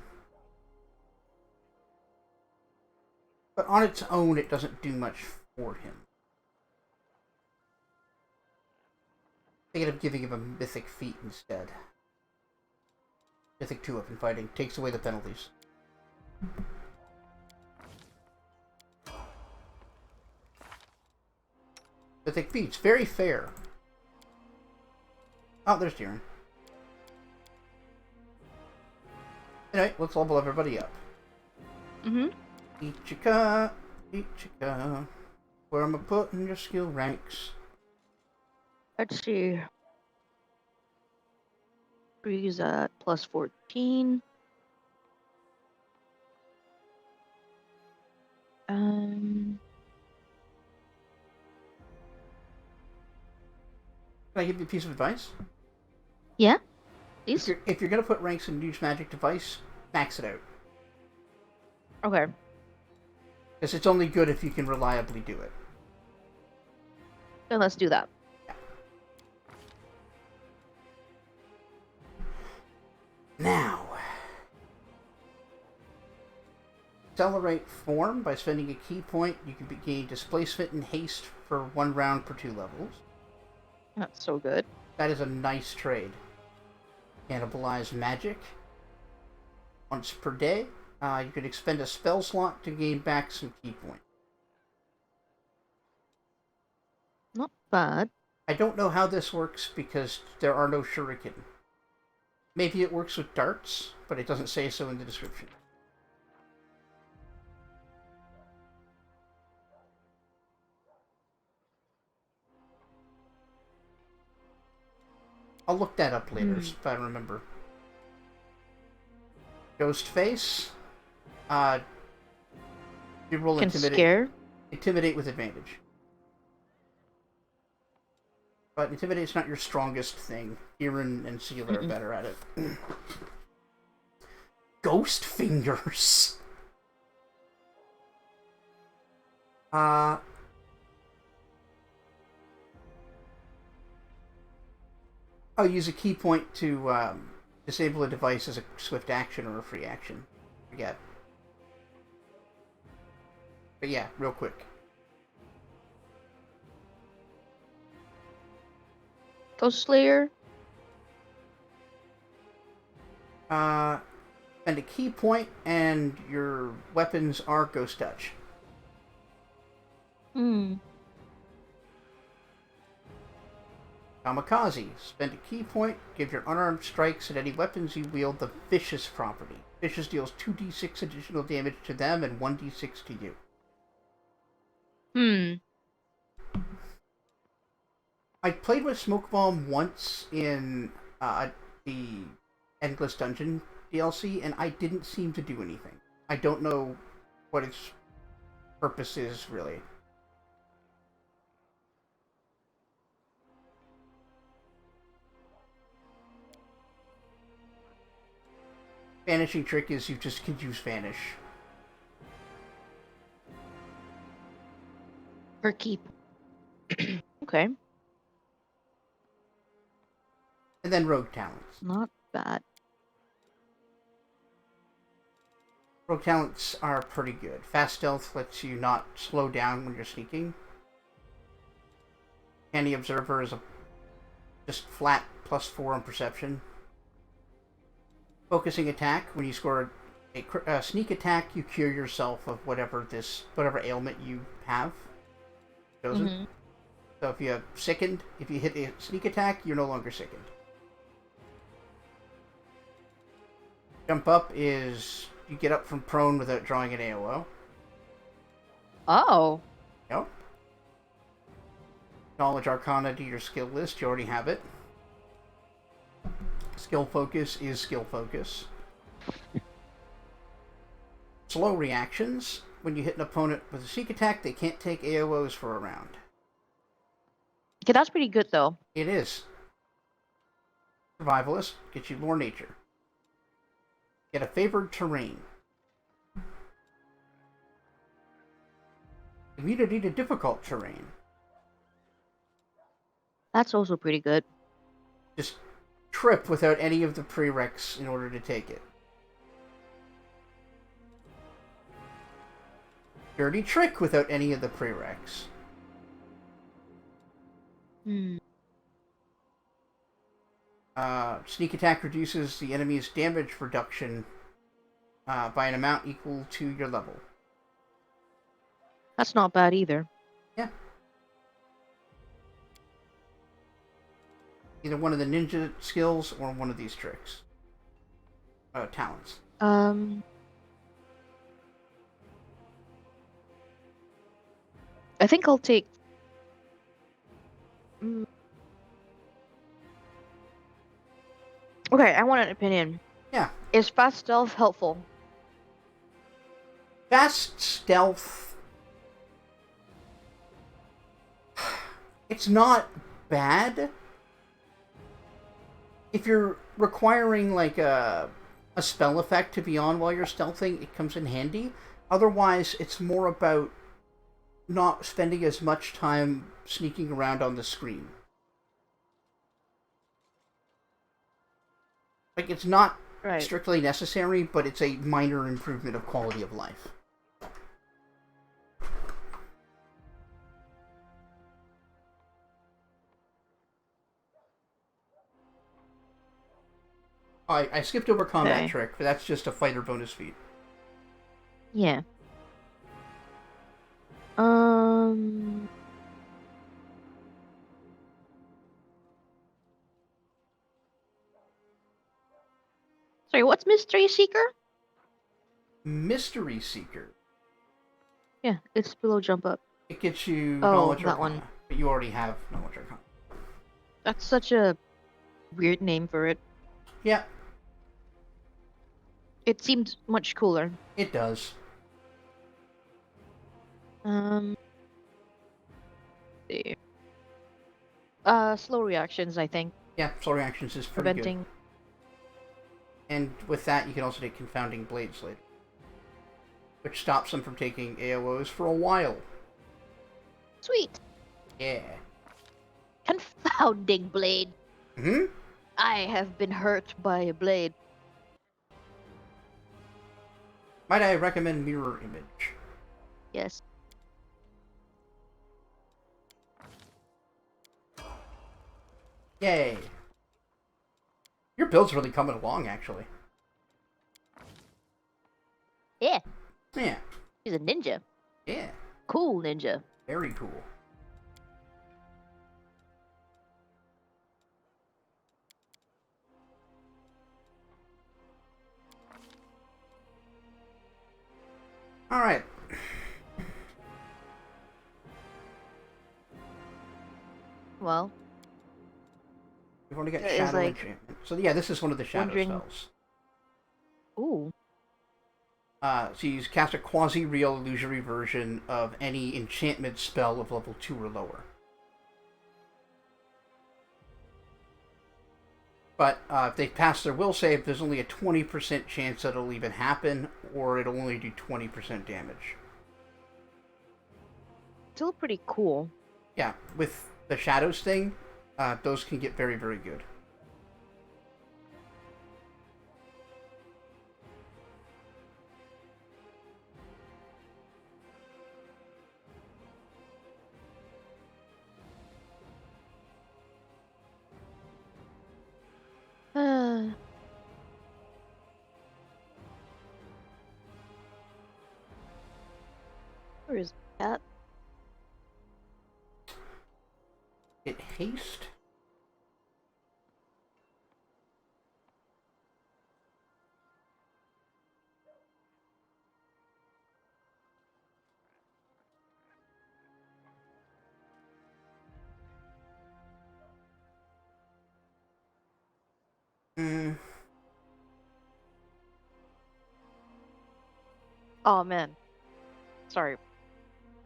[SPEAKER 1] on its own, it doesn't do much for him. Thinking of giving him a mythic feat instead. Mythic 2-up in fighting. Takes away the penalties. Mythic feats. Very fair. Oh, there's Deeren. Anyway, let's level everybody up.
[SPEAKER 2] Mm-hmm.
[SPEAKER 1] Ichika. Where am I putting your skill ranks?
[SPEAKER 2] Let's see. Breeze at plus 14.
[SPEAKER 1] Can I give you a piece of advice?
[SPEAKER 2] Yeah? Please?
[SPEAKER 1] If you're going to put ranks in Use Magic Device, max it out.
[SPEAKER 2] Okay.
[SPEAKER 1] Because it's only good if you can reliably do it.
[SPEAKER 2] Then let's do that.
[SPEAKER 1] Yeah. Now, accelerate form by spending a key point. You can gain displacement and haste for 1 round per 2 levels.
[SPEAKER 2] That's so good.
[SPEAKER 1] That is a nice trade. Cannibalize magic once per day. You can expend a spell slot to gain back some key points.
[SPEAKER 2] Not bad.
[SPEAKER 1] I don't know how this works because there are no shuriken. Maybe it works with darts, but it doesn't say so in the description. I'll look that up later if I remember. Ghostface. You roll
[SPEAKER 2] Can
[SPEAKER 1] intimidate.
[SPEAKER 2] scare.
[SPEAKER 1] Intimidate with advantage. But intimidate's not your strongest thing. Kieran and Sealer are better at it. Ghost fingers. I'll use a key point to disable a device as a swift action or a free action. Forget. But yeah, real quick.
[SPEAKER 2] Ghost Slayer.
[SPEAKER 1] Spend a key point, and your weapons are Ghost Touch. Kamikaze. Spend a key point, give your unarmed strikes at any weapons you wield the Vicious property. Vicious deals 2d6 additional damage to them and 1d6 to you. I played with Smoke Bomb once in the Endless Dungeon DLC, and I didn't seem to do anything. I don't know what its purpose is, really. Vanishing trick is you just can use Vanish.
[SPEAKER 2] For keep. Okay.
[SPEAKER 1] And then Rogue Talents.
[SPEAKER 2] Not bad.
[SPEAKER 1] Rogue Talents are pretty good. Fast Stealth lets you not slow down when you're sneaking. Candy Observer is a just flat +4 on Perception. Focusing Attack, when you score a sneak attack, you cure yourself of whatever ailment you have chosen. So if you have Sickened, if you hit a sneak attack, you're no longer Sickened. Jump Up is you get up from prone without drawing an AOO.
[SPEAKER 2] Oh.
[SPEAKER 1] Yep. Knowledge Arcana to your skill list, you already have it. Skill Focus is Skill Focus. Slow Reactions. When you hit an opponent with a sneak attack, they can't take AOOs for a round.
[SPEAKER 2] Okay, that's pretty good, though.
[SPEAKER 1] It is. Survivalist gets you more nature. Get a favored terrain. Immunity to difficult terrain.
[SPEAKER 2] That's also pretty good.
[SPEAKER 1] Just trip without any of the prereqs in order to take it. Dirty Trick without any of the prereqs. Sneak Attack reduces the enemy's damage reduction by an amount equal to your level.
[SPEAKER 2] That's not bad either.
[SPEAKER 1] Yeah. Either one of the ninja skills or one of these tricks. Talents.
[SPEAKER 2] I think I'll take... Okay, I want an opinion.
[SPEAKER 1] Yeah.
[SPEAKER 2] Is Fast Stealth helpful?
[SPEAKER 1] Fast Stealth... It's not bad. If you're requiring like a spell effect to be on while you're stealthing, it comes in handy. Otherwise, it's more about not spending as much time sneaking around on the screen. Like, it's not strictly necessary, but it's a minor improvement of quality of life. I skipped over combat trick, but that's just a fighter bonus feat.
[SPEAKER 2] Yeah. Um. Sorry, what's Mystery Seeker?
[SPEAKER 1] Mystery Seeker.
[SPEAKER 2] Yeah, it's below jump up.
[SPEAKER 1] It gets you
[SPEAKER 2] Oh,
[SPEAKER 1] Knowledge
[SPEAKER 2] that
[SPEAKER 1] Arcana,
[SPEAKER 2] one.
[SPEAKER 1] but you already have Knowledge Arcana.
[SPEAKER 2] That's such a weird name for it.
[SPEAKER 1] Yeah,
[SPEAKER 2] It seemed much cooler.
[SPEAKER 1] it does.
[SPEAKER 2] Um. See. Slow reactions, I think.
[SPEAKER 1] Yeah, Slow Reactions is pretty
[SPEAKER 2] Preventing.
[SPEAKER 1] good. And with that, you can also take Confounding Blades later, which stops them from taking AOs for a while.
[SPEAKER 2] Sweet.
[SPEAKER 1] Yeah.
[SPEAKER 2] Confounding blade.
[SPEAKER 1] Hmm?
[SPEAKER 2] I have been hurt by a blade.
[SPEAKER 1] Might I recommend Mirror Image?
[SPEAKER 2] Yes.
[SPEAKER 1] Yay. Your build's really coming along, actually.
[SPEAKER 2] Yeah.
[SPEAKER 1] Yeah.
[SPEAKER 2] He's a ninja.
[SPEAKER 1] Yeah.
[SPEAKER 2] Cool ninja.
[SPEAKER 1] Very cool. Alright.
[SPEAKER 2] Well,
[SPEAKER 1] We've only got
[SPEAKER 2] It is
[SPEAKER 1] Shadow
[SPEAKER 2] like
[SPEAKER 1] Enchantment. So yeah, this is one of the Shadow
[SPEAKER 2] wondering-
[SPEAKER 1] spells.
[SPEAKER 2] ooh.
[SPEAKER 1] So you cast a quasi-real illusory version of any enchantment spell of level 2 or lower. But if they pass their will save, there's only a 20% chance that it'll even happen, or it'll only do 20% damage.
[SPEAKER 2] Still pretty cool.
[SPEAKER 1] Yeah, with the Shadows thing, those can get very, very good.
[SPEAKER 2] Where is that?
[SPEAKER 1] Hit haste. Hmm.
[SPEAKER 2] Oh man. Sorry.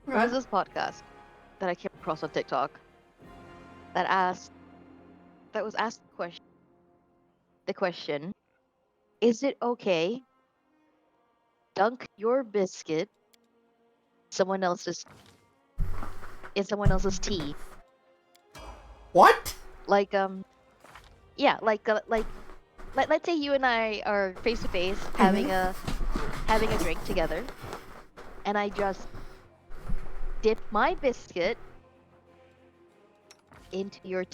[SPEAKER 2] There was
[SPEAKER 1] Okay.
[SPEAKER 2] this podcast that I came across on TikTok that was asked the question, is it okay dunk your biscuit someone else's in someone else's tea?
[SPEAKER 1] What?
[SPEAKER 2] Like yeah, like let's say you and I are face to face having a drink together, and I just dip my biscuit into your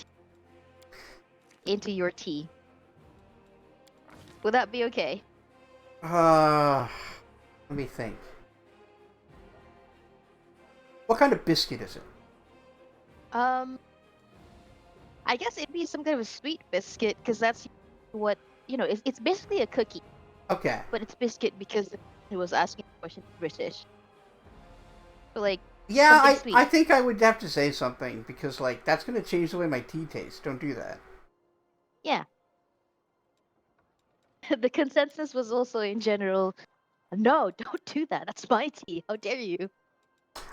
[SPEAKER 2] tea. Would that be okay?
[SPEAKER 1] Let me think. What kind of biscuit is it?
[SPEAKER 2] I guess it'd be some kind of a sweet biscuit, because that's what, it's basically a cookie,
[SPEAKER 1] Okay.
[SPEAKER 2] but it's biscuit because it was asking the question in British. So, like,
[SPEAKER 1] Yeah,
[SPEAKER 2] something sweet.
[SPEAKER 1] I think I would have to say something, because, like, that's going to change the way my tea tastes. Don't do that.
[SPEAKER 2] Yeah. The consensus was also in general, no, don't do that. That's my tea. How dare you?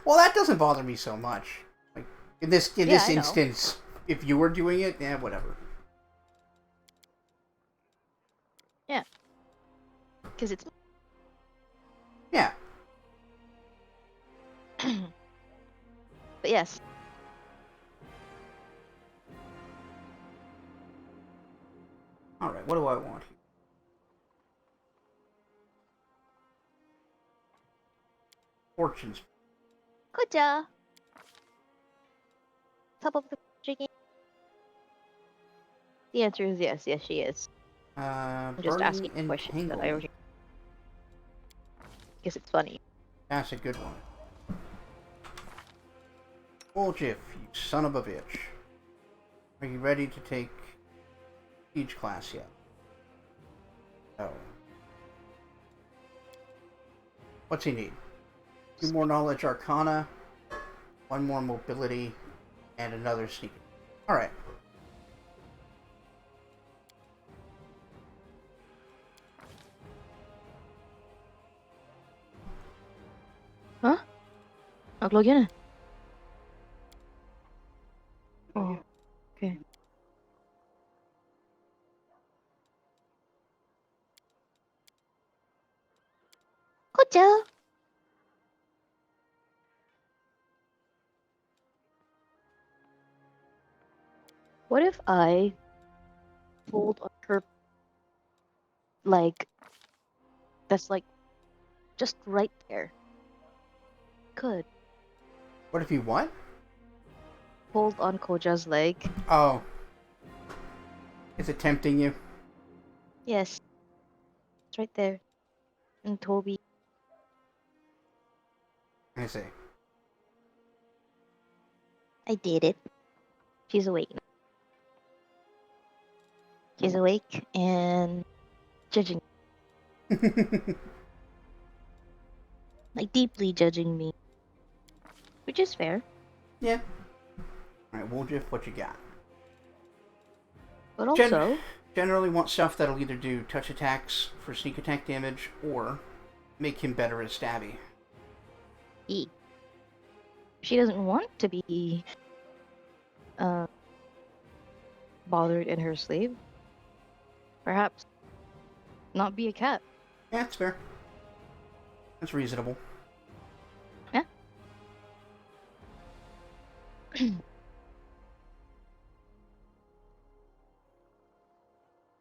[SPEAKER 1] Well, that doesn't bother me so much. Like, in this
[SPEAKER 2] Yeah, I know.
[SPEAKER 1] instance, if you were doing it, yeah, whatever.
[SPEAKER 2] Yeah. Because it's...
[SPEAKER 1] Yeah.
[SPEAKER 2] But yes.
[SPEAKER 1] Alright, what do I want here? Fortunes.
[SPEAKER 2] Good job. Top of the drinking. The answer is yes. Yes, she is. I'm just asking
[SPEAKER 1] Burning
[SPEAKER 2] questions that I
[SPEAKER 1] Entanglement.
[SPEAKER 2] Guess it's funny.
[SPEAKER 1] That's a good one. Woljif, you son of a bitch. Are you ready to take each class yet? No. What's he need? 2 more knowledge arcana, 1 more mobility, and another sneak. Alright.
[SPEAKER 2] Huh? I'll log in. Oh, okay. Gotcha. What if I pulled on her, like, that's like just right there? Good.
[SPEAKER 1] What if you what?
[SPEAKER 2] Pulled on Koja's leg.
[SPEAKER 1] Oh. Is it tempting you?
[SPEAKER 2] Yes. It's right there. And Toby.
[SPEAKER 1] I see.
[SPEAKER 2] I did it. She's awake. She's awake and judging, like deeply judging me, which is fair.
[SPEAKER 1] Yeah. Alright, Woljif, what you got?
[SPEAKER 2] But also,
[SPEAKER 1] Generally want stuff that'll either do touch attacks for sneak attack damage or make him better at stabby.
[SPEAKER 2] she doesn't want to be bothered in her sleep. Perhaps not be a cat.
[SPEAKER 1] Yeah, that's fair. That's reasonable.
[SPEAKER 2] Yeah.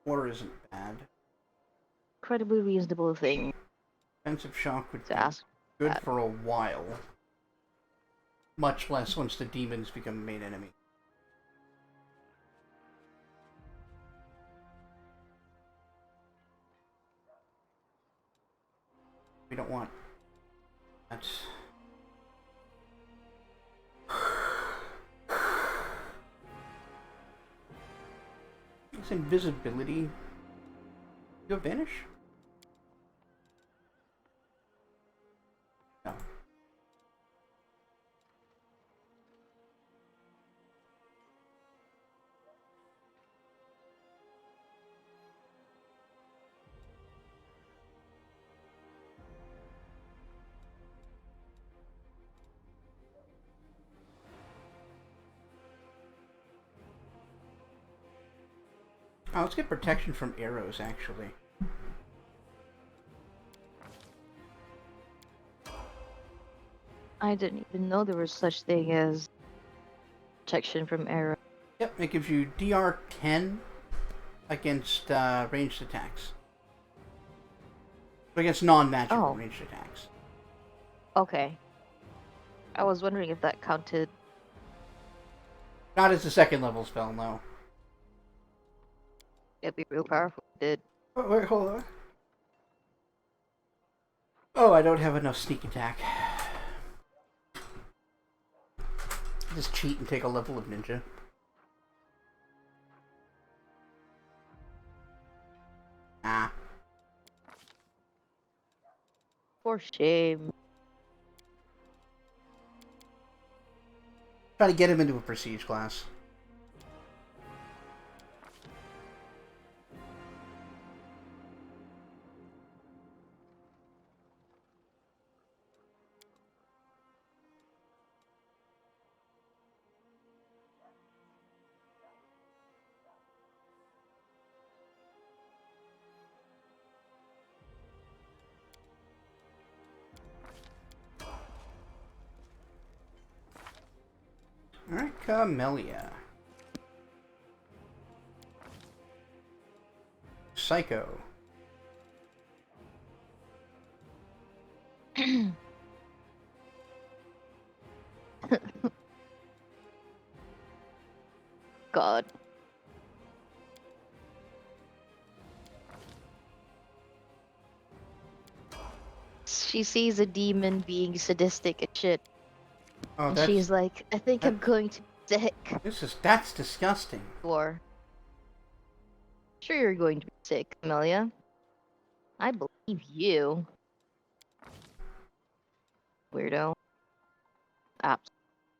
[SPEAKER 1] WotR isn't bad.
[SPEAKER 2] Incredibly reasonable thing
[SPEAKER 1] Defensive shock would
[SPEAKER 2] to
[SPEAKER 1] be
[SPEAKER 2] ask.
[SPEAKER 1] good for a while. Much less once the demons become main enemy. We don't want that. It's invisibility. You have vanish? No. Oh, let's get protection from arrows, actually.
[SPEAKER 2] I didn't even know there was such thing as protection from arrow.
[SPEAKER 1] Yep, it gives you DR 10 against ranged attacks. Against non-magical ranged attacks.
[SPEAKER 2] Okay. I was wondering if that counted.
[SPEAKER 1] Not as a second level spell, no.
[SPEAKER 2] It'd be real powerful if it did.
[SPEAKER 1] Oh, wait, hold on. Oh, I don't have enough sneak attack. Just cheat and take a level of ninja. Ah.
[SPEAKER 2] For shame.
[SPEAKER 1] Try to get him into a prestige class. Alright, Camellia. Psycho.
[SPEAKER 2] God. she sees a demon being sadistic and shit.
[SPEAKER 1] Oh,
[SPEAKER 2] And
[SPEAKER 1] that's
[SPEAKER 2] she's like, I think I'm going to be sick.
[SPEAKER 1] that's disgusting.
[SPEAKER 2] Or, sure you're going to be sick, Amelia. I believe you. Weirdo. Absolute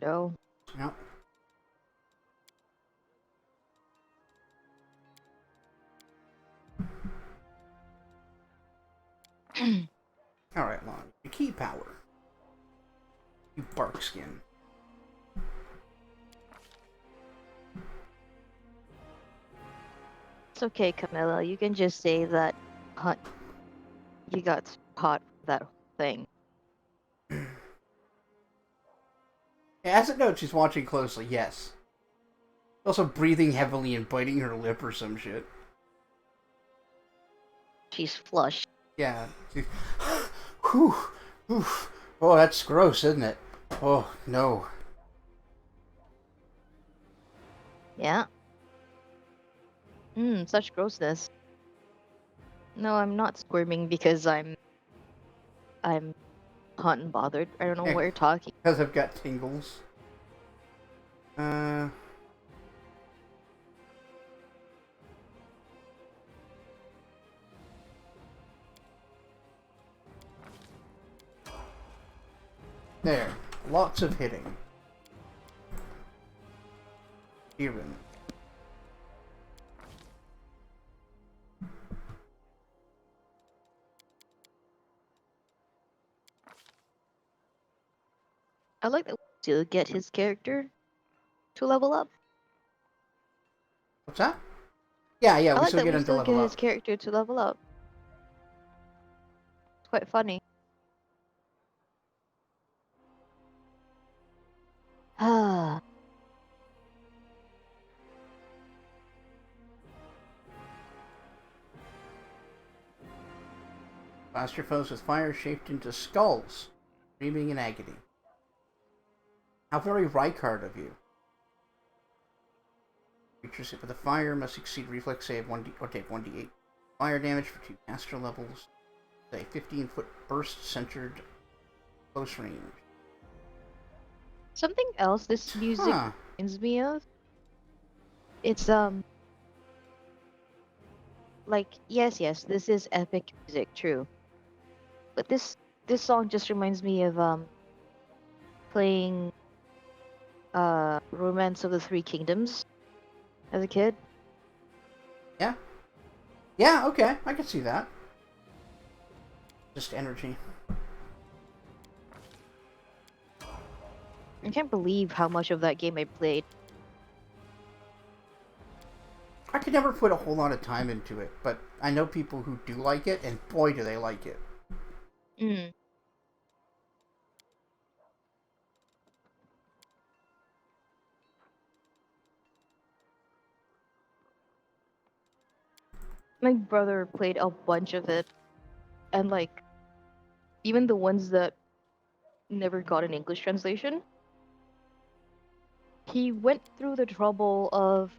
[SPEAKER 2] weirdo.
[SPEAKER 1] Yep. Alright, Lon. Your key power. You bark skin.
[SPEAKER 2] It's okay, Camilla. You can just say that you got hot for that thing.
[SPEAKER 1] As it notes, she's watching closely, yes. Also breathing heavily and biting her lip or some shit.
[SPEAKER 2] She's flushed.
[SPEAKER 1] Yeah. Whew. Whew. Oh, that's gross, isn't it? Oh, no.
[SPEAKER 2] Yeah. Such grossness. No, I'm not squirming because I'm hot and bothered. I don't know what you're talking.
[SPEAKER 1] Because I've got tingles. There. Lots of hitting. Kieran.
[SPEAKER 2] I like that to get his character to level up.
[SPEAKER 1] What's that? Yeah,
[SPEAKER 2] I
[SPEAKER 1] we
[SPEAKER 2] like
[SPEAKER 1] still
[SPEAKER 2] that
[SPEAKER 1] get
[SPEAKER 2] we
[SPEAKER 1] him to
[SPEAKER 2] still
[SPEAKER 1] level
[SPEAKER 2] get
[SPEAKER 1] up.
[SPEAKER 2] his character to level up. It's quite funny. Ah.
[SPEAKER 1] Blast your foes with fire shaped into skulls, screaming in agony. How very Rykard of you. Creatures hit with a fire must succeed reflex save 1d or take 1d8 fire damage for 2 caster levels. A 15-foot burst centered close range.
[SPEAKER 2] Something else this music reminds me of. It's like yes, this is epic music, true. But this song just reminds me of playing Romance of the Three Kingdoms as a kid.
[SPEAKER 1] Yeah. Yeah, okay. I can see that. Just energy.
[SPEAKER 2] I can't believe how much of that game I played.
[SPEAKER 1] I could never put a whole lot of time into it, but I know people who do like it, and boy do they like it.
[SPEAKER 2] My brother played a bunch of it, and like even the ones that never got an English translation, he went through the trouble of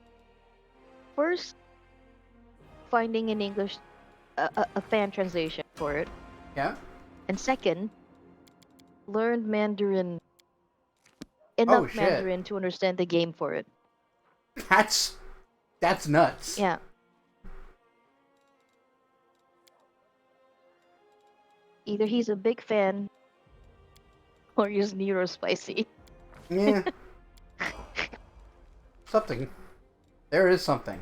[SPEAKER 2] first finding an English a fan translation for it.
[SPEAKER 1] Yeah.
[SPEAKER 2] And second, learned Mandarin enough Mandarin to understand the game for it.
[SPEAKER 1] That's nuts.
[SPEAKER 2] Yeah. Either he's a big fan or he's neurospicy.
[SPEAKER 1] Yeah. Something. There is something.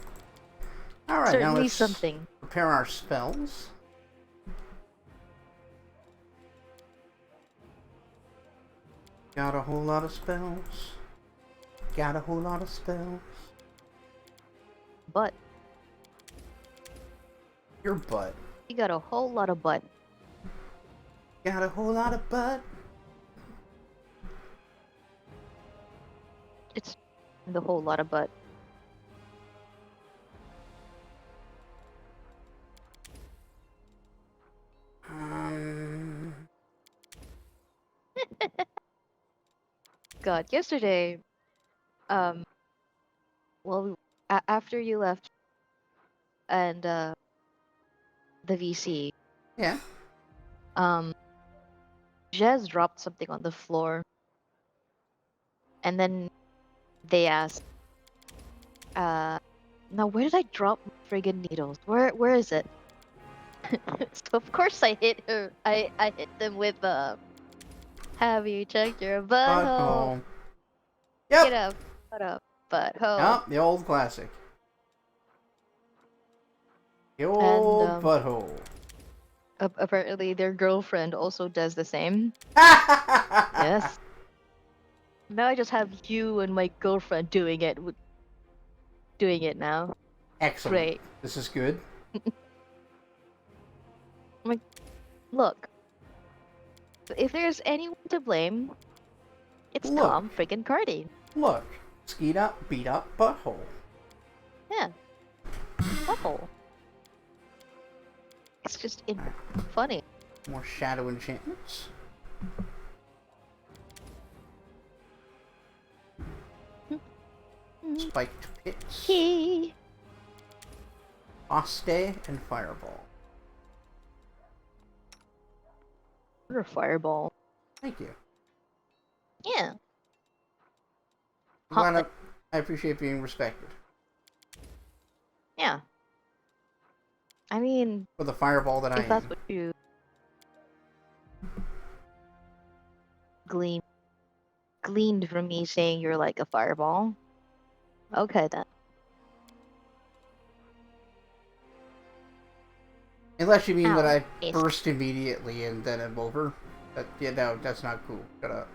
[SPEAKER 1] Alright, now
[SPEAKER 2] Certainly
[SPEAKER 1] let's
[SPEAKER 2] something.
[SPEAKER 1] prepare our spells. Got a whole lot of spells. Got a whole lot of spells.
[SPEAKER 2] But.
[SPEAKER 1] Your butt.
[SPEAKER 2] You got a whole lot of butt.
[SPEAKER 1] Got a whole lot of butt.
[SPEAKER 2] It's the whole lot of butt. God, yesterday, well, after you left, and the VC,
[SPEAKER 1] yeah,
[SPEAKER 2] Jez dropped something on the floor, and then they asked, now where did I drop my friggin' needles? Where is it? So of course I hit her. I hit them with have you checked your butthole?
[SPEAKER 1] Yep.
[SPEAKER 2] Get up, shut up, butthole.
[SPEAKER 1] Yep, the old classic. The old butthole.
[SPEAKER 2] Apparently their girlfriend also does the same. Yes. Now I just have you and my girlfriend doing it. Doing it now.
[SPEAKER 1] Excellent.
[SPEAKER 2] Great.
[SPEAKER 1] This is good.
[SPEAKER 2] Like, look. If there's anyone to blame, it's Tom friggin' Cardi.
[SPEAKER 1] Look. Skeet up, beat up, butthole.
[SPEAKER 2] Yeah. Butthole. It's just funny.
[SPEAKER 1] More shadow enchantments. Spiked pits.
[SPEAKER 2] Key.
[SPEAKER 1] Oste and fireball.
[SPEAKER 2] Or fireball.
[SPEAKER 1] Thank you.
[SPEAKER 2] Yeah.
[SPEAKER 1] I appreciate being respected.
[SPEAKER 2] Yeah. I mean,
[SPEAKER 1] for the fireball that I am.
[SPEAKER 2] If that's what you gleaned from me saying you're like a fireball. Okay then.
[SPEAKER 1] Unless you mean that I burst immediately and then I'm over. Yeah, no, that's not cool. Shut up.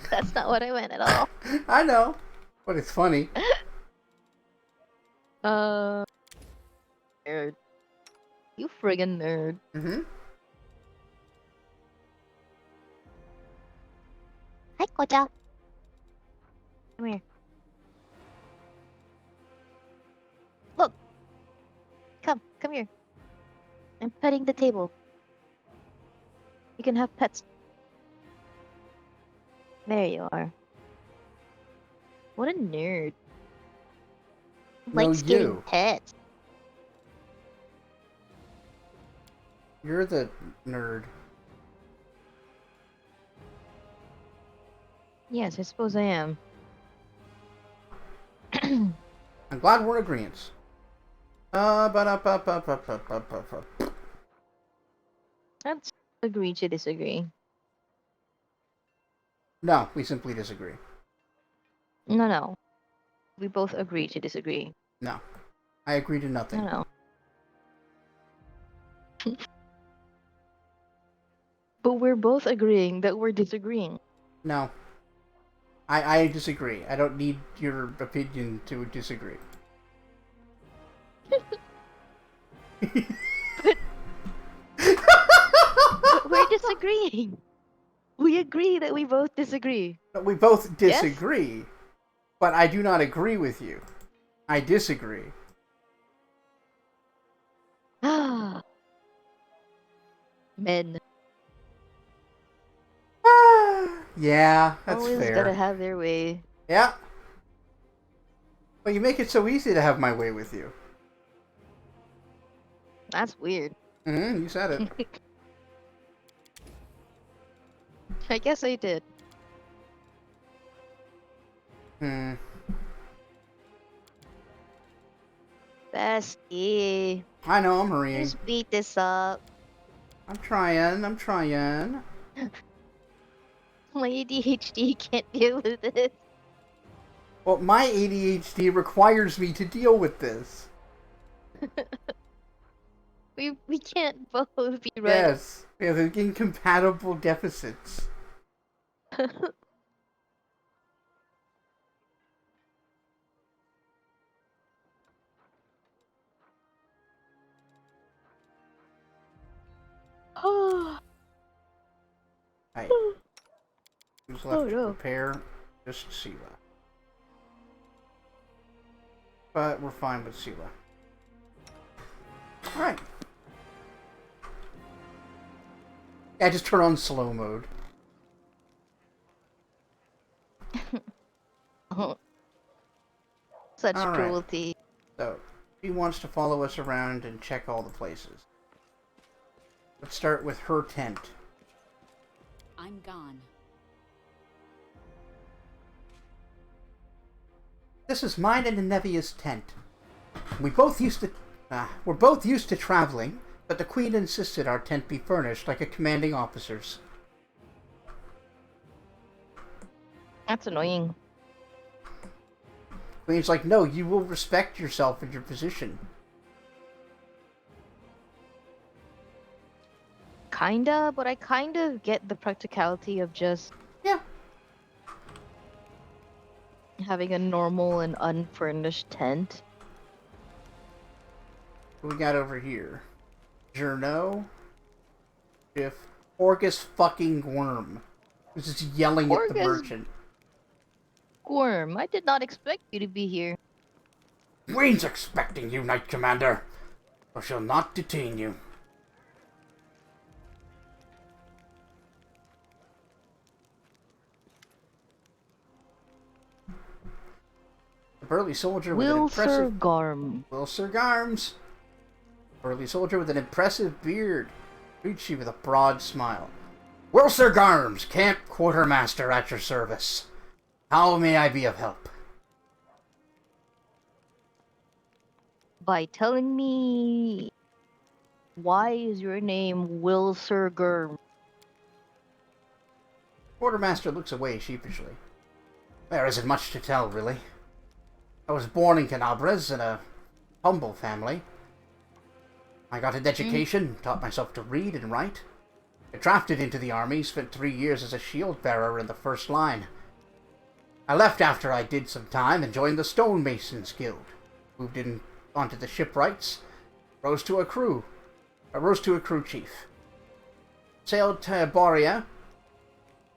[SPEAKER 2] That's not what I meant at all.
[SPEAKER 1] I know, but it's funny.
[SPEAKER 2] Nerd. You friggin' nerd.
[SPEAKER 1] Mm-hmm.
[SPEAKER 2] Hi, Koja. Come here. Look. Come here. I'm petting the table. You can have pets. There you are. What a nerd. Likes getting pets.
[SPEAKER 1] You're the nerd.
[SPEAKER 2] Yes, I suppose I am.
[SPEAKER 1] I'm glad we're in agreement.
[SPEAKER 2] Let's agree to disagree.
[SPEAKER 1] No, we simply disagree.
[SPEAKER 2] No. We both agree to disagree.
[SPEAKER 1] No. I agree to nothing.
[SPEAKER 2] No. But we're both agreeing that we're disagreeing.
[SPEAKER 1] No. I disagree. I don't need your opinion to disagree.
[SPEAKER 2] But we're disagreeing. We agree that we both disagree.
[SPEAKER 1] We both disagree, yes? But I do not agree with you. I disagree.
[SPEAKER 2] Men.
[SPEAKER 1] Yeah, that's
[SPEAKER 2] always
[SPEAKER 1] fair.
[SPEAKER 2] Gotta have their way.
[SPEAKER 1] Yeah. But you make it so easy to have my way with you.
[SPEAKER 2] That's weird.
[SPEAKER 1] Mm-hmm, you said it.
[SPEAKER 2] I guess I did. Bestie.
[SPEAKER 1] I know, I'm hurrying.
[SPEAKER 2] Just beat this up.
[SPEAKER 1] I'm trying.
[SPEAKER 2] My ADHD can't deal with this.
[SPEAKER 1] Well, my ADHD requires me to deal with this.
[SPEAKER 2] We can't both be right.
[SPEAKER 1] Yes, we have incompatible deficits. Right. Who's left to prepare? Just Sela. But we're fine with Sela. Alright. Yeah, just turn on slow mode.
[SPEAKER 2] Such cruelty.
[SPEAKER 1] So, She wants to follow us around and check all the places. Let's start with her tent.
[SPEAKER 9] I'm gone.
[SPEAKER 1] This is mine and Nevia's tent. We're both used to traveling, but the Queen insisted our tent be furnished like a commanding officer's.
[SPEAKER 2] That's annoying.
[SPEAKER 1] Queen's like, no, you will respect yourself and your position.
[SPEAKER 2] Kinda, but I kind of get the practicality of just having a normal and unfurnished tent.
[SPEAKER 1] What we got over here? Journo. If Orgus fucking Worm. Who's just yelling at the merchant.
[SPEAKER 2] Worm, I did not expect you to be here.
[SPEAKER 1] Queen's expecting you, Knight Commander. Or she'll not detain you. A burly soldier with an impressive... Wilsir Garms. Burly soldier with an impressive beard. Greets you with a broad smile. Wilsir Garms, Camp Quartermaster at your service. How may I be of help?
[SPEAKER 2] By telling me... Why is your name Wilsir Garms?
[SPEAKER 1] Quartermaster looks away sheepishly. There isn't much to tell, really. I was born in Canabres in a humble family. I got an education, taught myself to read and write. I drafted into the army, spent 3 years as a shield bearer in the first line. I left after I did some time and joined the Stonemasons Guild. Moved in onto the shipwrights, rose to a crew chief. Sailed to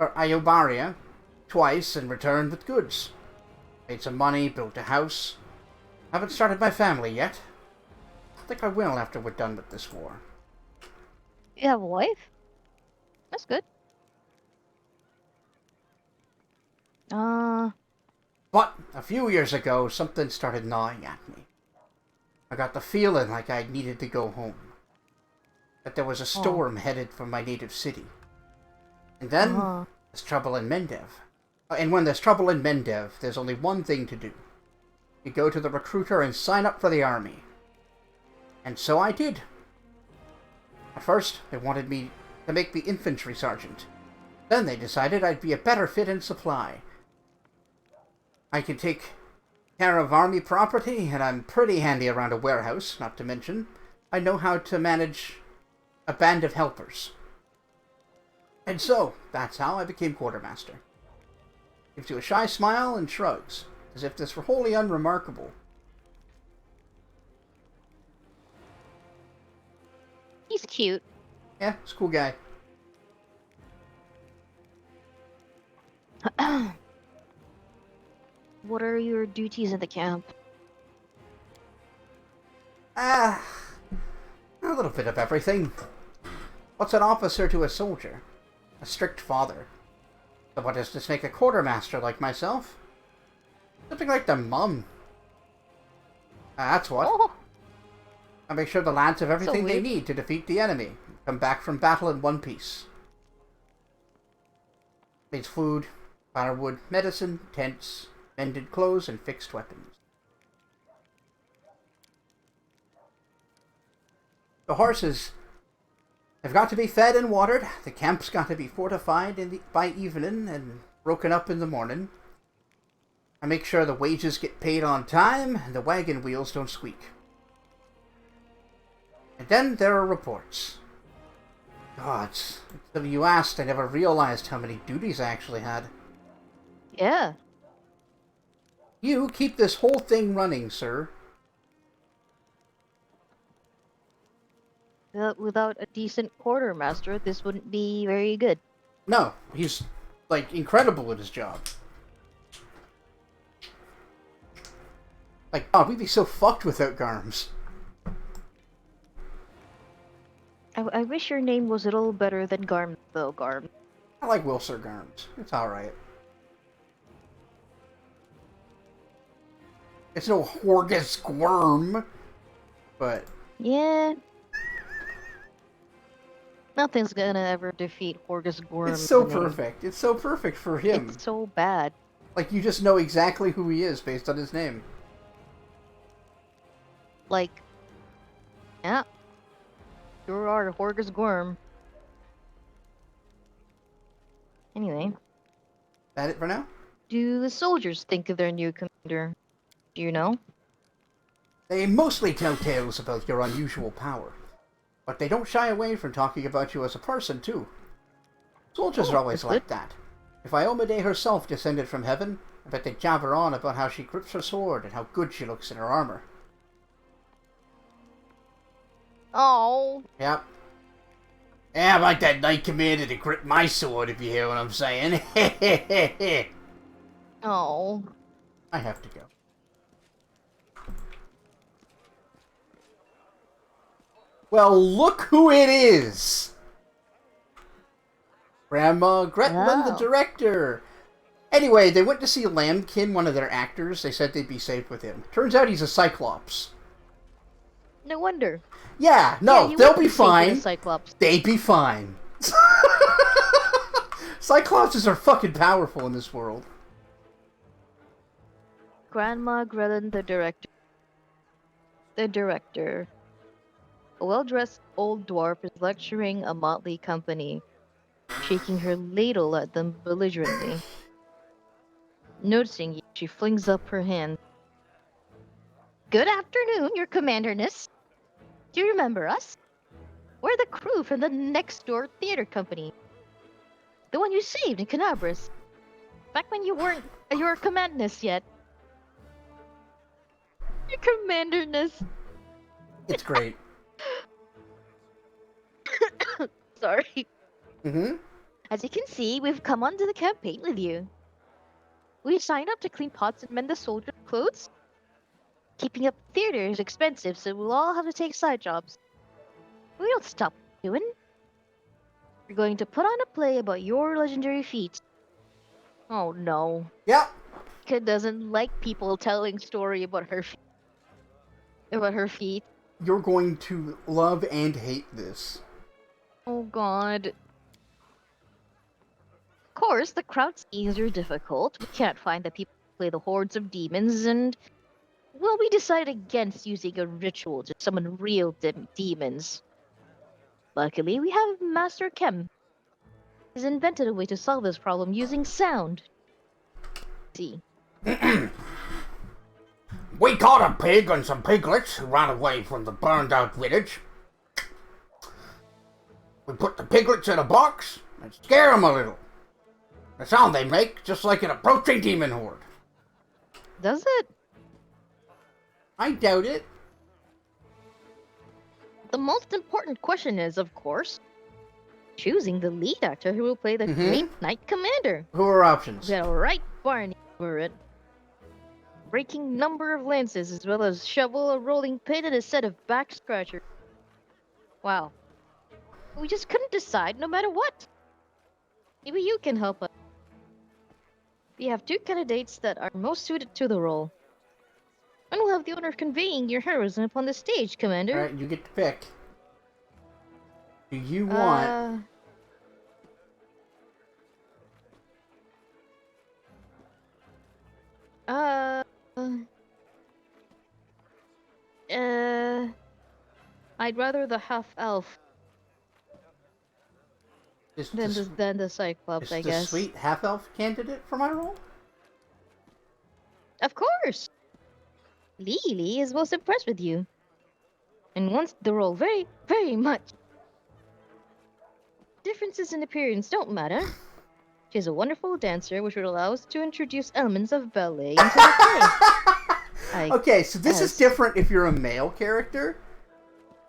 [SPEAKER 1] Iobaria twice and returned with goods. Made some money, built a house. Haven't started my family yet. I think I will after we're done with this war.
[SPEAKER 2] You have a wife? That's good.
[SPEAKER 1] But a few years ago, something started gnawing at me. I got the feeling like I needed to go home. That there was a storm headed for my native city. And then, there's trouble in Mendev. And when there's trouble in Mendev, there's only one thing to do. You go to the recruiter and sign up for the army. And so I did. At first, they wanted me to make me infantry sergeant. Then they decided I'd be a better fit in supply. I can take care of army property, and I'm pretty handy around a warehouse, not to mention I know how to manage a band of helpers. And so, that's how I became quartermaster. Gives you a shy smile and shrugs, as if this were wholly unremarkable.
[SPEAKER 2] He's cute.
[SPEAKER 1] Yeah, he's a cool guy.
[SPEAKER 2] What are your duties in the camp?
[SPEAKER 1] A little bit of everything. What's an officer to a soldier? A strict father. So what does this make a quartermaster like myself? Something like the mum. That's what.
[SPEAKER 2] Oh.
[SPEAKER 1] I make sure the lads have everything they need to defeat the enemy. Come back from battle in one piece. Means food, firewood, medicine, tents, mended clothes, and fixed weapons. The horses have got to be fed and watered. The camp's got to be fortified by evening and broken up in the morning. I make sure the wages get paid on time and the wagon wheels don't squeak. And then there are reports. Gods, until you asked, I never realized how many duties I actually had.
[SPEAKER 2] Yeah.
[SPEAKER 1] You keep this whole thing running, sir.
[SPEAKER 2] Without a decent quartermaster, this wouldn't be very good.
[SPEAKER 1] No, he's, like, incredible at his job. Like, God, we'd be so fucked without Garms.
[SPEAKER 2] I wish your name was a little better than Garm, though, Garm.
[SPEAKER 1] I like Wilsir Garms. It's alright. It's no Horgus Squirm. But
[SPEAKER 2] Yeah. Nothing's gonna ever defeat Horgus Gorm.
[SPEAKER 1] it's so perfect. It's so perfect for him.
[SPEAKER 2] It's so bad.
[SPEAKER 1] Like, you just know exactly who he is based on his name.
[SPEAKER 2] Like, yeah. You are Horgus Gorm. Anyway.
[SPEAKER 1] That it for now?
[SPEAKER 2] Do the soldiers think of their new commander? Do you know?
[SPEAKER 1] They mostly tell tales about your unusual power. But they don't shy away from talking about you as a person, too. Soldiers are always like that. If Iomade herself descended from heaven, I bet they'd jabber on about how she grips her sword and how good she looks in her armor.
[SPEAKER 2] Oh.
[SPEAKER 1] Yep. Yeah, I'd like that Knight Commander to grip my sword, if you hear what I'm saying.
[SPEAKER 2] Oh.
[SPEAKER 1] I have to go. Well, look who it is! Grandma Gretlin, the director! Anyway, they went to see Lambkin, one of their actors. They said they'd be safe with him. Turns out he's a Cyclops.
[SPEAKER 2] No wonder.
[SPEAKER 1] Yeah, no,
[SPEAKER 2] Yeah,
[SPEAKER 1] they'll be fine.
[SPEAKER 2] Cyclops.
[SPEAKER 1] They'd be fine. Cyclopses are fucking powerful in this world.
[SPEAKER 2] Grandma Gretlin, the director. The director. A well-dressed old dwarf is lecturing a motley company, shaking her ladle at them belligerently. Noticing you, she flings up her hand. Good afternoon, your commanderness. Do you remember us? We're the crew from the next-door theater company. The one you saved in Canabras. Back when you weren't your commanderness yet. Your commanderness.
[SPEAKER 1] It's great.
[SPEAKER 2] Sorry.
[SPEAKER 1] Mm-hmm.
[SPEAKER 2] As you can see, we've come onto the campaign with you. We signed up to clean pots and mend the soldiers' clothes. Keeping up theater is expensive, so we'll all have to take side jobs. We don't stop doing. We're going to put on a play about your legendary feats. Oh no.
[SPEAKER 1] Yep.
[SPEAKER 2] Kid doesn't like people telling story about her feet.
[SPEAKER 1] You're going to love and hate this.
[SPEAKER 2] Oh god. Of course, the crowd scenes are difficult. We can't find the people who play the hordes of demons, and well, we decided against using a ritual to summon real demons. Luckily, we have Master Kem. He's invented a way to solve this problem using sound. See.
[SPEAKER 1] We caught a pig and some piglets who ran away from the burned-out village. We put the piglets in a box and scare them a little. The sound they make, just like an approaching demon horde.
[SPEAKER 2] Does it?
[SPEAKER 1] I doubt it.
[SPEAKER 2] The most important question is, of course, choosing the lead actor who will play the great Knight Commander.
[SPEAKER 1] Who are options?
[SPEAKER 2] We got a right Barney for it. Breaking number of lances, as well as shovel, a rolling pin, and a set of back scratchers. Wow. We just couldn't decide no matter what. Maybe you can help us. We have two candidates that are most suited to the role. And we'll have the honor of conveying your heroism upon the stage, Commander.
[SPEAKER 1] Alright, you get to pick. Do you want...
[SPEAKER 2] I'd rather the half-elf than the Cyclops, I guess.
[SPEAKER 1] Is the sweet half-elf candidate for my role?
[SPEAKER 2] Of course! Lily is most impressed with you. And wants the role very, very much. Differences in appearance don't matter. She's a wonderful dancer, which would allow us to introduce elements of ballet into the play.
[SPEAKER 1] Okay, so this is different if you're a male character.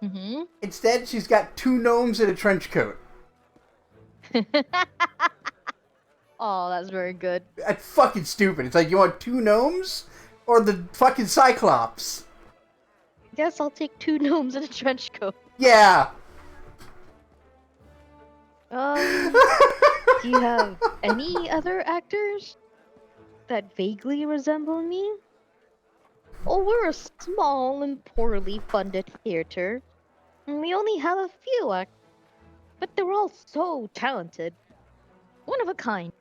[SPEAKER 2] Mm-hmm.
[SPEAKER 1] Instead, she's got two gnomes and a trench coat.
[SPEAKER 2] Oh, that's very good.
[SPEAKER 1] That's fucking stupid. It's like, you want two gnomes or the fucking Cyclops?
[SPEAKER 2] Guess I'll take two gnomes and a trench coat.
[SPEAKER 1] Yeah.
[SPEAKER 2] Do you have any other actors that vaguely resemble me? Oh, we're a small and poorly funded theater. And we only have a few actors, but they're all so talented. One of a kind.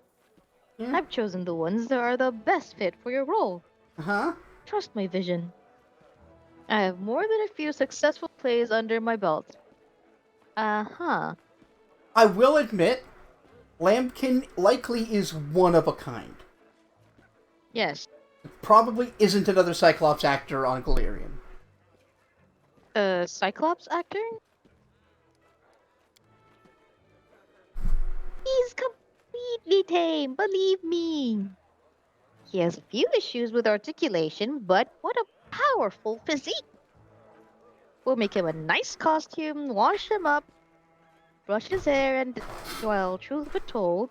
[SPEAKER 1] Yeah.
[SPEAKER 2] I've chosen the ones that are the best fit for your role.
[SPEAKER 1] Uh-huh.
[SPEAKER 2] Trust my vision. I have more than a few successful plays under my belt. Uh-huh.
[SPEAKER 1] I will admit, Lambkin likely is one of a kind.
[SPEAKER 2] Yes.
[SPEAKER 1] Probably isn't another Cyclops actor on Galerion.
[SPEAKER 2] Cyclops actor? He's completely tame, believe me. He has a few issues with articulation, but what a powerful physique. We'll make him a nice costume, wash him up, brush his hair, and, well, truth be told,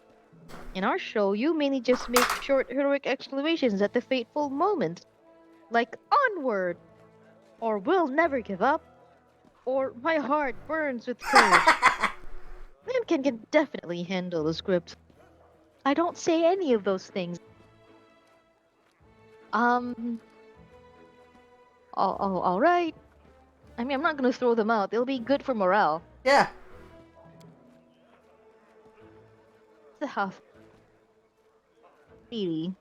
[SPEAKER 2] in our show, you mainly just make short, heroic exclamations at the fateful moment. Like, onward! Or we'll never give up. Or my heart burns with courage. Lamkin can definitely handle the script. I don't say any of those things. Um, alright. I mean, I'm not gonna throw them out. They'll be good for morale.
[SPEAKER 1] Yeah.
[SPEAKER 2] The house. Lily.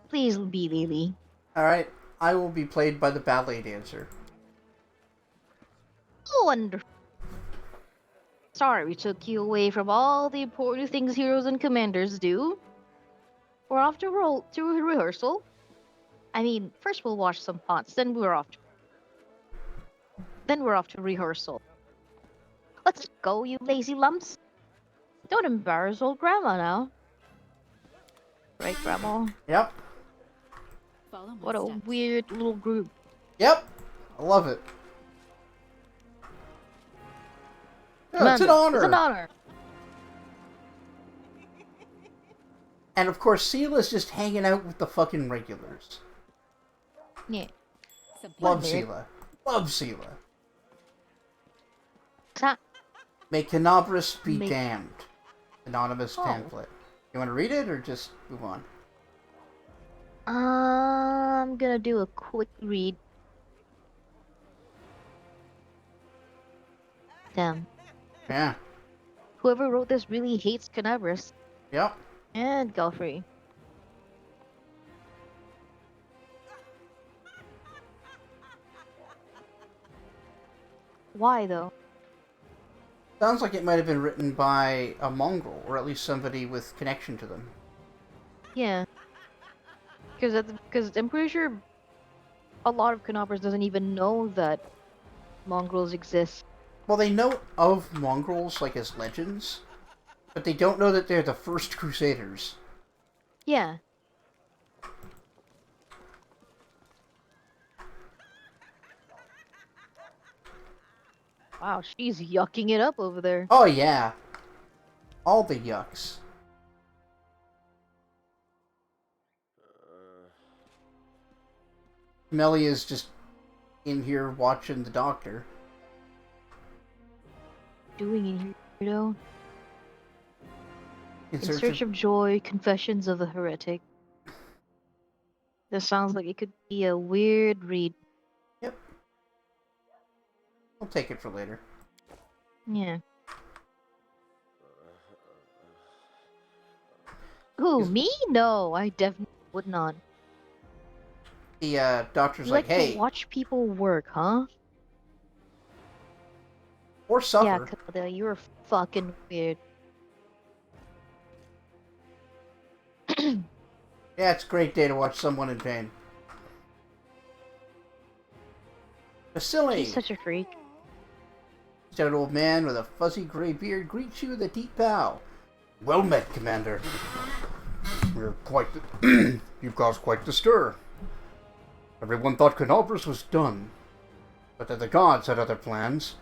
[SPEAKER 2] Please be Lily.
[SPEAKER 1] Alright. I will be played by the ballet dancer.
[SPEAKER 2] Oh, wonderful. Sorry we took you away from all the important things heroes and commanders do. We're off to rehearsal. I mean, first we'll wash some pots, then we're off to rehearsal. Let's go, you lazy lumps. Don't embarrass old grandma now. Right, grandma?
[SPEAKER 1] Yep.
[SPEAKER 2] What a weird little group.
[SPEAKER 1] Yep. I love it. Yeah, it's an
[SPEAKER 2] Commander,
[SPEAKER 1] honor.
[SPEAKER 2] It's an honor.
[SPEAKER 1] And of course, Seela's just hanging out with the fucking regulars.
[SPEAKER 2] Yeah.
[SPEAKER 1] Love Seela. Love Seela. May Canobris be damned. Anonymous pamphlet. You want to read it or just move on?
[SPEAKER 2] I'm gonna do a quick read. Damn.
[SPEAKER 1] Yeah.
[SPEAKER 2] Whoever wrote this really hates Canabris.
[SPEAKER 1] Yep.
[SPEAKER 2] And Galfrey. Why, though?
[SPEAKER 1] Sounds like it might have been written by a mongrel, or at least somebody with connection to them.
[SPEAKER 2] Yeah. Because I'm pretty sure a lot of Canabras doesn't even know that mongrels exist.
[SPEAKER 1] Well, they know of mongrels, like as legends, but they don't know that they're the first Crusaders.
[SPEAKER 2] Yeah. Wow, she's yucking it up over there.
[SPEAKER 1] Oh, yeah. All the yucks. Melia's just in here watching the doctor.
[SPEAKER 2] Doing in here, you know?
[SPEAKER 1] In
[SPEAKER 2] Search of Joy, Confessions of the Heretic. This sounds like it could be a weird read.
[SPEAKER 1] Yep. We'll take it for later.
[SPEAKER 2] Yeah. Who, me? No, I definitely would not.
[SPEAKER 1] The doctor's
[SPEAKER 2] You
[SPEAKER 1] like, hey.
[SPEAKER 2] to watch people work, huh?
[SPEAKER 1] Or suffer.
[SPEAKER 2] Yeah, Camilla, you're fucking weird.
[SPEAKER 1] Yeah, it's a great day to watch someone in pain. Vasily!
[SPEAKER 2] He's such a freak.
[SPEAKER 1] An old man with a fuzzy gray beard greets you with a deep bow. Well met, Commander. You're quite the You've caused quite the stir. Everyone thought Canobris was done, but that the gods had other plans.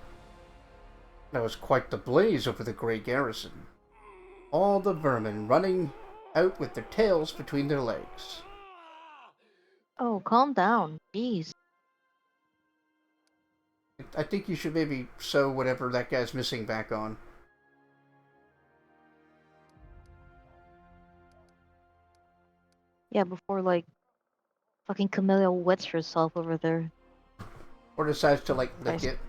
[SPEAKER 1] There was quite the blaze over the Grey Garrison. All the vermin running out with their tails between their legs.
[SPEAKER 2] Oh, calm down. Jeez.
[SPEAKER 1] I think you should maybe sew whatever that guy's missing back on.
[SPEAKER 2] Yeah, before, like, Fucking Camellia wets herself over there.
[SPEAKER 1] Or decides to, like, lick
[SPEAKER 2] Nice.
[SPEAKER 1] it.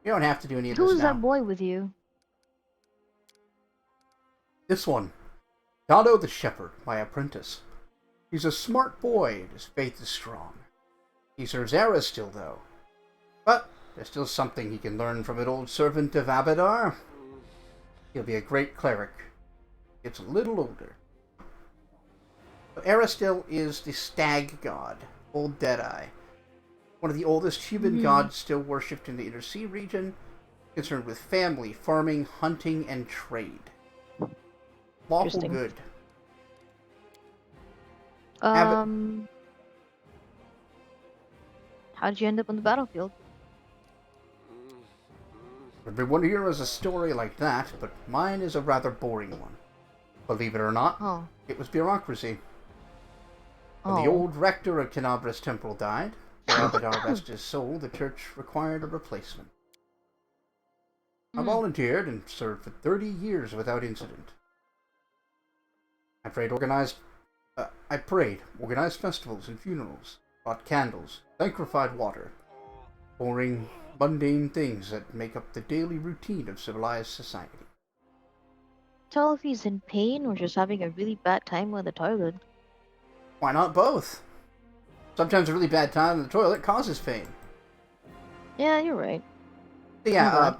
[SPEAKER 1] You don't have to do any of this
[SPEAKER 2] Who's
[SPEAKER 1] now.
[SPEAKER 2] that boy with you?
[SPEAKER 1] This one. Dotto the Shepherd, my apprentice. He's a smart boy, and his faith is strong. He serves Era still, though. But there's still something he can learn from an old servant of Abadar. He'll be a great cleric. Gets a little older. But Aristil is the stag god, Old Deadeye. One of the oldest human gods still worshipped in the Inner Sea region, concerned with family, farming, hunting, and trade. Lawful good.
[SPEAKER 2] How did you end up on the battlefield?
[SPEAKER 1] Everyone here has a story like that, but mine is a rather boring one. Believe it or not, it was bureaucracy. When the old rector of Kenabres Temple died, for Abadar rest his soul, the church required a replacement. I volunteered and served for 30 years without incident. I prayed, organized festivals and funerals, bought candles, sanctified water, boring, mundane things that make up the daily routine of civilized society.
[SPEAKER 2] Tell if he's in pain or just having a really bad time on the toilet.
[SPEAKER 1] Why not both? Sometimes a really bad time in the toilet causes pain.
[SPEAKER 2] Yeah, you're right.
[SPEAKER 1] Yeah,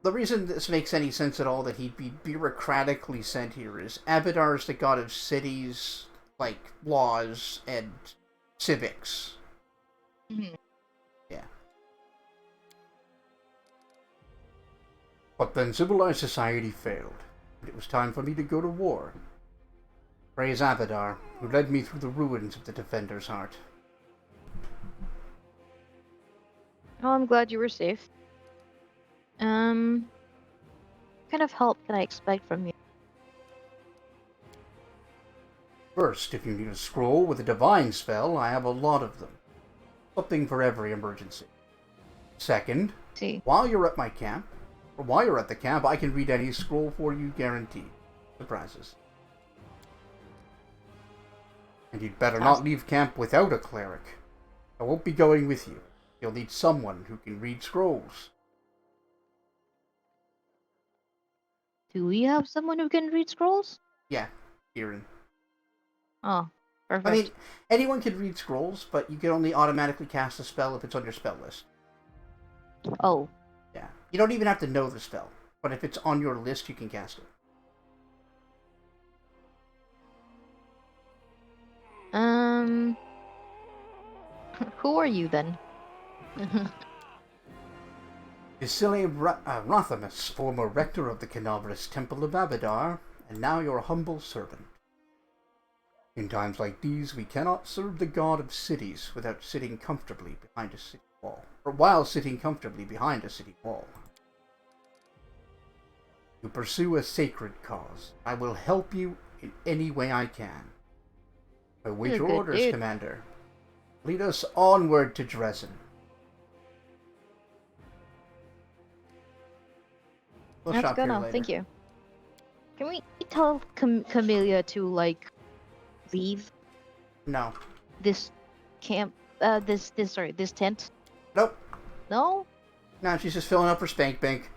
[SPEAKER 1] the reason this makes any sense at all that he'd be bureaucratically sent here is Abadar is the god of cities, like, laws, and civics. Yeah. But then civilized society failed, and it was time for me to go to war. Praise Abadar, who led me through the ruins of the Defender's Heart.
[SPEAKER 2] Oh, I'm glad you were safe. What kind of help can I expect from you?
[SPEAKER 1] First, if you need a scroll with a divine spell, I have a lot of them. Something for every emergency. Second, while you're at my camp, or while you're at the camp, I can read any scroll for you, guaranteed. Surprises. And you'd better not leave camp without a cleric. I won't be going with you. You'll need someone who can read scrolls.
[SPEAKER 2] Do we have someone who can read scrolls?
[SPEAKER 1] Yeah, Kieran.
[SPEAKER 2] Oh, perfect.
[SPEAKER 1] I mean, anyone can read scrolls, but you can only automatically cast a spell if it's on your spell list.
[SPEAKER 2] Oh.
[SPEAKER 1] Yeah. You don't even have to know the spell, but if it's on your list, you can cast it.
[SPEAKER 2] Who are you then?
[SPEAKER 1] Vasily Rothamus, former rector of the Kenabres Temple of Abadar, and now your humble servant. In times like these, we cannot serve the god of cities without sitting comfortably behind a city wall, or while sitting comfortably behind a city wall. You pursue a sacred cause. I will help you in any way I can. I wait your orders, dude. Commander. Lead us onward to Dresden.
[SPEAKER 2] Let's go now. Thank you. Can we tell Camellia to, like, leave?
[SPEAKER 1] No.
[SPEAKER 2] This camp, this tent?
[SPEAKER 1] Nope.
[SPEAKER 2] No?
[SPEAKER 1] No, she's just filling up her spank bank.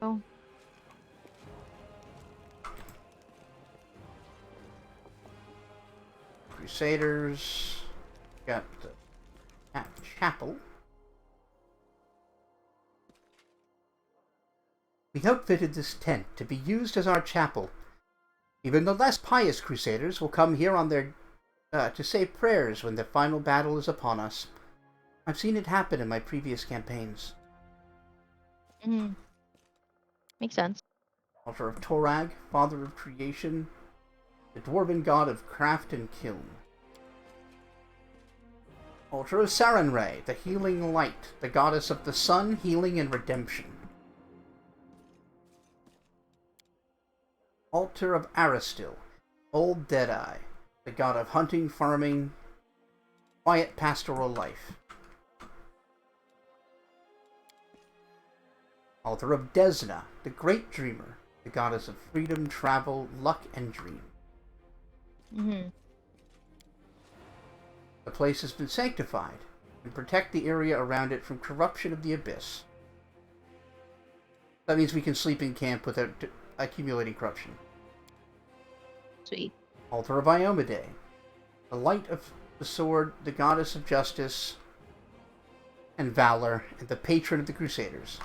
[SPEAKER 2] Oh.
[SPEAKER 1] Crusaders. Got the chapel. We outfitted this tent to be used as our chapel. Even the less pious Crusaders will come here on their to say prayers when the final battle is upon us. I've seen it happen in my previous campaigns.
[SPEAKER 2] Makes sense.
[SPEAKER 1] Altar of Torag, father of creation, the dwarven god of craft and kiln. Altar of Sarenrae, the healing light, the goddess of the sun, healing, and redemption. Altar of Aristil, Old Deadeye, the god of hunting, farming, quiet pastoral life. Altar of Desna, the Great Dreamer, the goddess of freedom, travel, luck, and dream.
[SPEAKER 2] Mm-hmm.
[SPEAKER 1] The place has been sanctified, and protect the area around it from corruption of the abyss. That means we can sleep in camp without accumulating corruption.
[SPEAKER 2] Sweet.
[SPEAKER 1] Altar of Iomade, the light of the sword, the goddess of justice and valor, and the patron of the Crusaders.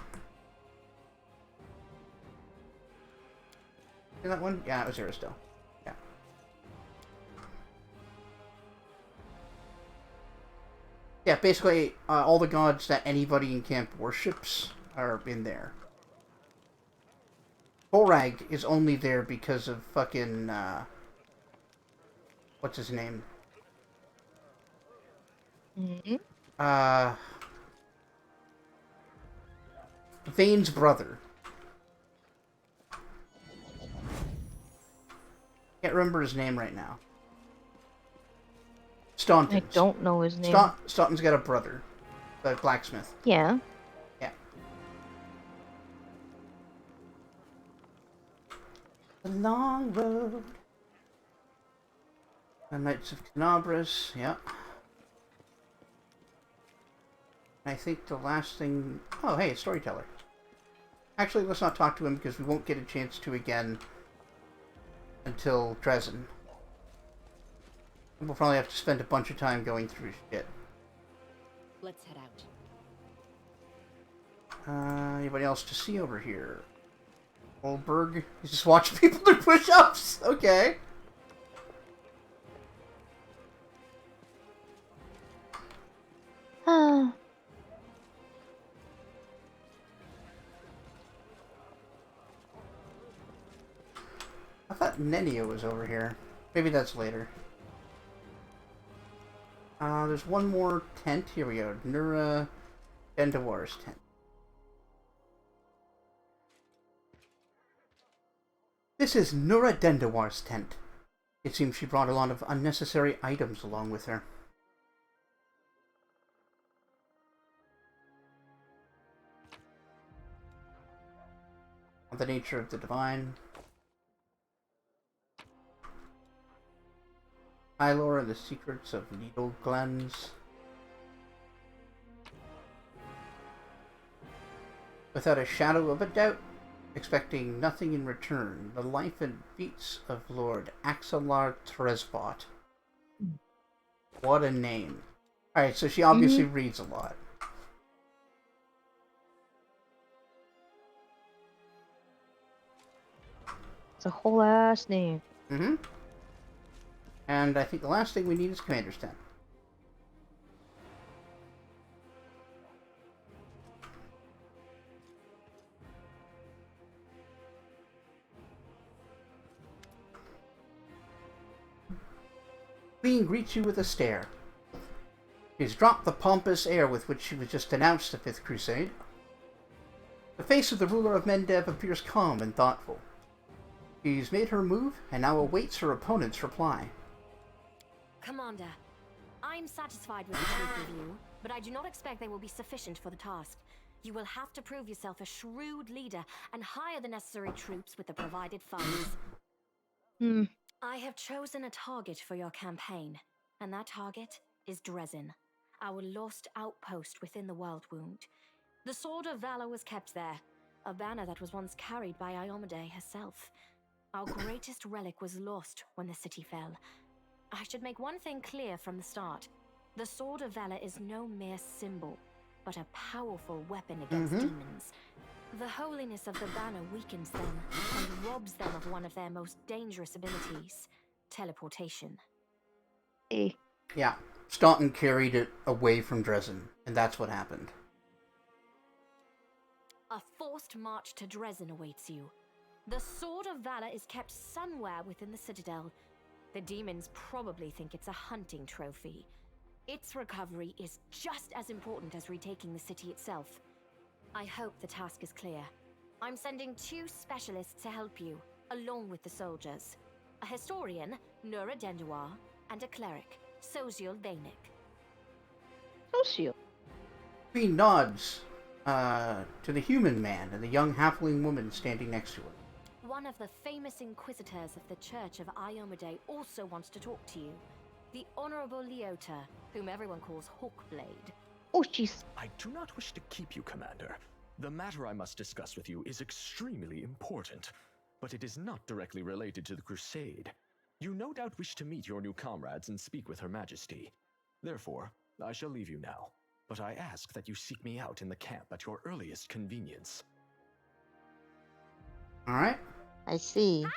[SPEAKER 1] See that one? Yeah, it was Aristel. Yeah. Yeah, basically, all the gods that anybody in camp worships are in there. Borag is only there because of fucking, what's his name?
[SPEAKER 2] Mm-hmm.
[SPEAKER 1] Vane's brother. Can't remember his name right now. Staunton.
[SPEAKER 2] I don't know his name.
[SPEAKER 1] Staunton's got a brother, the blacksmith.
[SPEAKER 2] Yeah.
[SPEAKER 1] Yeah. The long road. The Knights of Canabras. Yeah. I think the last thing... Oh, hey, a storyteller. Actually, let's not talk to him because we won't get a chance to again until Dresden. We'll probably have to spend a bunch of time going through shit.
[SPEAKER 9] Let's head out.
[SPEAKER 1] Anybody else to see over here? Goldberg? He's just watching people do push-ups? Okay. I thought Nenia was over here. Maybe that's later. There's one more tent. Here we go. Nura Dendawar's tent. This is Nura Dendawar's tent. It seems she brought a lot of unnecessary items along with her. The nature of the divine. Hylor and the secrets of needle glens. Without a shadow of a doubt, expecting nothing in return, the life and feats of Lord Axelar Tresbot. What a name. Alright, so she obviously reads a lot.
[SPEAKER 2] It's a whole ass name.
[SPEAKER 1] Mm-hmm. And I think the last thing we need is Commander's Tent. Queen greets you with a stare. She's dropped the pompous air with which she was just announced the Fifth Crusade. The face of the ruler of Mendev appears calm and thoughtful. She's made her move and now awaits her opponent's reply.
[SPEAKER 10] Commander, I'm satisfied with the troop review, but I do not expect they will be sufficient for the task. You will have to prove yourself a shrewd leader and hire the necessary troops with the provided funds. I have chosen a target for your campaign, and that target is Dresden, our lost outpost within the World Wound. The Sword of Valor was kept there, a banner that was once carried by Iomade herself. Our greatest relic was lost when the city fell. I should make one thing clear from the start. The Sword of Valor is no mere symbol, but a powerful weapon against demons. The holiness of the banner weakens them and robs them of one of their most dangerous abilities, teleportation.
[SPEAKER 1] Yeah, Staunton carried it away from Dresden, and that's what happened.
[SPEAKER 10] A forced march to Dresden awaits you. The Sword of Valor is kept somewhere within the Citadel. The demons probably think it's a hunting trophy. Its recovery is just as important as retaking the city itself. I hope the task is clear. I'm sending 2 specialists to help you, along with the soldiers. A historian, Nura Denduar, and a cleric, Soziel Vainik.
[SPEAKER 2] Soziel.
[SPEAKER 1] Queen nods to the human man and the young halfling woman standing next to her.
[SPEAKER 10] One of the famous inquisitors of the Church of Iomade also wants to talk to you. The Honorable Leota, whom everyone calls Hawkblade.
[SPEAKER 2] Oh, jeez.
[SPEAKER 11] I do not wish to keep you, Commander. The matter I must discuss with you is extremely important, but it is not directly related to the Crusade. You no doubt wish to meet your new comrades and speak with Her Majesty. Therefore, I shall leave you now, but I ask that you seek me out in the camp at your earliest convenience.
[SPEAKER 1] Alright.
[SPEAKER 2] I see.
[SPEAKER 12] Hi!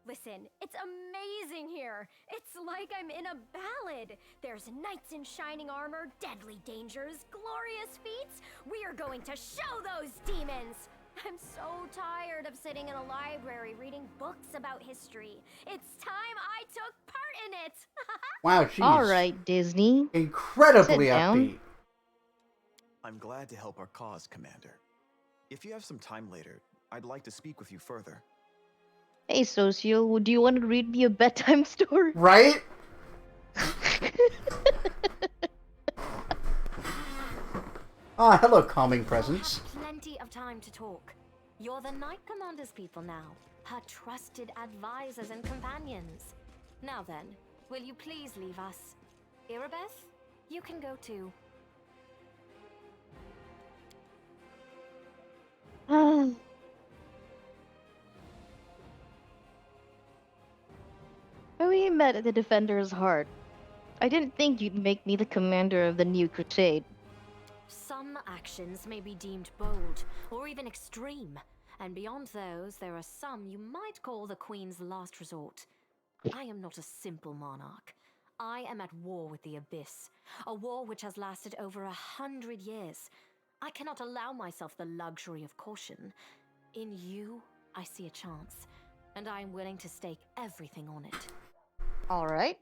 [SPEAKER 12] Listen, it's amazing here. It's like I'm in a ballad. There's knights in shining armor, deadly dangers, glorious feats. We are going to show those demons. I'm so tired of sitting in a library reading books about history. It's time I took part in it.
[SPEAKER 1] Wow, she's
[SPEAKER 2] Alright, Disney.
[SPEAKER 1] incredibly
[SPEAKER 2] Sit down.
[SPEAKER 1] upbeat.
[SPEAKER 13] I'm glad to help our cause, Commander. If you have some time later, I'd like to speak with you further.
[SPEAKER 2] Hey, Socio, do you want to read me a bedtime story?
[SPEAKER 1] Right? Ah, hello, calming presence.
[SPEAKER 10] We have plenty of time to talk. You're the Knight Commander's people now, her trusted advisors and companions. Now then, will you please leave us? Irabeth, you can go too.
[SPEAKER 2] When we met at the Defender's Heart, I didn't think you'd make me the commander of the new crusade.
[SPEAKER 10] Some actions may be deemed bold, or even extreme, and beyond those, there are some you might call the Queen's last resort. I am not a simple monarch. I am at war with the Abyss, a war which has lasted over 100 years. I cannot allow myself the luxury of caution. In you, I see a chance, and I am willing to stake everything on it.
[SPEAKER 2] Alright.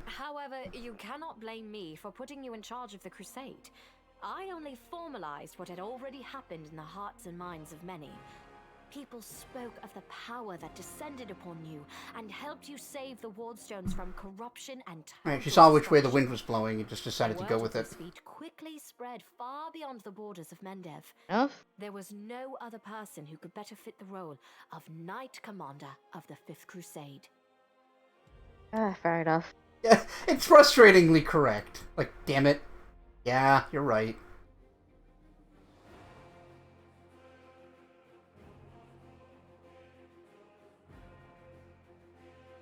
[SPEAKER 10] However, you cannot blame me for putting you in charge of the Crusade. I only formalized what had already happened in the hearts and minds of many. People spoke of the power that descended upon you and helped you save the Wardstones from corruption and
[SPEAKER 1] Right, she saw which way the wind was blowing and just decided to go with it.
[SPEAKER 10] This feat quickly spread far beyond the borders of Mendev.
[SPEAKER 2] Enough?
[SPEAKER 10] There was no other person who could better fit the role of Knight Commander of the Fifth Crusade.
[SPEAKER 2] Fair enough.
[SPEAKER 1] Yeah, it's frustratingly correct. Like, damn it. Yeah, you're right.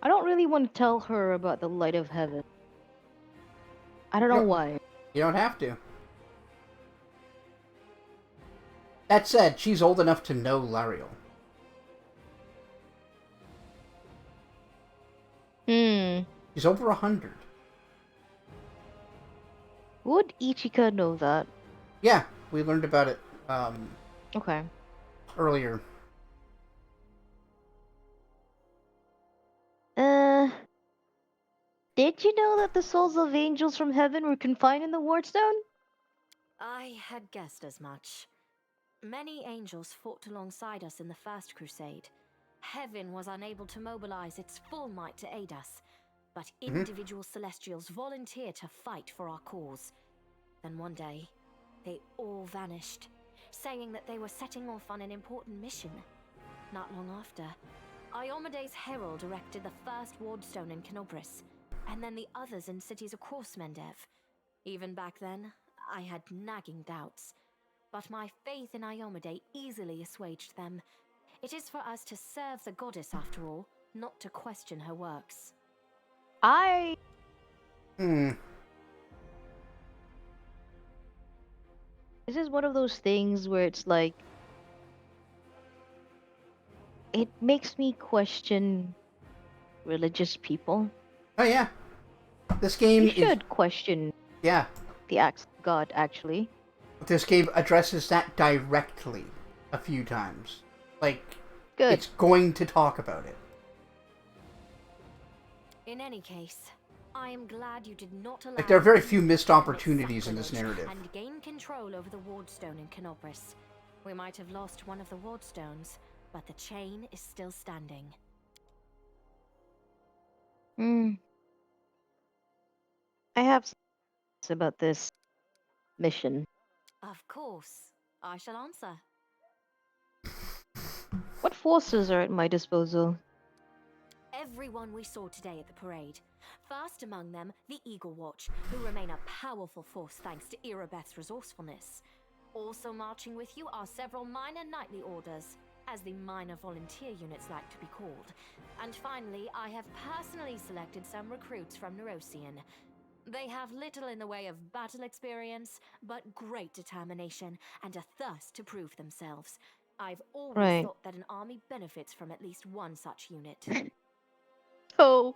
[SPEAKER 2] I don't really want to tell her about the light of heaven. I don't know why.
[SPEAKER 1] You don't have to. That said, she's old enough to know Lariel. She's over 100.
[SPEAKER 2] Would Ichika know that?
[SPEAKER 1] Yeah, we learned about it
[SPEAKER 2] Okay.
[SPEAKER 1] earlier.
[SPEAKER 2] Did you know that the souls of angels from heaven were confined in the Wardstone?
[SPEAKER 10] I had guessed as much. Many angels fought alongside us in the First Crusade. Heaven was unable to mobilize its full might to aid us, but individual celestials volunteered to fight for our cause. Then one day, they all vanished, saying that they were setting off on an important mission. Not long after, Iomede's herald erected the first Wardstone in Canobris, and then the others in cities across Mendev. Even back then, I had nagging doubts, but my faith in Iomade easily assuaged them. It is for us to serve the goddess after all, not to question her works.
[SPEAKER 2] This is one of those things where it's like, it makes me question religious people.
[SPEAKER 1] Oh yeah. This game
[SPEAKER 2] You should question
[SPEAKER 1] Yeah.
[SPEAKER 2] the acts of God, actually.
[SPEAKER 1] This game addresses that directly a few times. Like,
[SPEAKER 2] Good.
[SPEAKER 1] It's going to talk about it.
[SPEAKER 10] In any case, I am glad you did not allow...
[SPEAKER 1] Like, there are very few missed opportunities in this narrative.
[SPEAKER 10] ...and gain control over the Wardstone in Canobris. We might have lost one of the Wardstones, but the chain is still standing.
[SPEAKER 2] I have some about this mission.
[SPEAKER 10] Of course. I shall answer.
[SPEAKER 2] What forces are at my disposal?
[SPEAKER 10] Everyone we saw today at the parade. First among them, the Eagle Watch, who remain a powerful force thanks to Irabeth's resourcefulness. Also marching with you are several minor knightly orders, as the minor volunteer units like to be called. And finally, I have personally selected some recruits from Neurosian. They have little in the way of battle experience, but great determination and a thirst to prove themselves. I've always thought that an army benefits from at least one such unit.
[SPEAKER 2] So,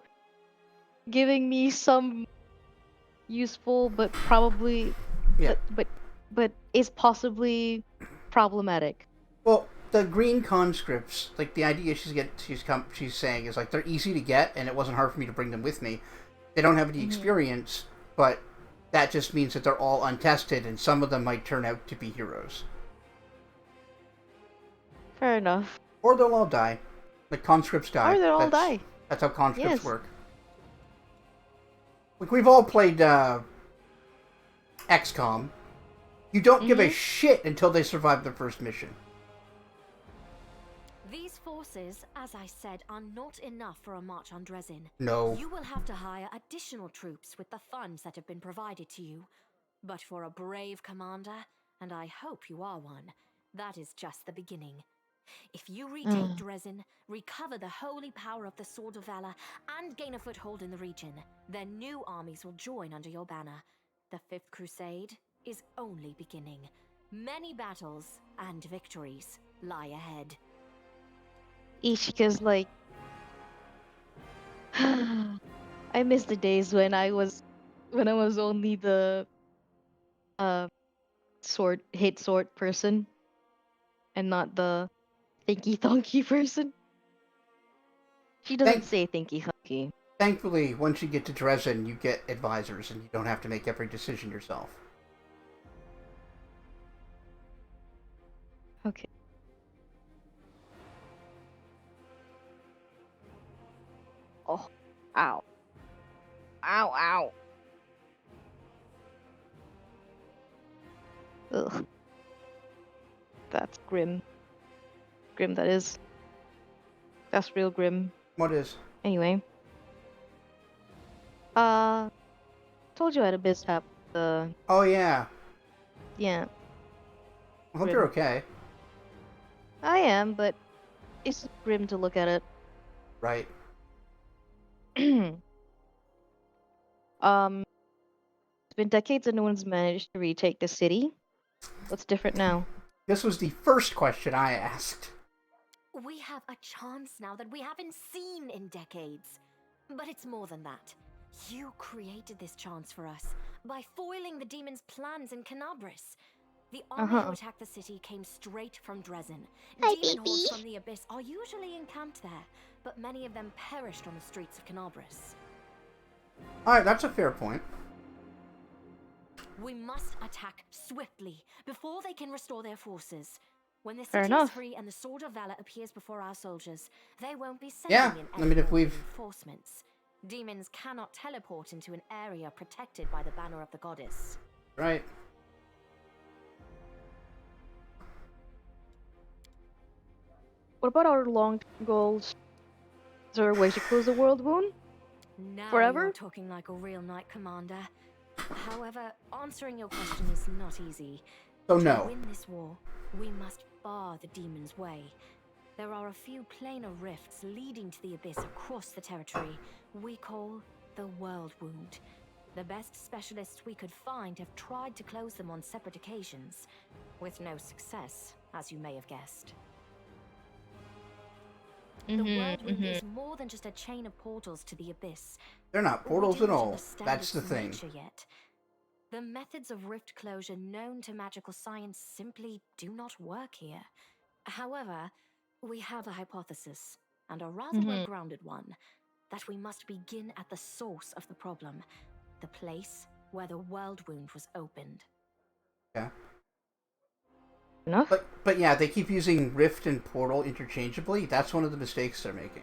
[SPEAKER 2] giving me some useful, but probably, but is possibly problematic.
[SPEAKER 1] Well, the green conscripts, like the idea she's saying is like they're easy to get, and it wasn't hard for me to bring them with me. They don't have any experience, but that just means that they're all untested, and some of them might turn out to be heroes.
[SPEAKER 2] Fair enough.
[SPEAKER 1] Or they'll all die. Like conscripts die.
[SPEAKER 2] Or they'll all die.
[SPEAKER 1] That's how conscripts work. Like we've all played XCOM. You don't give a shit until they survive their first mission.
[SPEAKER 10] These forces, as I said, are not enough for a march on Dresden.
[SPEAKER 1] No.
[SPEAKER 10] You will have to hire additional troops with the funds that have been provided to you. But for a brave commander, and I hope you are one, that is just the beginning. If you retake Dresden, recover the holy power of the Sword of Valor, and gain a foothold in the region, then new armies will join under your banner. The Fifth Crusade is only beginning. Many battles and victories lie ahead.
[SPEAKER 2] Ishika's like, I miss the days when I was only the hit sword person, and not the thinky thonky person. She doesn't say thinky thonky.
[SPEAKER 1] Thankfully, once you get to Dresden, you get advisors, and you don't have to make every decision yourself.
[SPEAKER 2] Okay. Oh, ow. Ow, ow. Ugh. That's grim. Grim, that is. That's real grim.
[SPEAKER 1] What is?
[SPEAKER 2] Anyway. Told you I had a mishap.
[SPEAKER 1] Oh, yeah.
[SPEAKER 2] Yeah.
[SPEAKER 1] I hope you're okay.
[SPEAKER 2] I am, but it's grim to look at it.
[SPEAKER 1] Right.
[SPEAKER 2] It's been decades and no one's managed to retake the city. What's different now?
[SPEAKER 1] This was the first question I asked.
[SPEAKER 10] We have a chance now that we haven't seen in decades. But it's more than that. You created this chance for us by foiling the demon's plans in Canabris. The army who attacked the city came straight from Dresden. Demon hordes from the Abyss are usually encamped there, but many of them perished on the streets of Canabris.
[SPEAKER 1] Alright, that's a fair point.
[SPEAKER 10] We must attack swiftly, before they can restore their forces. When the city is free and the Sword of Valor appears before our soldiers, they won't be sending in any reinforcements. Demons cannot teleport into an area protected by the banner of the goddess.
[SPEAKER 1] Right.
[SPEAKER 2] What about our long-term goals? Is there a way to close the world wound?
[SPEAKER 10] Now
[SPEAKER 2] Forever?
[SPEAKER 10] you're talking like a real knight commander. However, answering your question is not easy.
[SPEAKER 1] So no.
[SPEAKER 10] To win this war, we must bar the demon's way. There are a few planar rifts leading to the Abyss across the territory we call the World Wound. The best specialists we could find have tried to close them on separate occasions, with no success, as you may have guessed. The World Wound is more than just a chain of portals to the Abyss.
[SPEAKER 1] They're not portals at all. That's the thing.
[SPEAKER 10] Yet. The methods of rift closure known to magical science simply do not work here. However, we have a hypothesis, and a rather well-grounded one, that we must begin at the source of the problem, the place where the World Wound was opened.
[SPEAKER 1] Yeah.
[SPEAKER 2] Enough?
[SPEAKER 1] But yeah, they keep using Rift and Portal interchangeably. That's one of the mistakes they're making.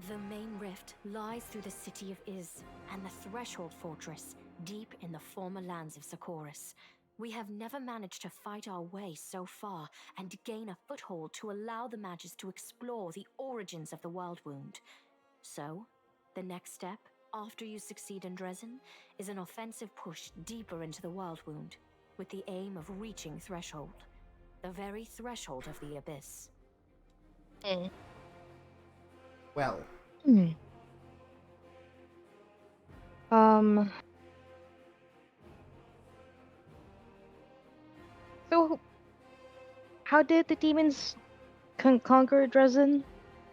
[SPEAKER 10] The main rift lies through the city of Iz and the Threshold Fortress, deep in the former lands of Socorus. We have never managed to fight our way so far and gain a foothold to allow the mages to explore the origins of the World Wound. So, the next step, after you succeed in Dresden, is an offensive push deeper into the World Wound, with the aim of reaching Threshold. The very threshold of the Abyss.
[SPEAKER 1] Well.
[SPEAKER 2] So, how did the demons conquer Dresden?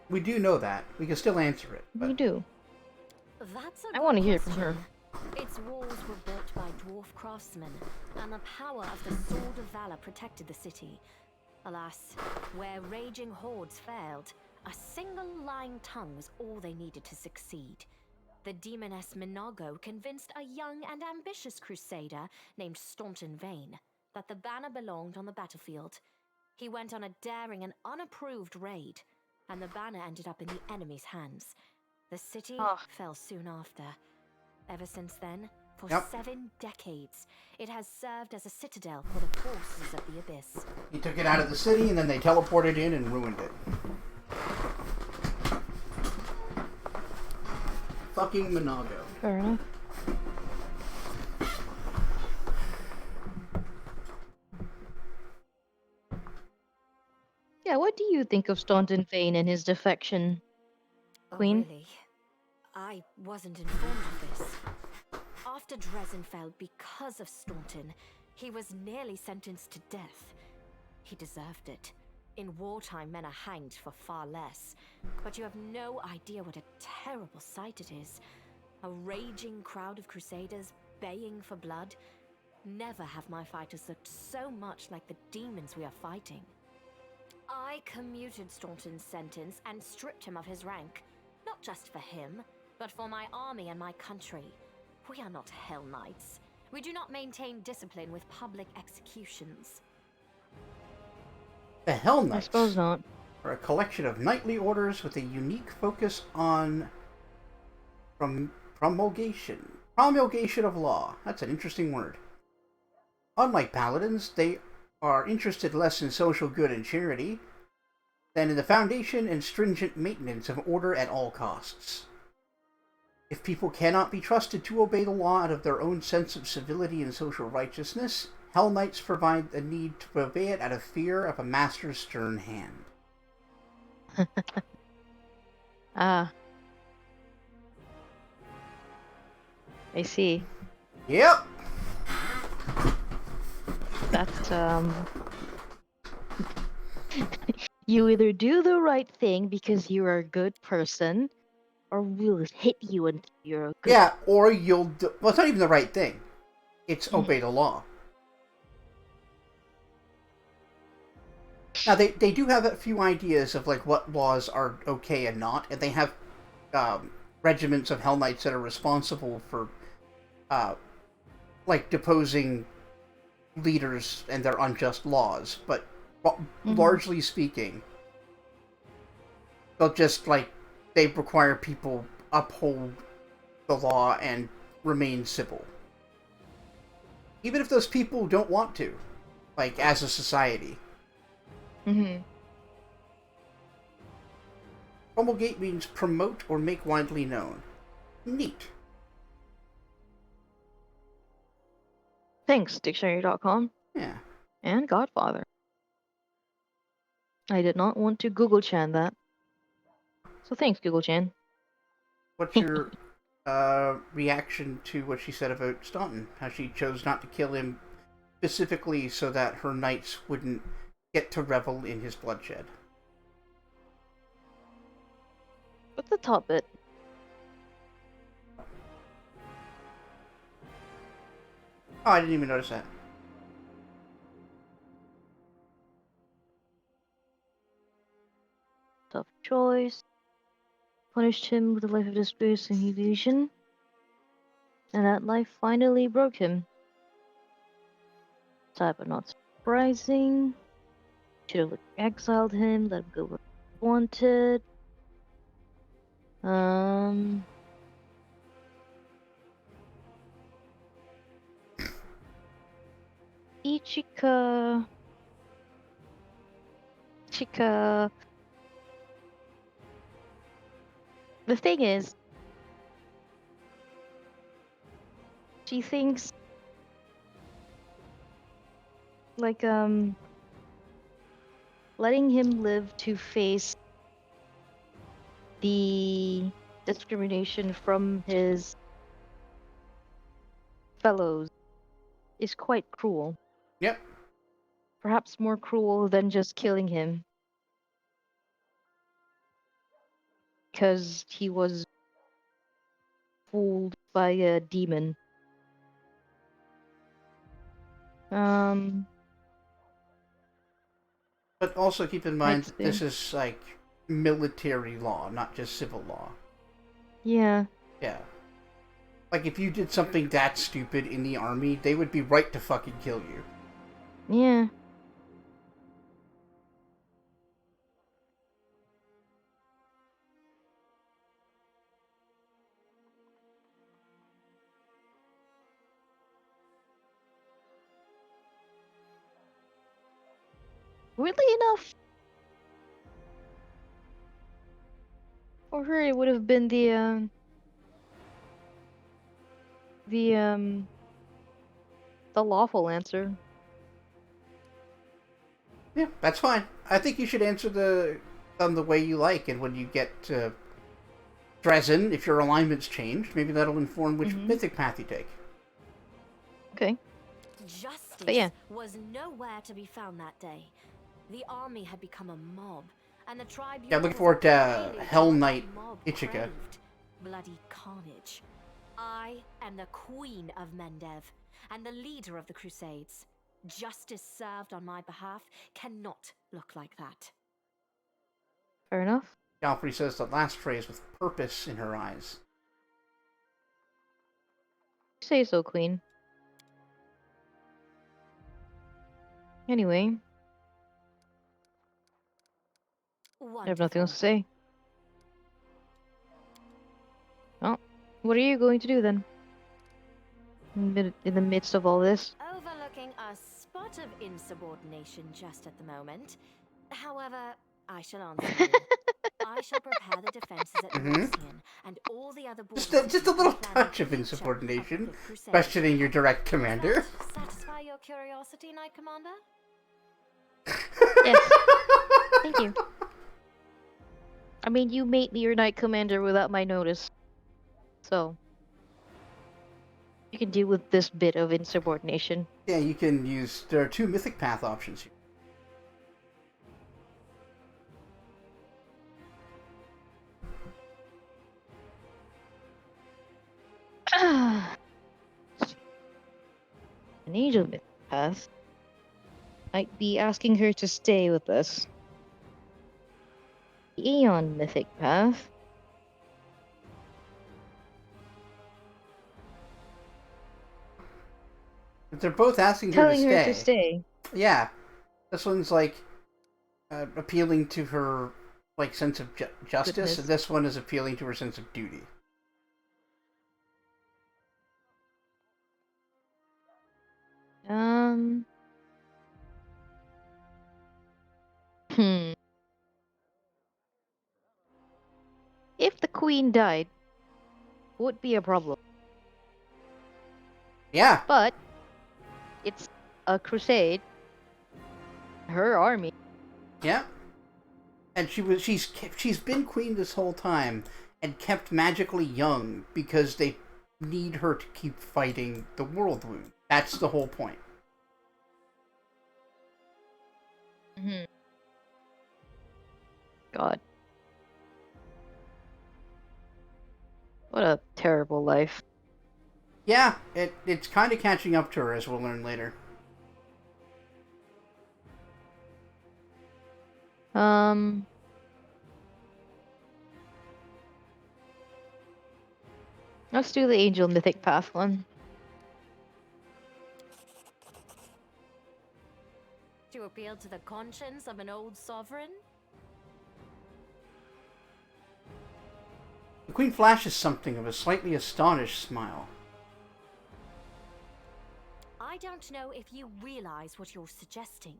[SPEAKER 1] We do know that. We can still answer it. But...
[SPEAKER 2] We do.
[SPEAKER 10] That's a
[SPEAKER 2] I
[SPEAKER 10] good
[SPEAKER 2] want to hear it from
[SPEAKER 10] question.
[SPEAKER 2] her.
[SPEAKER 10] Its walls were built by dwarf craftsmen, and the power of the Sword of Valor protected the city. Alas, where raging hordes failed, a single lying tongue was all they needed to succeed. The demoness Minago convinced a young and ambitious crusader named Staunton Vane that the banner belonged on the battlefield. He went on a daring and unapproved raid, and the banner ended up in the enemy's hands. The city fell soon after. Ever since then, for 7 decades, it has served as a citadel for the forces of the Abyss.
[SPEAKER 1] He took it out of the city, and then they teleported in and ruined it. Fucking Minago.
[SPEAKER 2] Fair enough. Yeah, what do you think of Staunton Vane and his defection, Queen?
[SPEAKER 10] Oh, really? I wasn't informed of this. After Dresden fell because of Staunton, he was nearly sentenced to death. He deserved it. In wartime, men are hanged for far less. But you have no idea what a terrible sight it is. A raging crowd of crusaders baying for blood. Never have my fighters looked so much like the demons we are fighting. I commuted Staunton's sentence and stripped him of his rank. Not just for him, but for my army and my country. We are not Hell Knights. We do not maintain discipline with public executions.
[SPEAKER 1] The Hell Knights,
[SPEAKER 2] I suppose not,
[SPEAKER 1] are a collection of knightly orders with a unique focus on promulgation of law. That's an interesting word. Unlike paladins, they are interested less in social good and charity than in the foundation and stringent maintenance of order at all costs. If people cannot be trusted to obey the law out of their own sense of civility and social righteousness, Hell Knights provide the need to obey it out of fear of a master's stern hand.
[SPEAKER 2] I see.
[SPEAKER 1] Yep.
[SPEAKER 2] That's, you either do the right thing because you're a good person, or we'll hit you until you're a good...
[SPEAKER 1] Yeah, or you'll do... Well, it's not even the right thing. It's obey the law. Now, they do have a few ideas of, like, what laws are okay and not, and they have regiments of Hell Knights that are responsible for, like, deposing leaders and their unjust laws, but largely speaking, they'll just, like, they require people uphold the law and remain civil. Even if those people don't want to, like, as a society. Promulgate means promote or make widely known. Neat.
[SPEAKER 2] Thanks, dictionary.com.
[SPEAKER 1] Yeah.
[SPEAKER 2] And Godfather. I did not want to Google Chan that. So thanks, Google Chan.
[SPEAKER 1] What's your reaction to what she said about Staunton? How she chose not to kill him specifically so that her knights wouldn't get to revel in his bloodshed.
[SPEAKER 2] What's the top bit?
[SPEAKER 1] Oh, I didn't even notice that.
[SPEAKER 2] Tough choice. Punished him with a life of disgrace and humiliation. And that life finally broke him. Sad but not surprising. Should have exiled him, let him go where he wanted. Ichika. Ichika. The thing is, she thinks like letting him live to face the discrimination from his fellows is quite cruel.
[SPEAKER 1] Yep.
[SPEAKER 2] Perhaps more cruel than just killing him. Because he was fooled by a demon.
[SPEAKER 1] But also keep in mind that this
[SPEAKER 2] see.
[SPEAKER 1] is like military law, not just civil law.
[SPEAKER 2] Yeah.
[SPEAKER 1] Yeah. Like if you did something that stupid in the army, they would be right to fucking kill you.
[SPEAKER 2] Yeah. Weirdly enough, for her it would have been the lawful answer.
[SPEAKER 1] Yeah, that's fine. I think you should answer the way you like, and when you get to Dresden, if your alignment's changed, maybe that'll inform which mythic path you take.
[SPEAKER 2] Okay.
[SPEAKER 10] Justice was nowhere to be found that day. The army had become a mob, and the tribunal
[SPEAKER 1] Yeah, look forward to Hell Knight Ichika.
[SPEAKER 10] Bloody carnage. I am the Queen of Mendev, and the leader of the Crusades. Justice served on my behalf cannot look like that.
[SPEAKER 2] Fair enough.
[SPEAKER 1] Galfrey says the last phrase with purpose in her eyes.
[SPEAKER 2] Say so, Queen. Anyway. I have nothing else to say. Oh, what are you going to do then? In the midst of all this?
[SPEAKER 10] Overlooking a spot of insubordination just at the moment. However, I shall answer you. I shall prepare the defenses at Garrison and all the other borders.
[SPEAKER 1] Just a little touch of insubordination, questioning your direct commander.
[SPEAKER 10] Satisfy your curiosity, Knight Commander?
[SPEAKER 2] Yes. Thank you. I mean, you made me your Knight Commander without my notice. So, you can deal with this bit of insubordination.
[SPEAKER 1] Yeah, you can use... There are 2 mythic path options here.
[SPEAKER 2] An angel mythic path. I'd be asking her to stay with us. The Aeon mythic path.
[SPEAKER 1] They're both asking
[SPEAKER 2] Telling
[SPEAKER 1] her
[SPEAKER 2] her to stay.
[SPEAKER 1] Yeah. This one's like appealing to her like sense of justice,
[SPEAKER 2] Goodness.
[SPEAKER 1] and this one is appealing to her sense of duty.
[SPEAKER 2] If the queen died, would be a problem.
[SPEAKER 1] Yeah.
[SPEAKER 2] But it's a crusade. Her army.
[SPEAKER 1] Yeah. And she's been queen this whole time and kept magically young because they need her to keep fighting the world wound. That's the whole point.
[SPEAKER 2] God. What a terrible life.
[SPEAKER 1] Yeah, it's kind of catching up to her, as we'll learn later.
[SPEAKER 2] Let's do the Angel Mythic Path one.
[SPEAKER 10] To appeal to the conscience of an old sovereign?
[SPEAKER 1] The Queen flashes something of a slightly astonished smile.
[SPEAKER 10] I'd don't know if you realize what you're suggesting.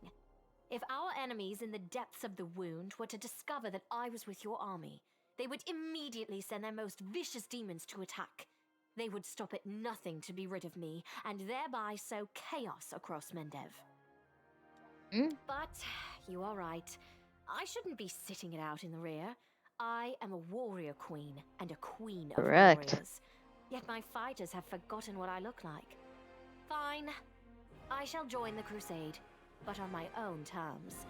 [SPEAKER 10] If our enemies in the depths of the wound were to discover that I was with your army, they would immediately send their most vicious demons to attack. They would stop at nothing to be rid of me, and thereby sow chaos across Mendev. But you are right. I shouldn't be sitting it out in the rear. I am a warrior queen and a queen of warriors. Yet my fighters have forgotten what I look like. Fine. I shall join the crusade, but on my own terms.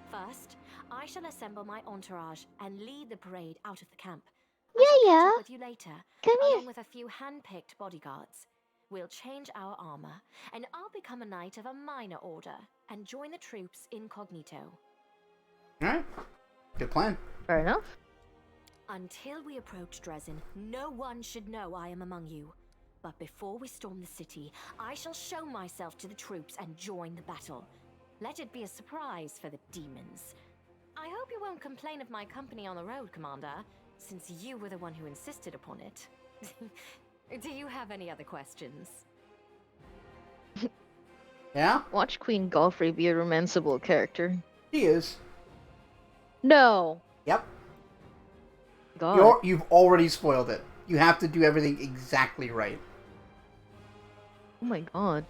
[SPEAKER 10] First, I shall assemble my entourage and lead the parade out of the camp. I shall catch up with you later, along with a few hand-picked bodyguards. We'll change our armor, and I'll become a knight of a minor order and join the troops incognito.
[SPEAKER 1] Alright. Good plan.
[SPEAKER 2] Fair enough.
[SPEAKER 10] Until we approach Dresden, no one should know I am among you. But before we storm the city, I shall show myself to the troops and join the battle. Let it be a surprise for the demons. I hope you won't complain of my company on the road, Commander, since you were the one who insisted upon it. Do you have any other questions?
[SPEAKER 1] Yeah?
[SPEAKER 2] Watch Queen Galfrey be a romanceable character.
[SPEAKER 1] She is.
[SPEAKER 2] No.
[SPEAKER 1] Yep.
[SPEAKER 2] God.
[SPEAKER 1] You've already spoiled it. You have to do everything exactly right.
[SPEAKER 2] Oh my god.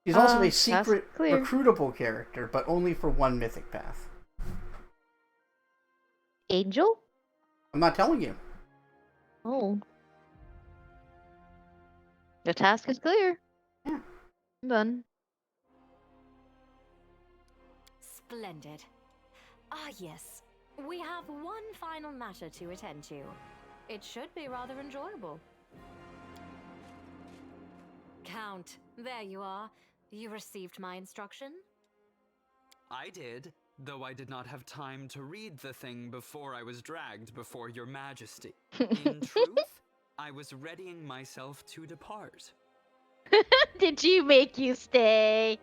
[SPEAKER 1] She's also a secret
[SPEAKER 2] clear.
[SPEAKER 1] recruitable character, but only for one mythic path.
[SPEAKER 2] Angel?
[SPEAKER 1] I'm not telling you.
[SPEAKER 2] Oh. The task is clear.
[SPEAKER 1] Yeah.
[SPEAKER 2] I'm done.
[SPEAKER 10] Splendid. Ah, yes. We have one final matter to attend to. It should be rather enjoyable. Count, there you are. You received my instruction?
[SPEAKER 6] I did, though I did not have time to read the thing before I was dragged before your majesty. In truth, I was readying myself to depart.
[SPEAKER 2] Did you make you stay?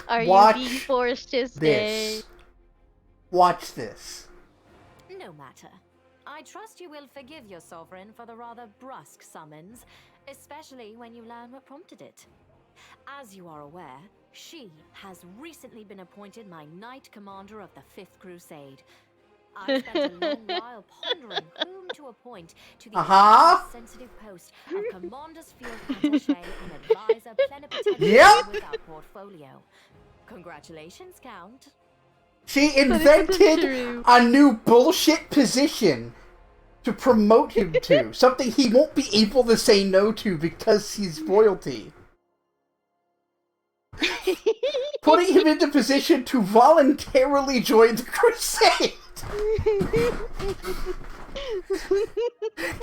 [SPEAKER 2] Are
[SPEAKER 1] Watch
[SPEAKER 2] you being forced to stay?
[SPEAKER 1] This. Watch this.
[SPEAKER 10] No matter. I trust you will forgive your sovereign for the rather brusque summons, especially when you learn what prompted it. As you are aware, she has recently been appointed my Knight Commander of the Fifth Crusade. I spent a long while pondering whom to appoint to the sensitive post of Commander's Field Attaché and Advisor Plenipotentiary without portfolio. Congratulations, Count.
[SPEAKER 1] She invented a new bullshit position to promote him to. Something he won't be able to say no to because he's royalty. Putting him into position to voluntarily join the crusade.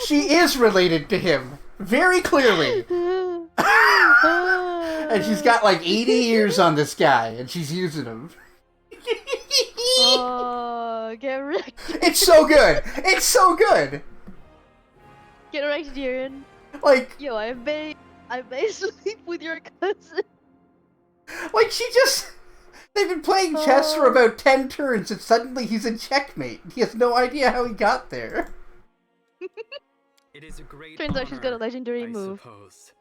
[SPEAKER 1] She is related to him, very clearly. And she's got like 80 years on this guy, and she's using him.
[SPEAKER 2] Oh, get wrecked.
[SPEAKER 1] It's so good! It's so good!
[SPEAKER 2] Get wrecked, Darren.
[SPEAKER 1] Like,
[SPEAKER 2] yo, I may sleep with your cousin.
[SPEAKER 1] Like, they've been playing chess for about 10 turns, and suddenly he's in checkmate. He has no idea how he got there.
[SPEAKER 6] It is a great
[SPEAKER 2] Turns out she's got a legendary move.
[SPEAKER 6] Suppose.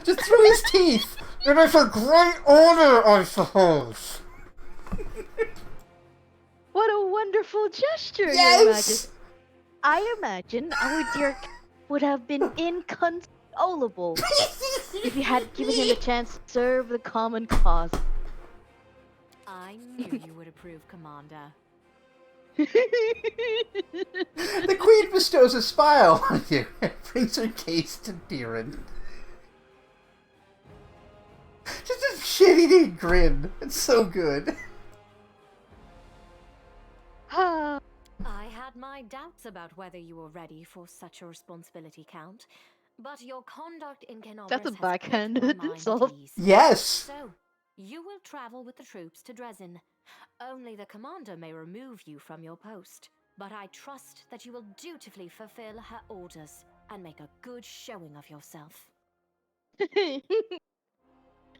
[SPEAKER 1] Just through his teeth! It is a great honor, I suppose.
[SPEAKER 2] What a wonderful gesture,
[SPEAKER 1] yes!
[SPEAKER 2] Your Majesty. I imagine our dear would have been inconsolable if you had given him a chance to serve the common cause.
[SPEAKER 10] I knew you would approve, Commander.
[SPEAKER 1] The Queen bestows a smile on you and brings her gaze to Darren. Just a shit-eating grin. It's so good.
[SPEAKER 10] I had my doubts about whether you were ready for such a responsibility, Count. But your conduct in Kenobris
[SPEAKER 2] That's a
[SPEAKER 10] has
[SPEAKER 2] backhanded
[SPEAKER 10] put my mind
[SPEAKER 2] insult.
[SPEAKER 10] at ease.
[SPEAKER 1] Yes!
[SPEAKER 10] So, you will travel with the troops to Dresden. Only the commander may remove you from your post. But I trust that you will dutifully fulfill her orders and make a good showing of yourself.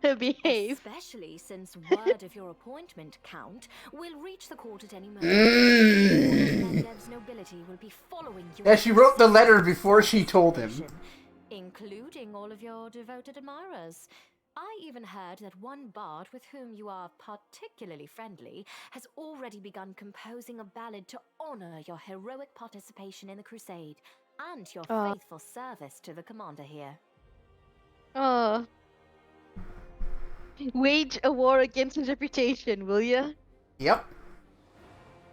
[SPEAKER 2] Behave.
[SPEAKER 10] Especially since word of your appointment, Count, will reach the court at any moment. Lev's nobility will be following you.
[SPEAKER 1] Yeah, she wrote the letter before she told him.
[SPEAKER 10] Including all of your devoted admirers. I even heard that one bard with whom you are particularly friendly has already begun composing a ballad to honor your heroic participation in the crusade and your faithful service to the commander here.
[SPEAKER 2] Wage a war against his reputation, will ya?
[SPEAKER 1] Yep.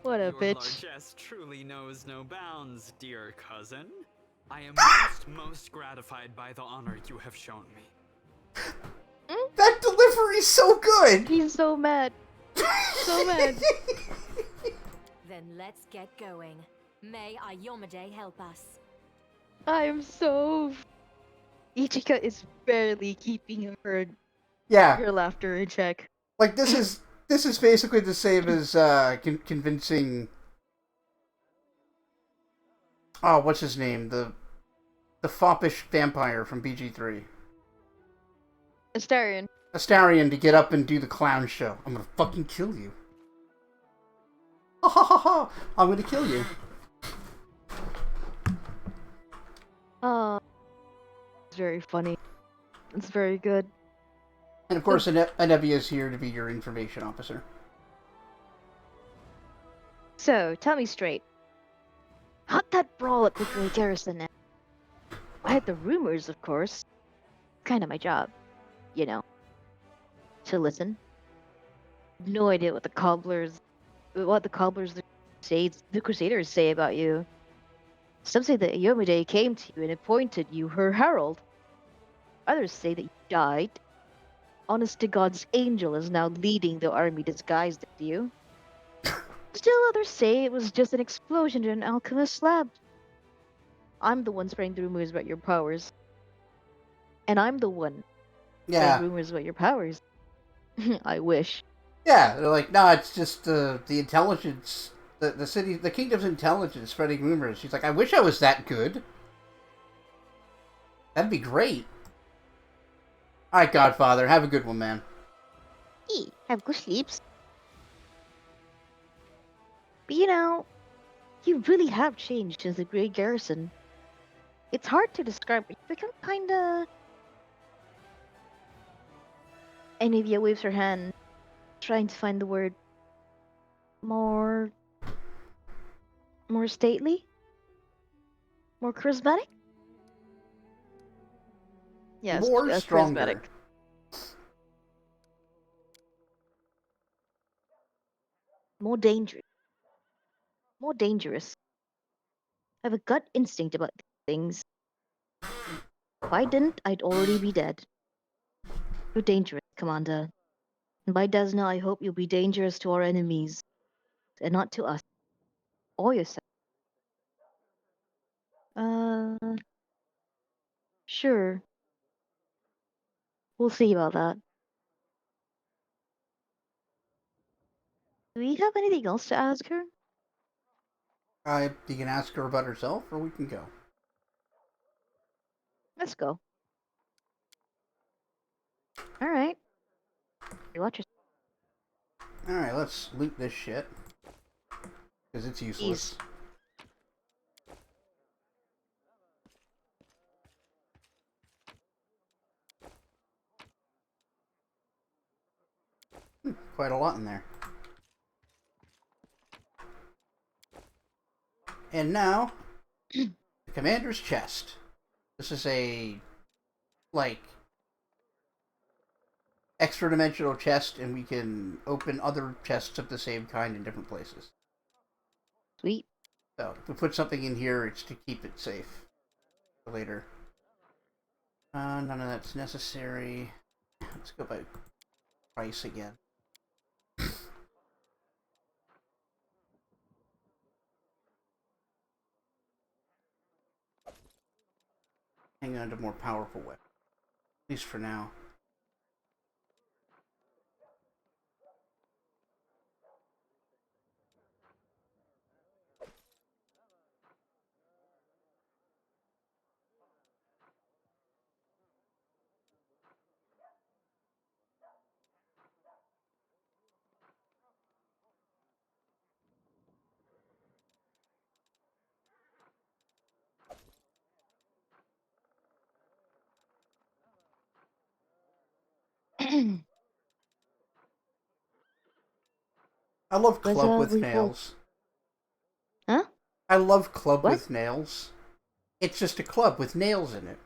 [SPEAKER 2] What a
[SPEAKER 6] Your
[SPEAKER 2] bitch.
[SPEAKER 6] largesse truly knows no bounds, dear cousin. I am most gratified by the honor you have shown me.
[SPEAKER 1] That delivery's so good!
[SPEAKER 2] He's so mad. So mad.
[SPEAKER 10] Then let's get going. May Ayomade help us.
[SPEAKER 2] I am so... Ichika is barely keeping her laughter in check.
[SPEAKER 1] Like, this is basically the same as convincing... Oh, what's his name? The foppish vampire from BG3. Astarion to get up and do the clown show. I'm gonna fucking kill you. Ha ha ha ha! I'm gonna kill you.
[SPEAKER 2] It's very funny. It's very good.
[SPEAKER 1] And of course, Anebi is here to be your information officer.
[SPEAKER 2] So, tell me straight. How'd that brawl at the Grey Garrison end? I had the rumors, of course. Kinda my job. You know. To listen. No idea what the Crusaders say about you. Some say that Ayomide came to you and appointed you her herald. Others say that you died. Honest to God's angel is now leading the army disguised as you. Still others say it was just an explosion in an alchemist's lab. I'm the one spreading the rumors about your powers. And I'm the one spreading rumors about your powers. I wish.
[SPEAKER 1] Yeah, they're like, no, it's just the intelligence, the kingdom's intelligence spreading rumors. She's like, I wish I was that good. That'd be great. Alright, Godfather, have a good one, man.
[SPEAKER 2] Hey, have good sleeps. But you know, you really have changed since the Grey Garrison. It's hard to describe, but you've become kinda... Anivia waves her hand, trying to find the word... More stately? More charismatic? Yes,
[SPEAKER 1] more stronger.
[SPEAKER 2] Charismatic. More dangerous. More dangerous. I have a gut instinct about these things. If I didn't, I'd already be dead. You're dangerous, Commander. And by Desna, I hope you'll be dangerous to our enemies. And not to us. Or yourself. Sure. We'll see about that. Do we have anything else to ask her?
[SPEAKER 1] You can ask her about herself, or we can go.
[SPEAKER 2] Let's go. Alright. You watch yourself.
[SPEAKER 1] Alright, let's loot this shit. Because it's useless. Quite a lot in there. And now, the commander's chest. This is a, like, extra dimensional chest, and we can open other chests of the same kind in different places.
[SPEAKER 2] Sweet.
[SPEAKER 1] So, if we put something in here, it's to keep it safe for later. None of that's necessary. Let's go by price again. Hang on to more powerful weapons. At least for now. I love club with
[SPEAKER 2] we
[SPEAKER 1] nails.
[SPEAKER 2] Huh?
[SPEAKER 1] I love club
[SPEAKER 2] What?
[SPEAKER 1] with nails. It's just a club with nails in it.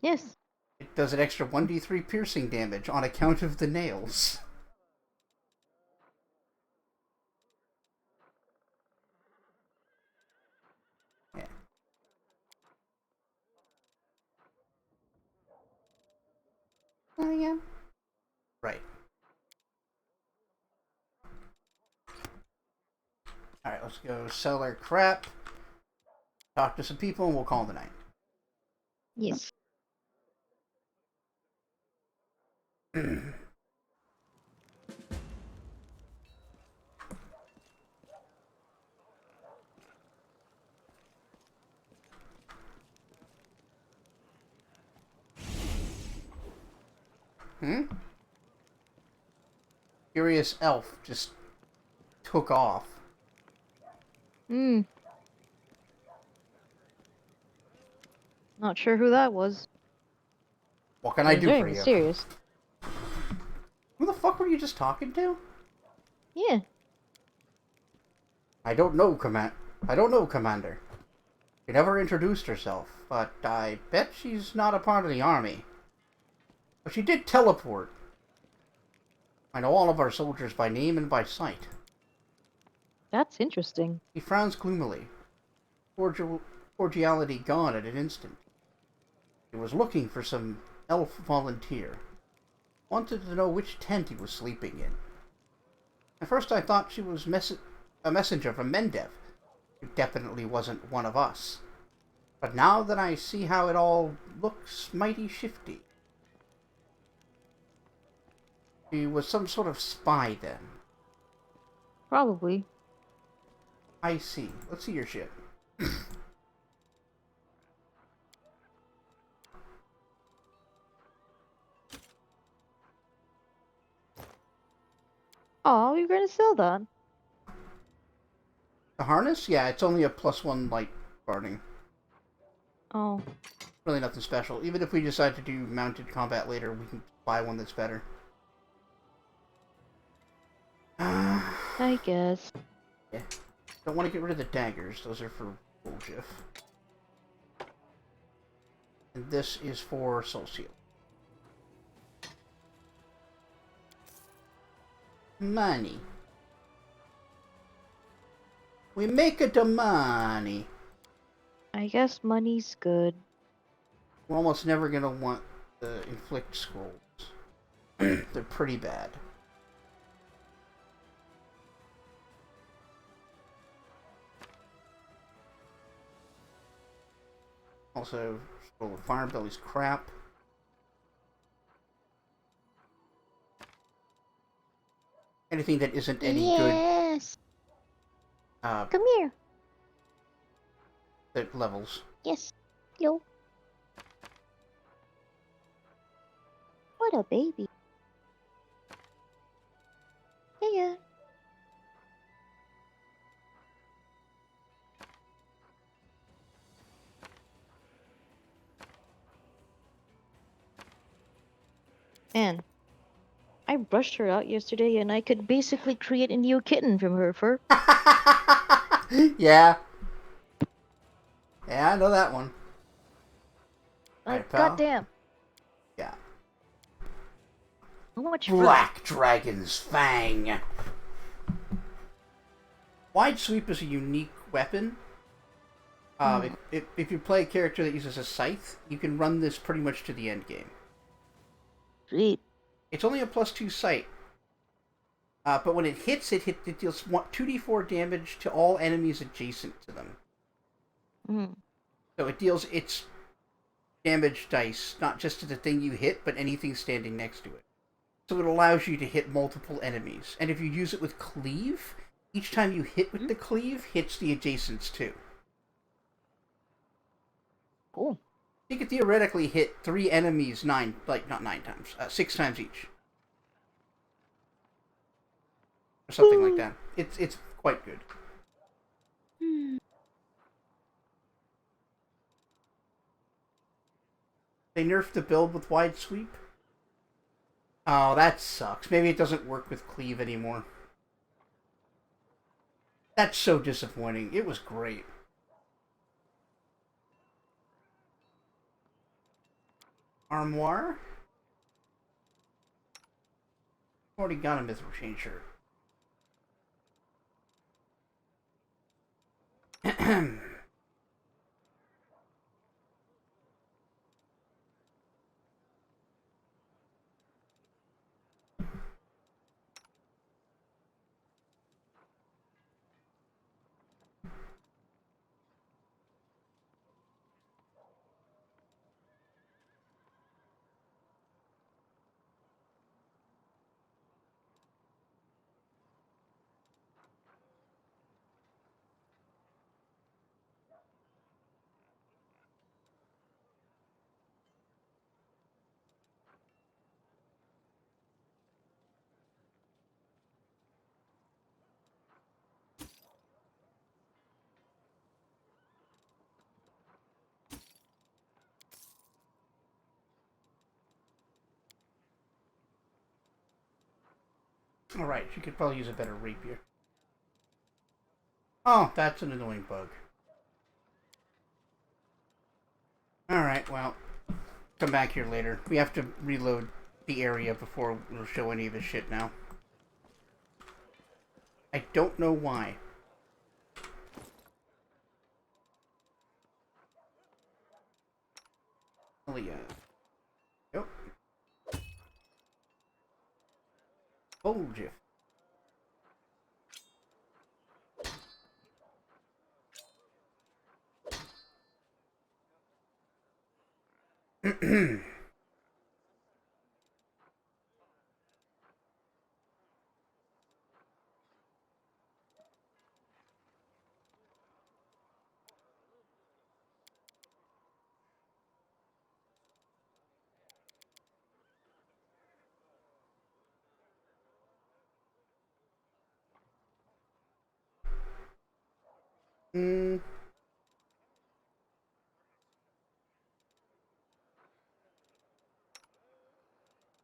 [SPEAKER 2] Yes.
[SPEAKER 1] It does an extra 1d3 piercing damage on account of the nails. Yeah. Oh, yeah. Right. Alright, let's go sell our crap, talk to some people, and we'll call it the night.
[SPEAKER 2] Yes.
[SPEAKER 1] Curious elf just took off.
[SPEAKER 2] Not sure who that was.
[SPEAKER 1] What can I do
[SPEAKER 2] very
[SPEAKER 1] for you?
[SPEAKER 2] Mysterious.
[SPEAKER 1] Who the fuck were you just talking to?
[SPEAKER 2] Yeah.
[SPEAKER 1] I don't know, Commander. She never introduced herself, but I bet she's not a part of the army. But she did teleport. I know all of our soldiers by name and by sight.
[SPEAKER 2] That's interesting.
[SPEAKER 1] He frowns gloomily. Cordiality gone at an instant. He was looking for some elf volunteer. Wanted to know which tent he was sleeping in. At first I thought she was a messenger from Mendev, who definitely wasn't one of us. But now that I see how it all looks mighty shifty. She was some sort of spy then.
[SPEAKER 2] Probably.
[SPEAKER 1] I see. Let's see your shit.
[SPEAKER 2] Oh, you're gonna sell that?
[SPEAKER 1] The harness? Yeah, it's only a +1 light guarding.
[SPEAKER 2] Oh.
[SPEAKER 1] Really nothing special. Even if we decide to do mounted combat later, we can buy one that's better.
[SPEAKER 2] I guess.
[SPEAKER 1] Yeah. Don't want to get rid of the daggers. Those are for bullshit. And this is for Soul Seal. Money. We make it the money.
[SPEAKER 2] I guess money's good.
[SPEAKER 1] We're almost never going to want the inflict scrolls. They're pretty bad. Also, scroll of Firebelly's crap. Anything that isn't any good.
[SPEAKER 2] Yes. Come here.
[SPEAKER 1] The levels.
[SPEAKER 2] Yes. Yo. What a baby. Yeah. Man, I brushed her out yesterday and I could basically create a new kitten from her fur.
[SPEAKER 1] Yeah. Yeah, I know that one.
[SPEAKER 2] Like, goddamn.
[SPEAKER 1] Yeah.
[SPEAKER 2] How much
[SPEAKER 1] Black Dragon's Fang. Wide Sweep is a unique weapon. If you play a character that uses a scythe, you can run this pretty much to the end game.
[SPEAKER 2] Sweet.
[SPEAKER 1] It's only a +2 sight. But when it hits, it deals 2d4 damage to all enemies adjacent to them. So it deals its damage dice, not just to the thing you hit, but anything standing next to it. So it allows you to hit multiple enemies. And if you use it with Cleave, each time you hit with the Cleave, hits the adjacents too.
[SPEAKER 2] Cool.
[SPEAKER 1] You could theoretically hit 3 enemies 6 times each. Or something like that. It's quite good. They nerfed the build with Wide Sweep. Oh, that sucks. Maybe it doesn't work with Cleave anymore. That's so disappointing. It was great. Armoire? Already got a mithril changer. Alright, she could probably use a better rapier. Oh, that's an annoying bug. Alright, well, come back here later. We have to reload the area before we'll show any of his shit now. I don't know why. Oh, yeah. Yep. Hold you.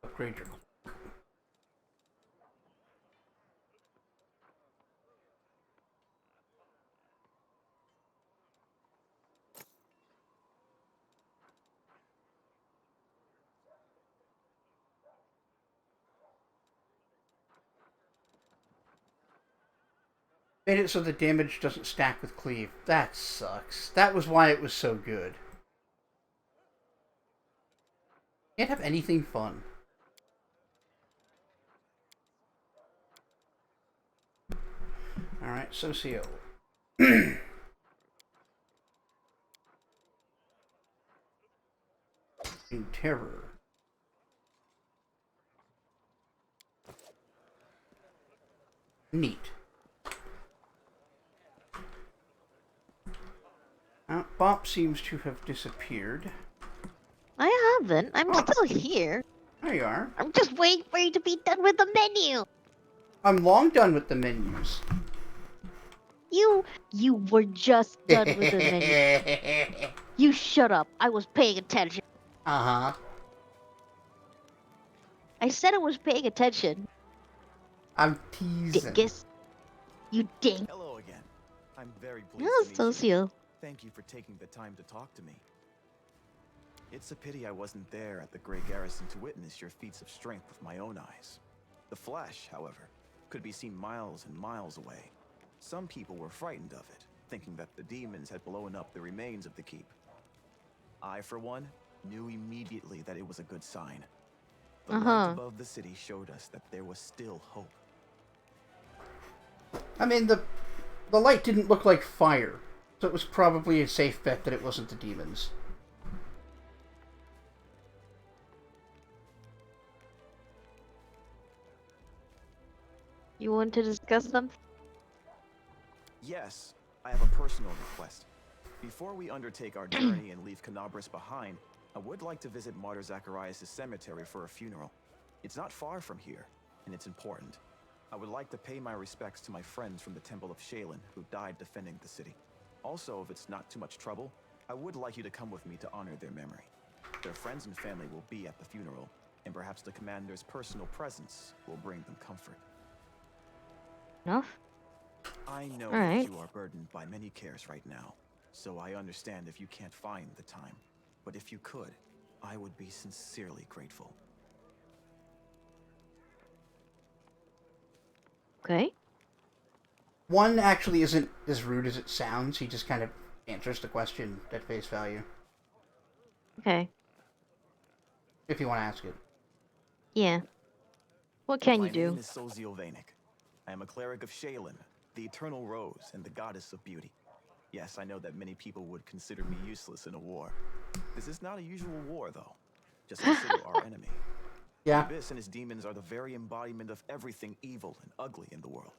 [SPEAKER 1] Upgrade your... Made it so the damage doesn't stack with Cleave. That sucks. That was why it was so good. Can't have anything fun. Alright, Socio. In terror. Neat. Bop seems to have disappeared.
[SPEAKER 2] I haven't. I'm still here.
[SPEAKER 1] There you are.
[SPEAKER 2] I'm just waiting for you to be done with the menu.
[SPEAKER 1] I'm long done with the menus.
[SPEAKER 2] You were just done with the menu. You shut up. I was paying attention.
[SPEAKER 1] Uh-huh.
[SPEAKER 2] I said I was paying attention.
[SPEAKER 1] I'm teasing.
[SPEAKER 2] Dingus. You ding.
[SPEAKER 13] Hello again. I'm very pleased
[SPEAKER 2] Oh,
[SPEAKER 13] to meet
[SPEAKER 2] Socio.
[SPEAKER 13] you. Thank you for taking the time to talk to me. It's a pity I wasn't there at the Great Garrison to witness your feats of strength with my own eyes. The flash, however, could be seen miles and miles away. Some people were frightened of it, thinking that the demons had blown up the remains of the keep. I, for one, knew immediately that it was a good sign. The light above the city showed us that there was still hope.
[SPEAKER 1] I mean, the light didn't look like fire, so it was probably a safe bet that it wasn't the demons.
[SPEAKER 2] You want to discuss something?
[SPEAKER 13] Yes, I have a personal request. Before we undertake our journey and leave Canabris behind, I would like to visit Martyr Zacharias' cemetery for a funeral. It's not far from here, and it's important. I would like to pay my respects to my friends from the Temple of Shaylin who died defending the city. Also, if it's not too much trouble, I would like you to come with me to honor their memory. Their friends and family will be at the funeral, and perhaps the commander's personal presence will bring them comfort.
[SPEAKER 2] Enough?
[SPEAKER 13] I know
[SPEAKER 2] All
[SPEAKER 13] that
[SPEAKER 2] right.
[SPEAKER 13] you are burdened by many cares right now, so I understand if you can't find the time. But if you could, I would be sincerely grateful.
[SPEAKER 2] Okay.
[SPEAKER 1] One actually isn't as rude as it sounds. He just kind of answers the question at face value.
[SPEAKER 2] Okay.
[SPEAKER 1] If you want to ask it.
[SPEAKER 2] Yeah. What can
[SPEAKER 13] My
[SPEAKER 2] you do?
[SPEAKER 13] name is Sozio Vanek. I am a cleric of Shaylin, the Eternal Rose and the Goddess of Beauty. Yes, I know that many people would consider me useless in a war. This is not a usual war, though. Just consider our enemy.
[SPEAKER 1] Yeah.
[SPEAKER 13] The Abyss and his demons are the very embodiment of everything evil and ugly in the world.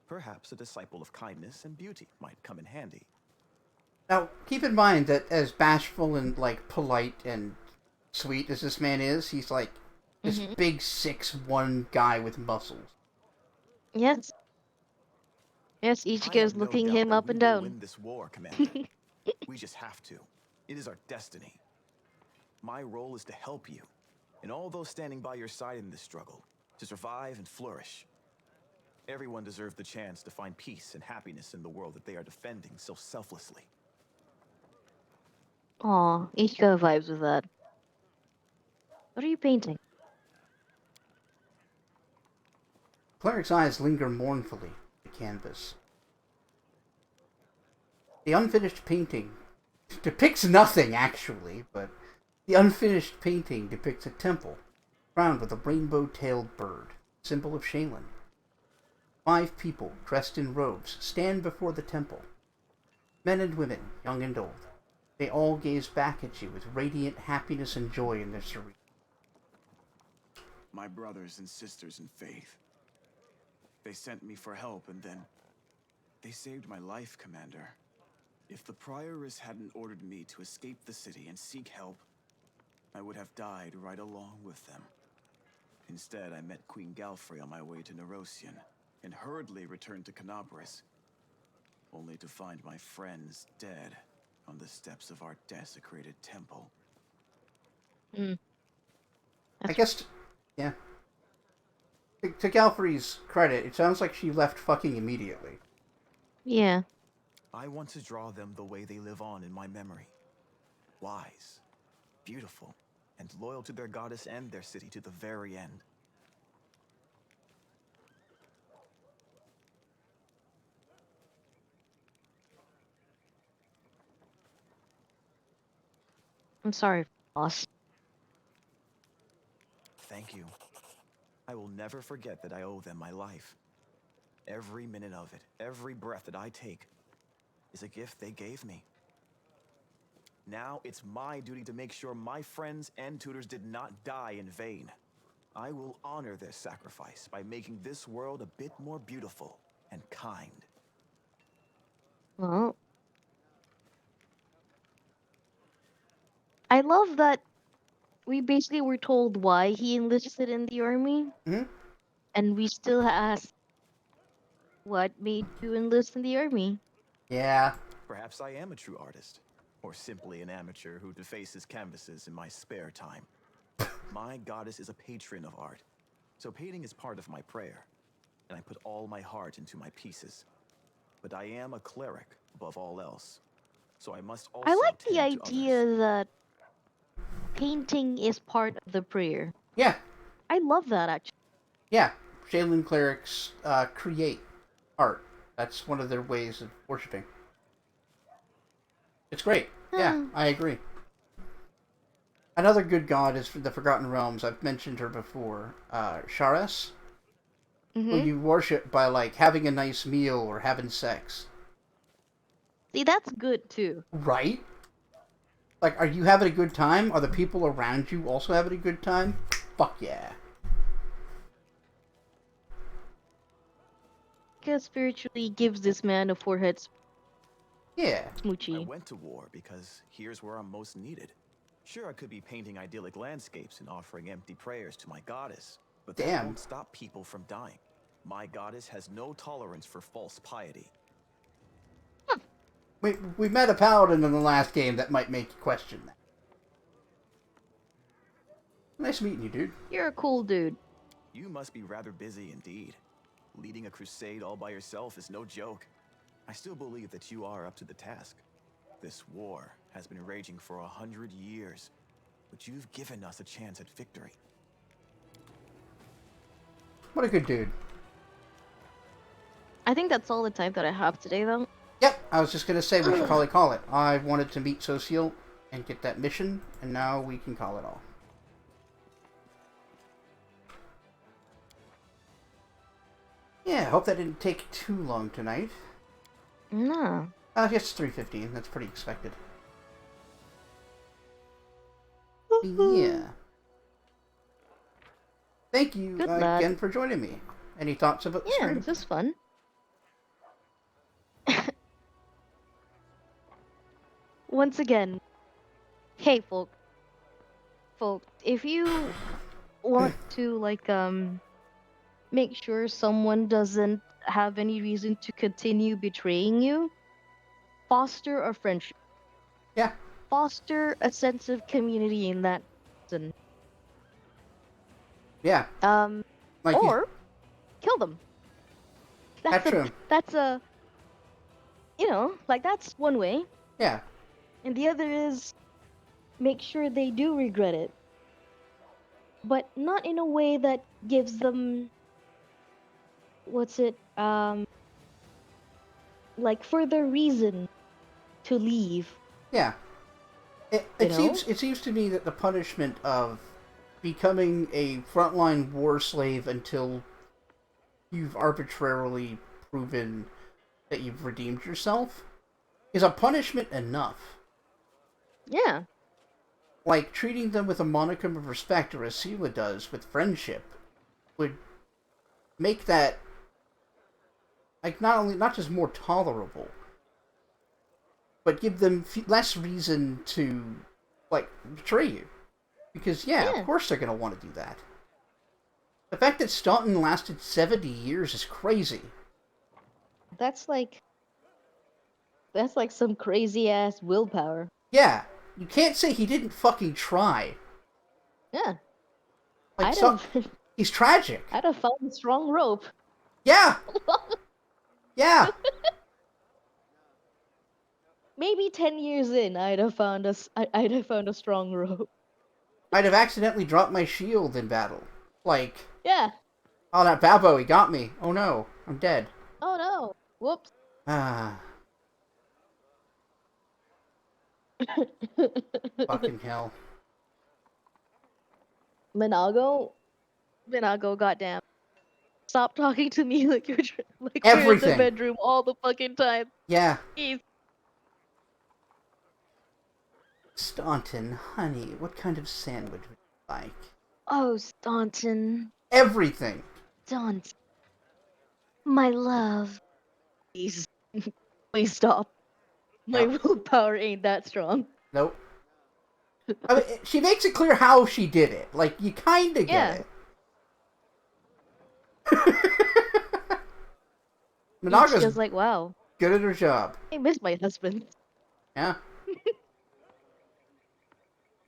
[SPEAKER 13] Perhaps a disciple of kindness and beauty might come in handy.
[SPEAKER 1] Now, keep in mind that as bashful and, like, polite and sweet as this man is, he's, like, this big 6'1" guy with muscles.
[SPEAKER 2] Yes. Yes, Ichigo's looking him up and down.
[SPEAKER 13] We will win this war, Commander. We just have to. It is our destiny. My role is to help you, and all those standing by your side in this struggle, to survive and flourish. Everyone deserves the chance to find peace and happiness in the world that they are defending so selflessly.
[SPEAKER 2] Aw, Ichigo vibes with that. What are you painting?
[SPEAKER 1] Cleric's eyes linger mournfully on the canvas. The unfinished painting depicts nothing, actually, but the unfinished painting depicts a temple crowned with a rainbow-tailed bird, symbol of Shaylin. 5 people, dressed in robes, stand before the temple. Men and women, young and old. They all gaze back at you with radiant happiness and joy in their serene.
[SPEAKER 13] My brothers and sisters in faith. They sent me for help, and then they saved my life, Commander. If the Prioress hadn't ordered me to escape the city and seek help, I would have died right along with them. Instead, I met Queen Galfrey on my way to Nerosian, and hurriedly returned to Canabris, only to find my friends dead on the steps of our desecrated temple.
[SPEAKER 1] I guess, yeah. To Galfrey's credit, it sounds like she left fucking immediately.
[SPEAKER 2] Yeah.
[SPEAKER 13] I want to draw them the way they live on in my memory. Wise, beautiful, and loyal to their goddess and their city to the very end.
[SPEAKER 2] I'm sorry, boss.
[SPEAKER 13] Thank you. I will never forget that I owe them my life. Every minute of it, every breath that I take, is a gift they gave me. Now it's my duty to make sure my friends and tutors did not die in vain. I will honor their sacrifice by making this world a bit more beautiful and kind.
[SPEAKER 2] Well, I love that we basically were told why he enlisted in the army. And we still ask, what made you enlist in the army?
[SPEAKER 1] Yeah.
[SPEAKER 13] Perhaps I am a true artist, or simply an amateur who defaces canvases in my spare time. My goddess is a patron of art, so painting is part of my prayer, and I put all my heart into my pieces. But I am a cleric above all else, so I must also
[SPEAKER 2] I like the
[SPEAKER 13] tend to
[SPEAKER 2] idea
[SPEAKER 13] others.
[SPEAKER 2] that painting is part of the prayer.
[SPEAKER 1] Yeah.
[SPEAKER 2] I love that, actually.
[SPEAKER 1] Yeah. Shaylin clerics create art. That's one of their ways of worshipping. It's great. Yeah, I agree. Another good god is the Forgotten Realms. I've mentioned her before. Sharas, who you worship by, like, having a nice meal or having sex.
[SPEAKER 2] See, that's good, too.
[SPEAKER 1] Right? Like, are you having a good time? Are the people around you also having a good time? Fuck yeah.
[SPEAKER 2] Because spiritually gives this man a forehead
[SPEAKER 1] Yeah.
[SPEAKER 2] smoochy.
[SPEAKER 13] I went to war because here's where I'm most needed. Sure, I could be painting idyllic landscapes and offering empty prayers to my goddess, but that won't stop people from dying. My goddess has no tolerance for false piety.
[SPEAKER 1] We met a paladin in the last game that might make you question that. Nice meeting you, dude.
[SPEAKER 2] You're a cool dude.
[SPEAKER 13] You must be rather busy indeed. Leading a crusade all by yourself is no joke. I still believe that you are up to the task. This war has been raging for 100 years, but you've given us a chance at victory.
[SPEAKER 1] What a good dude.
[SPEAKER 2] I think that's all the time that I have today, though.
[SPEAKER 1] Yep, I was just gonna say we should probably call it. I wanted to meet Social and get that mission, and now we can call it all. Yeah, I hope that didn't take too long tonight.
[SPEAKER 2] No.
[SPEAKER 1] Yes, it's 3:15. That's pretty expected. Yeah. Thank you again for joining me. Any thoughts about the stream?
[SPEAKER 2] Yeah, this is fun. Once again, hey, folk, if you want to, like, make sure someone doesn't have any reason to continue betraying you, foster a friendship.
[SPEAKER 1] Yeah.
[SPEAKER 2] Foster a sense of community in that person.
[SPEAKER 1] Yeah. Like
[SPEAKER 2] or kill them.
[SPEAKER 1] That's true.
[SPEAKER 2] That's a, you know, like, that's one way.
[SPEAKER 1] Yeah.
[SPEAKER 2] And the other is make sure they do regret it. But not in a way that gives them, like, further reason to leave.
[SPEAKER 1] Yeah. It seems to me that the punishment of becoming a frontline war slave until you've arbitrarily proven that you've redeemed yourself is a punishment enough.
[SPEAKER 2] Yeah.
[SPEAKER 1] Like, treating them with a monicum of respect, or as Sela does with friendship, would make that, like, not just more tolerable, but give them less reason to, like, betray you. Because, yeah, of course they're going to want to do that. The fact that Staunton lasted 70 years is crazy.
[SPEAKER 2] That's like some crazy-ass willpower.
[SPEAKER 1] Yeah. You can't say he didn't fucking try.
[SPEAKER 2] Yeah.
[SPEAKER 1] Like, he's tragic.
[SPEAKER 2] I'd have found a strong rope.
[SPEAKER 1] Yeah! Yeah!
[SPEAKER 2] Maybe 10 years in, I'd have found a strong rope.
[SPEAKER 1] I'd have accidentally dropped my shield in battle. Like...
[SPEAKER 2] Yeah.
[SPEAKER 1] Oh, that Babbo, he got me. Oh no, I'm dead.
[SPEAKER 2] Oh no. Whoops.
[SPEAKER 1] Ah. Fucking hell.
[SPEAKER 2] Minago, goddamn. Stop talking to me like you're in the bedroom all the fucking time.
[SPEAKER 1] Yeah.
[SPEAKER 2] Jeez.
[SPEAKER 1] Staunton, honey, what kind of sandwich would you like?
[SPEAKER 2] Oh, Staunton.
[SPEAKER 1] Everything.
[SPEAKER 2] Staunton. My love. Please. Please stop. My willpower ain't that strong.
[SPEAKER 1] Nope. I mean, she makes it clear how she did it. Like, you kinda get it. Minaga's
[SPEAKER 2] just like, wow.
[SPEAKER 1] Good at her job.
[SPEAKER 2] I miss my husband.
[SPEAKER 1] Yeah.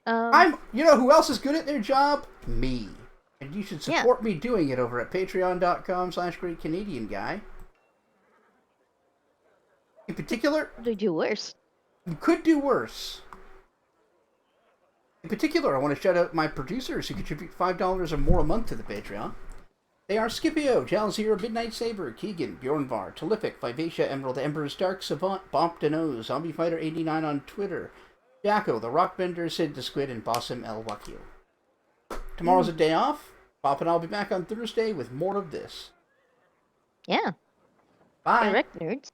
[SPEAKER 1] You know who else is good at their job? Me. And you should support me doing it over at patreon.com/greatcanadianguy. In particular...
[SPEAKER 2] Could do worse.
[SPEAKER 1] You could do worse. In particular, I want to shout out my producers who contribute $5 or more a month to the Patreon. They are Scipio, Jalzira, Midnight Saber, Keegan, Bjornvar, Telific, Vivacia, Emerald, Ember's Dark Savant, Bop and Jon, Zombie Fighter 89 on Twitter, Jacko, The Rockbender, Sid the Squid, and Bossum El Wakil. Tomorrow's a day off. Bop and I'll be back on Thursday with more of this.
[SPEAKER 2] Yeah.
[SPEAKER 1] Bye.
[SPEAKER 2] Correct, nerds.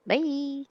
[SPEAKER 2] Bye.